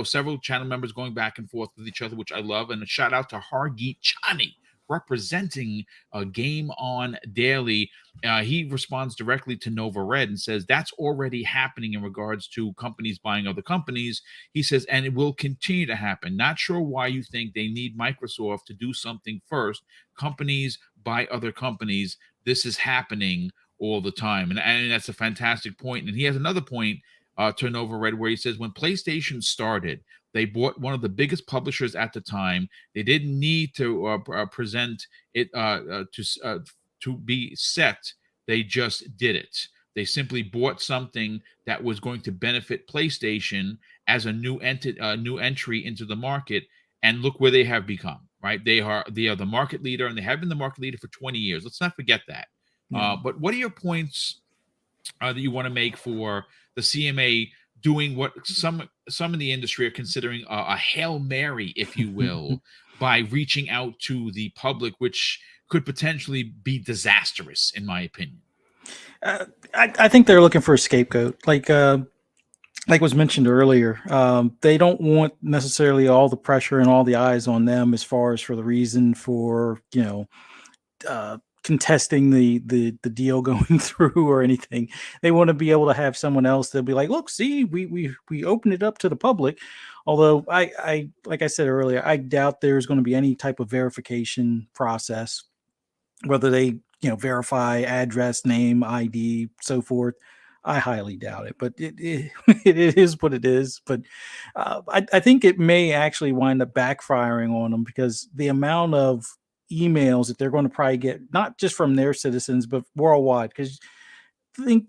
several channel members going back and forth with each other, which I love. And a shout out to Hargeet Chani, representing Game On Daily. He responds directly to Nova Red and says that's already happening in regards to companies buying other companies. He says, and it will continue to happen. Not sure why you think they need Microsoft to do something first. Companies buy other companies. This is happening all the time. And that's a fantastic point. And he has another point to Nova Red where he says when PlayStation started, they bought one of the biggest publishers at the time. They didn't need to present it to be set. They just did it. They simply bought something that was going to benefit PlayStation as a new entry into the market. And look where they have become. Right? They are the market leader, and they have been the market leader for 20 years. Let's not forget that. But what are your points that you want to make for the CMA doing what some in the industry are considering a Hail Mary, if you will, by reaching out to the public, which could potentially be disastrous, in my opinion? I think they're looking for a scapegoat, like was mentioned earlier. They don't want necessarily all the pressure and all the eyes on them as far as for the reason for contesting the deal going through or anything. They want to be able to have someone else that'll be like, look, see, we open it up to the public. Although I like I said earlier, I doubt there's going to be any type of verification process, whether they verify address, name, ID, so forth. I highly doubt it, but it it is what it is. But I think it may actually wind up backfiring on them, because the amount of emails that they're going to probably get, not just from their citizens, but worldwide. Because think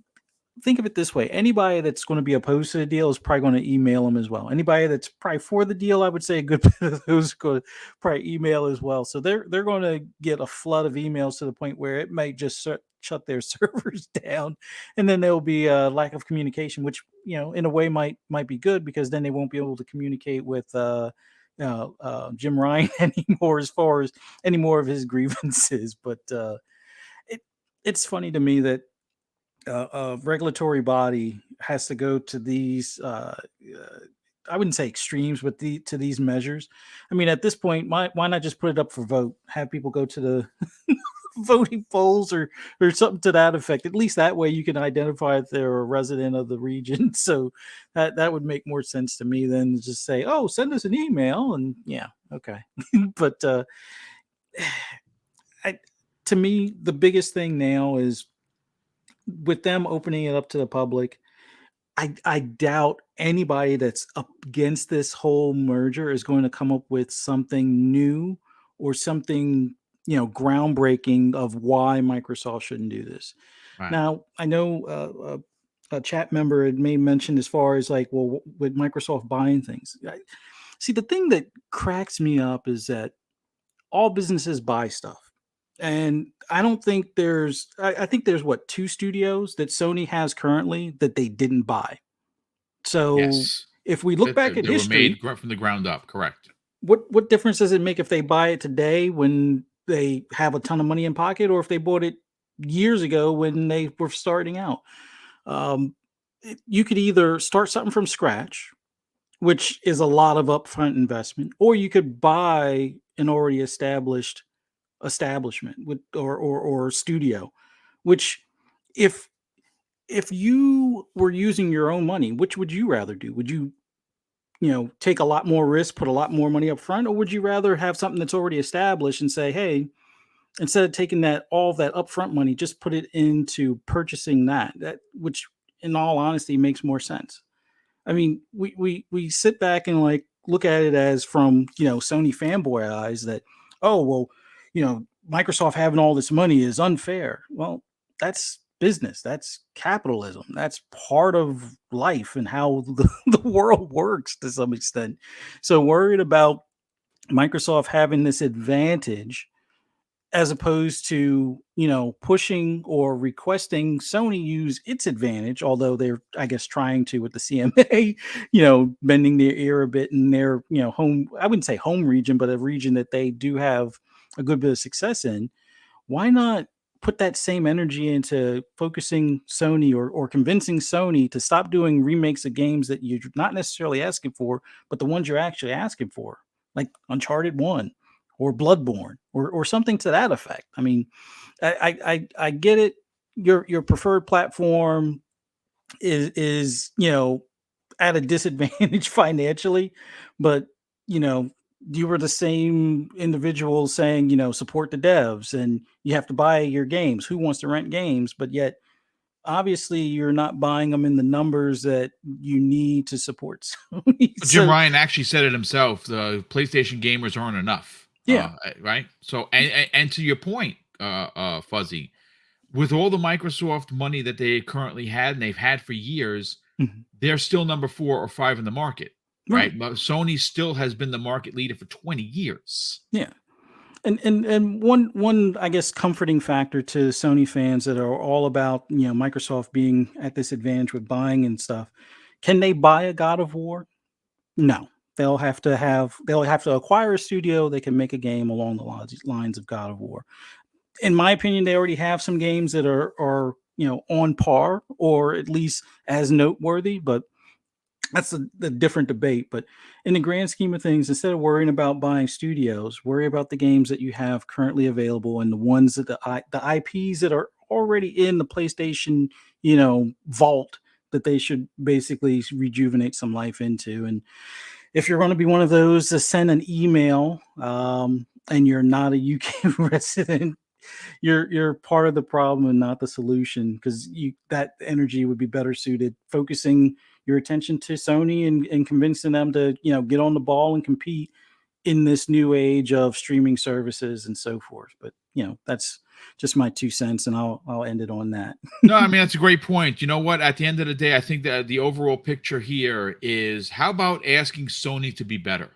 of it this way: anybody that's going to be opposed to the deal is probably going to email them as well. Anybody that's probably for the deal, I would say a good bit of those are going to probably email as well. So they're going to get a flood of emails to the point where it may just shut their servers down, and then there'll be a lack of communication, which in a way might be good, because then they won't be able to communicate with Jim Ryan anymore as far as any more of his grievances. But it's funny to me that a regulatory body has to go to these I wouldn't say extremes, but to these measures. I mean, at this point, why not just put it up for vote, have people go to the voting polls or something to that effect? At least that way you can identify if they're a resident of the region. So that would make more sense to me than just say, oh, send us an email, and okay. But to me, the biggest thing now is, with them opening it up to the public, I doubt anybody that's up against this whole merger is going to come up with something new or something groundbreaking of why Microsoft shouldn't do this. Right. Now, I know a chat member had made mention as far as like, well, with Microsoft buying things. See, the thing that cracks me up is that all businesses buy stuff. And I don't think I think there's what, 2 studios that Sony has currently that they didn't buy. So yes, if we look back at history, were made from the ground up, correct. What difference does it make if they buy it today when they have a ton of money in pocket, or if they bought it years ago when they were starting out? You could either start something from scratch, which is a lot of upfront investment, or you could buy an already established establishment with or studio, which if you were using your own money, which would you rather do? Would you take a lot more risk, put a lot more money up front, or would you rather have something that's already established and say, hey, instead of taking all that upfront money, just put it into purchasing that, which in all honesty makes more sense. I mean, we sit back and like look at it as from Sony fanboy eyes that, oh well, Microsoft having all this money is unfair. Well, that's business. That's capitalism. That's part of life and how the world works to some extent. So worried about Microsoft having this advantage as opposed to, pushing or requesting Sony use its advantage, although they're, I guess, trying to with the CMA, bending their ear a bit in their, home, I wouldn't say home region, but a region that they do have a good bit of success in. Why not put that same energy into focusing Sony or convincing Sony to stop doing remakes of games that you're not necessarily asking for, but the ones you're actually asking for, like Uncharted 1 or Bloodborne or something to that effect? I mean, I get it. Your preferred platform is at a disadvantage financially, but you were the same individual saying, support the devs and you have to buy your games. Who wants to rent games? But yet, obviously, you're not buying them in the numbers that you need to support Sony. Jim Ryan actually said it himself. The PlayStation gamers aren't enough. Yeah. Right. So, and to your point, Fuzzy, with all the Microsoft money that they currently had and they've had for years, they're still number 4 or 5 in the market. Right. But Sony still has been the market leader for 20 years. Yeah. And one I guess comforting factor to Sony fans that are all about Microsoft being at this advantage with buying and stuff. Can they buy a God of War? No. They'll have to acquire a studio. They can make a game along the lines of God of War. In my opinion, they already have some games that are on par or at least as noteworthy, but that's a different debate. But in the grand scheme of things, instead of worrying about buying studios, worry about the games that you have currently available and the ones that the IPs that are already in the PlayStation, vault that they should basically rejuvenate some life into. And if you're going to be one of those to send an email and you're not a UK resident, you're part of the problem and not the solution, because that energy would be better suited focusing your attention to Sony and convincing them to get on the ball and compete in this new age of streaming services and so forth. But that's just my 2 cents, and I'll end it on that. No, I mean, that's a great point. You know what? At the end of the day, I think that the overall picture here is, how about asking Sony to be better?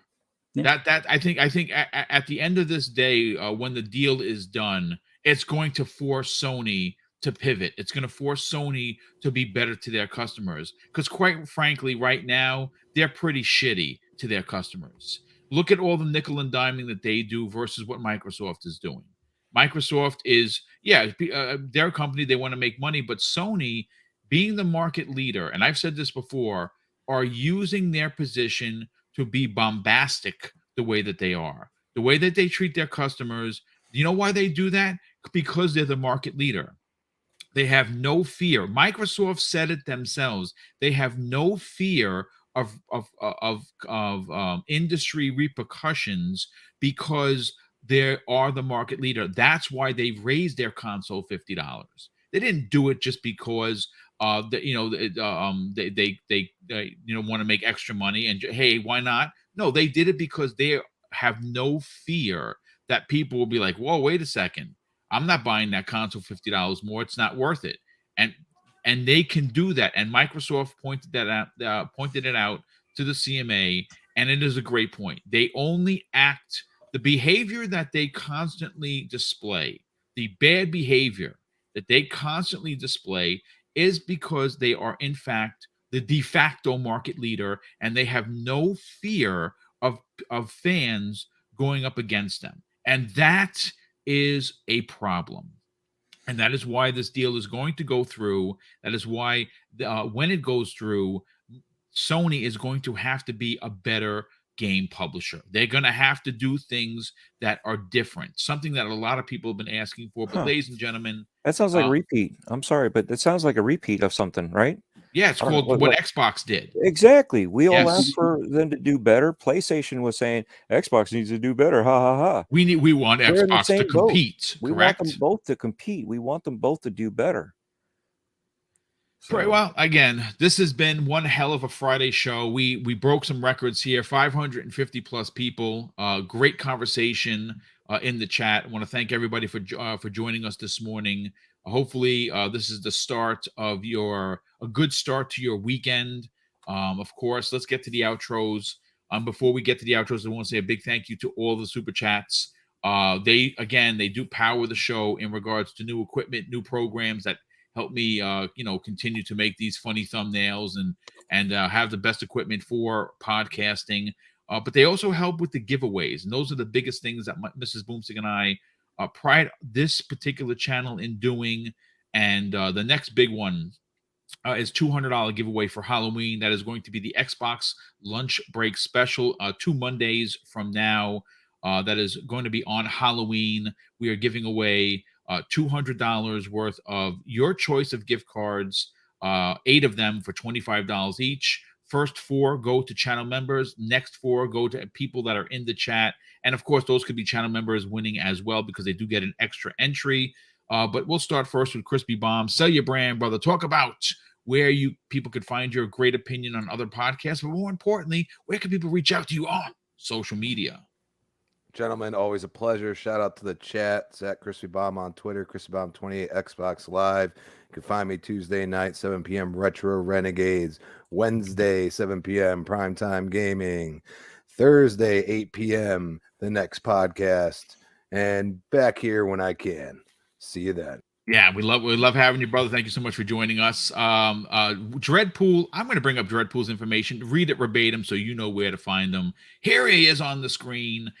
Yeah. That I think at the end of this day, when the deal is done, it's going to force Sony to pivot. It's going to force Sony to be better to their customers, because quite frankly, right now they're pretty shitty to their customers. Look at all the nickel and diming that they do versus what Microsoft is doing. Microsoft is, their company, they want to make money, but Sony, being the market leader, and I've said this before, are using their position to be bombastic the way that they are, the way that they treat their customers. You know why they do that? Because they're the market leader. They have no fear. Microsoft said it themselves. They have no fear of industry repercussions, because they are the market leader. That's why they've raised their console $50. They didn't do it just because they want to make extra money and hey, why not? No, they did it because they have no fear that people will be like, whoa, wait a second, I'm not buying that console $50 more. It's not worth it. And they can do that. And Microsoft pointed it out to the CMA, and it is a great point. They only act, the behavior that they constantly display, the bad behavior that they constantly display, is because they are in fact the de facto market leader, and they have no fear of fans going up against them. And that is a problem. And that is why this deal is going to go through. That is why when it goes through, Sony is going to have to be a better game publisher. They're going to have to do things that are different, something that a lot of people have been asking for. But ladies and gentlemen, that sounds like a repeat. I'm sorry, but that sounds like a repeat of something, right? Yeah, it's called what Xbox did. Exactly. We all asked for them to do better. PlayStation was saying Xbox needs to do better. Ha ha ha. We want Xbox to compete. We want them both to compete. We want them both to do better. So. Right. Well, again, this has been one hell of a Friday show. We broke some records here. 550 plus people. Great conversation in the chat. I want to thank everybody for joining us this morning. Hopefully, this is the start of a good start to your weekend. Of course, let's get to the outros. Before we get to the outros, I want to say a big thank you to all the super chats. They do power the show in regards to new equipment, new programs that help me, continue to make these funny thumbnails and have the best equipment for podcasting. But they also help with the giveaways, and those are the biggest things that Mrs. Boomstick and I pride this particular channel in doing. And the next big one is $200 giveaway for Halloween. That is going to be the Xbox lunch break special, 2 Mondays from now. That is going to be on Halloween. We are giving away $200 worth of your choice of gift cards, 8 of them for $25 each. First 4 go to channel members. Next 4 go to people that are in the chat. And of course, those could be channel members winning as well, because they do get an extra entry. But we'll start first with Crispy Bomb. Sell your brand, brother. Talk about where people could find your great opinion on other podcasts. But more importantly, where can people reach out to you on social media? Gentlemen, always a pleasure. Shout out to the chat. It's at Crispy Bomb on Twitter, Crispy Bomb 28, Xbox Live. You can find me Tuesday night, 7 p.m. Retro Renegades. Wednesday, 7 p.m. Primetime Gaming. Thursday, 8 p.m. The next podcast. and back here when I can. See you then. Yeah, we love having you, brother. Thank you so much for joining us. Dreadpool, I'm going to bring up Dreadpool's information. Read it verbatim so you know where to find him. Here he is on the screen.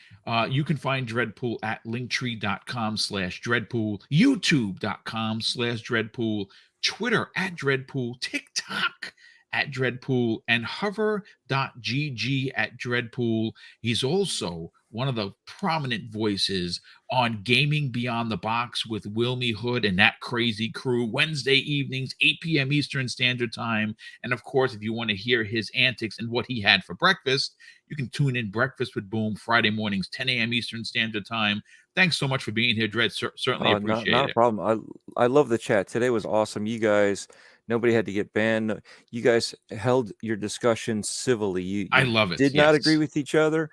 You can find Dreadpool at linktree.com/Dreadpool, youtube.com/Dreadpool, Twitter at Dreadpool, TikTok at Dreadpool, and hover.gg at Dreadpool. He's also one of the prominent voices on Gaming Beyond the Box with Wilmy Hood and that crazy crew, Wednesday evenings, 8 p.m. Eastern Standard Time. And of course, if you want to hear his antics and what he had for breakfast, you can tune in Breakfast with Boom Friday mornings, 10 a.m. Eastern Standard Time. Thanks so much for being here, Dredd. Certainly appreciate not it. a problem. I love the chat. Today was awesome. You guys, nobody had to get banned. You guys held your discussion civilly. You I love it. Did not agree with each other,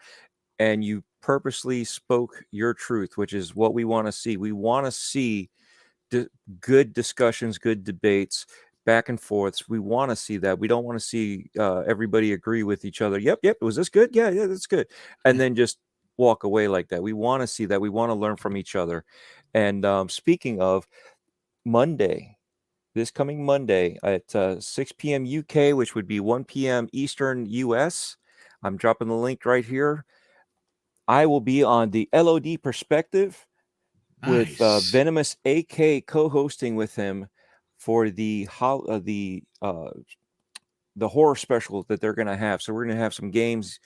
and you purposely spoke your truth, which is what we want to see. We want to see good discussions, good debates, back and forths. We want to see that. We don't want to see everybody agree with each other. Yep. Was this good? Yeah, that's good. And then just walk away like that. We want to see that. We want to learn from each other. And speaking of Monday, this coming Monday at 6 p.m. UK, which would be 1 p.m. Eastern US, I'm dropping the link right here. I will be on the LOD Perspective with Venomous AK co-hosting with him for the horror special that they're going to have. So we're going to have some games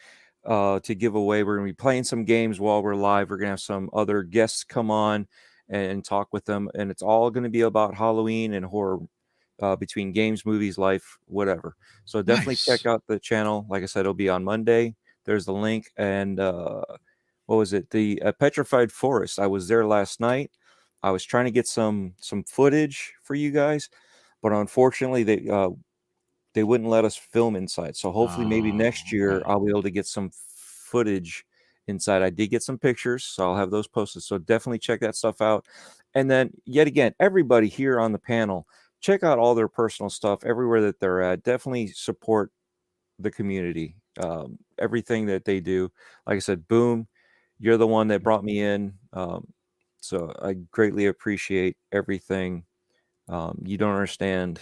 to give away. We're going to be playing some games while we're live. We're going to have some other guests come on and talk with them. And it's all going to be about Halloween and horror between games, movies, life, whatever. So definitely check out the channel. Like I said, it'll be on Monday. There's the link. And what was it? The Petrified Forest. I was there last night. I was trying to get some footage for you guys, but unfortunately they wouldn't let us film inside. So hopefully maybe next year I'll be able to get some footage inside. I did get some pictures, so I'll have those posted. So definitely check that stuff out. And then yet again, everybody here on the panel, check out all their personal stuff everywhere that they're at. Definitely support the community. Everything that they do. Like I said, Boom, you're the one that brought me in. So I greatly appreciate everything. You don't understand.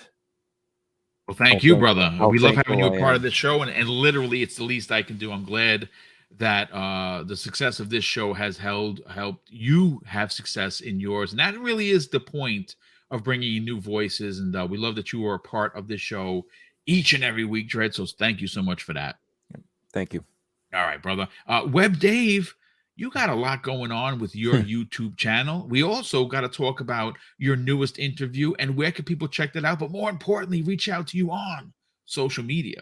Well, thank you, brother. We love having you a part of this show, and literally, it's the least I can do. I'm glad that the success of this show has helped you have success in yours, and that really is the point of bringing in new voices. And we love that you are a part of this show each and every week, Dredd. So thank you so much for that. Thank you. All right, brother. Web Dave, you got a lot going on with your YouTube channel. We also got to talk about your newest interview and where can people check that out. But more importantly, reach out to you on social media.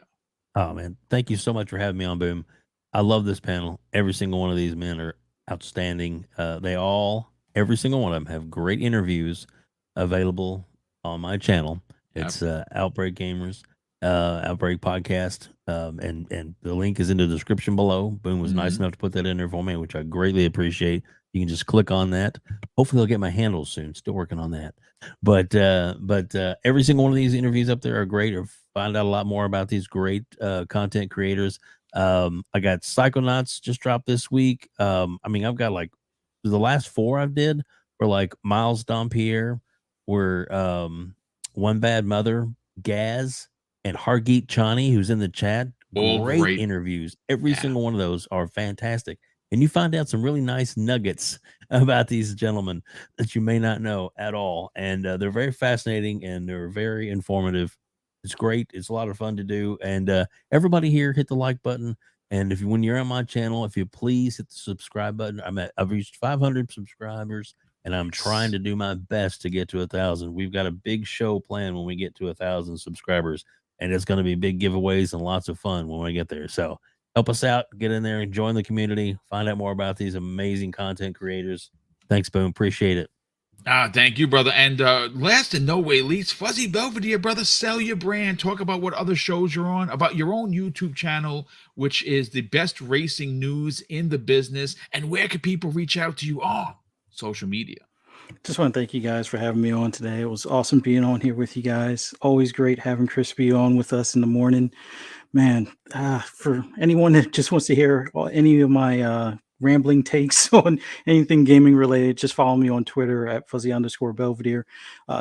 Oh, man. Thank you so much for having me on, Boom. I love this panel. Every single one of these men are outstanding. Every single one of them have great interviews available on my channel. It's Outbreak Gamers, Outbreak Podcast. And the link is in the description below. Boom was nice enough to put that in there for me, which I greatly appreciate. You can just click on that. Hopefully, I'll get my handle soon. Still working on that. But every single one of these interviews up there are great. Or find out a lot more about these great content creators. I got Psychonauts just dropped this week. I've got like the last 4 I've did were like Miles Dompierre, were One Bad Mother, Gaz, and Hargeet Chani, who's in the chat. Great interviews. Every single one of those are fantastic. And you find out some really nice nuggets about these gentlemen that you may not know at all. And they're very fascinating and they're very informative. It's great. It's a lot of fun to do. And everybody here, hit the like button. And when you're on my channel, if you please hit the subscribe button. I've reached 500 subscribers, and I'm trying to do my best to get to 1,000. We've got a big show planned when we get to 1,000 subscribers, and it's going to be big giveaways and lots of fun when we get there. So help us out, get in there and join the community, find out more about these amazing content creators. Thanks, Boom. Appreciate it. Thank you, brother. And last and no way least, Fuzzy Belvedere, brother, sell your brand. Talk about what other shows you're on, about your own YouTube channel, which is the best racing news in the business. And where can people reach out to you on social media? Just want to thank you guys for having me on today. It was awesome being on here with you guys. Always great having Crispy on with us in the morning. Man, for anyone that just wants to hear any of my rambling takes on anything gaming related, just follow me on Twitter at @fuzzy_Belvedere.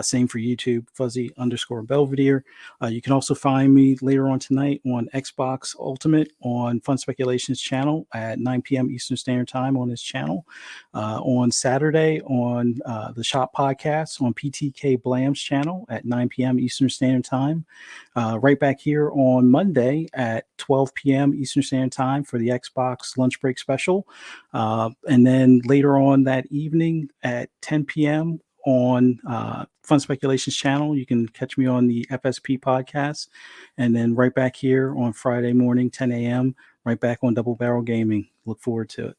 Same for YouTube, @fuzzy_Belvedere. You can also find me later on tonight on Xbox Ultimate on Fun Speculations channel at 9 p.m. Eastern Standard Time on his channel. On Saturday on the Shop Podcast on PTK Blam's channel at 9 p.m. Eastern Standard Time. Right back here on Monday at 12 p.m. Eastern Standard Time for the Xbox Lunch Break Special. And then later on that evening at 10 p.m. on Fun Speculations channel, you can catch me on the FSP podcast. And then right back here on Friday morning, 10 a.m., right back on Double Barrel Gaming. Look forward to it.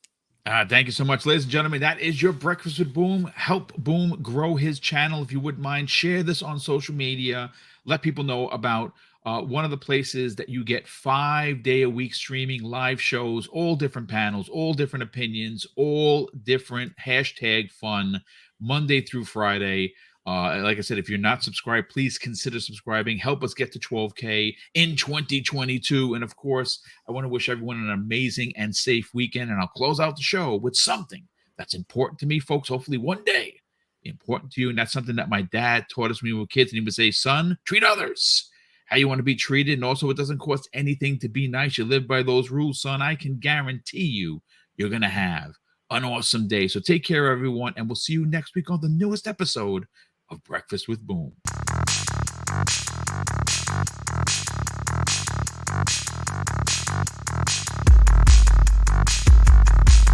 Thank you so much, ladies and gentlemen. That is your Breakfast with Boom. Help Boom grow his channel. If you wouldn't mind, share this on social media. Let people know about one of the places that you get 5-day-a-week streaming live shows, all different panels, all different opinions, all different hashtag fun, Monday through Friday. Like I said, if you're not subscribed, please consider subscribing. Help us get to 12K in 2022. And of course, I want to wish everyone an amazing and safe weekend. And I'll close out the show with something that's important to me, folks. Hopefully one day important to you. And that's something that my dad taught us when we were kids. And he would say, son, treat others how you want to be treated. And also, it doesn't cost anything to be nice. You live by those rules, son. I can guarantee you're going to have an awesome day. So take care, everyone. And we'll see you next week on the newest episode of Breakfast with Boom.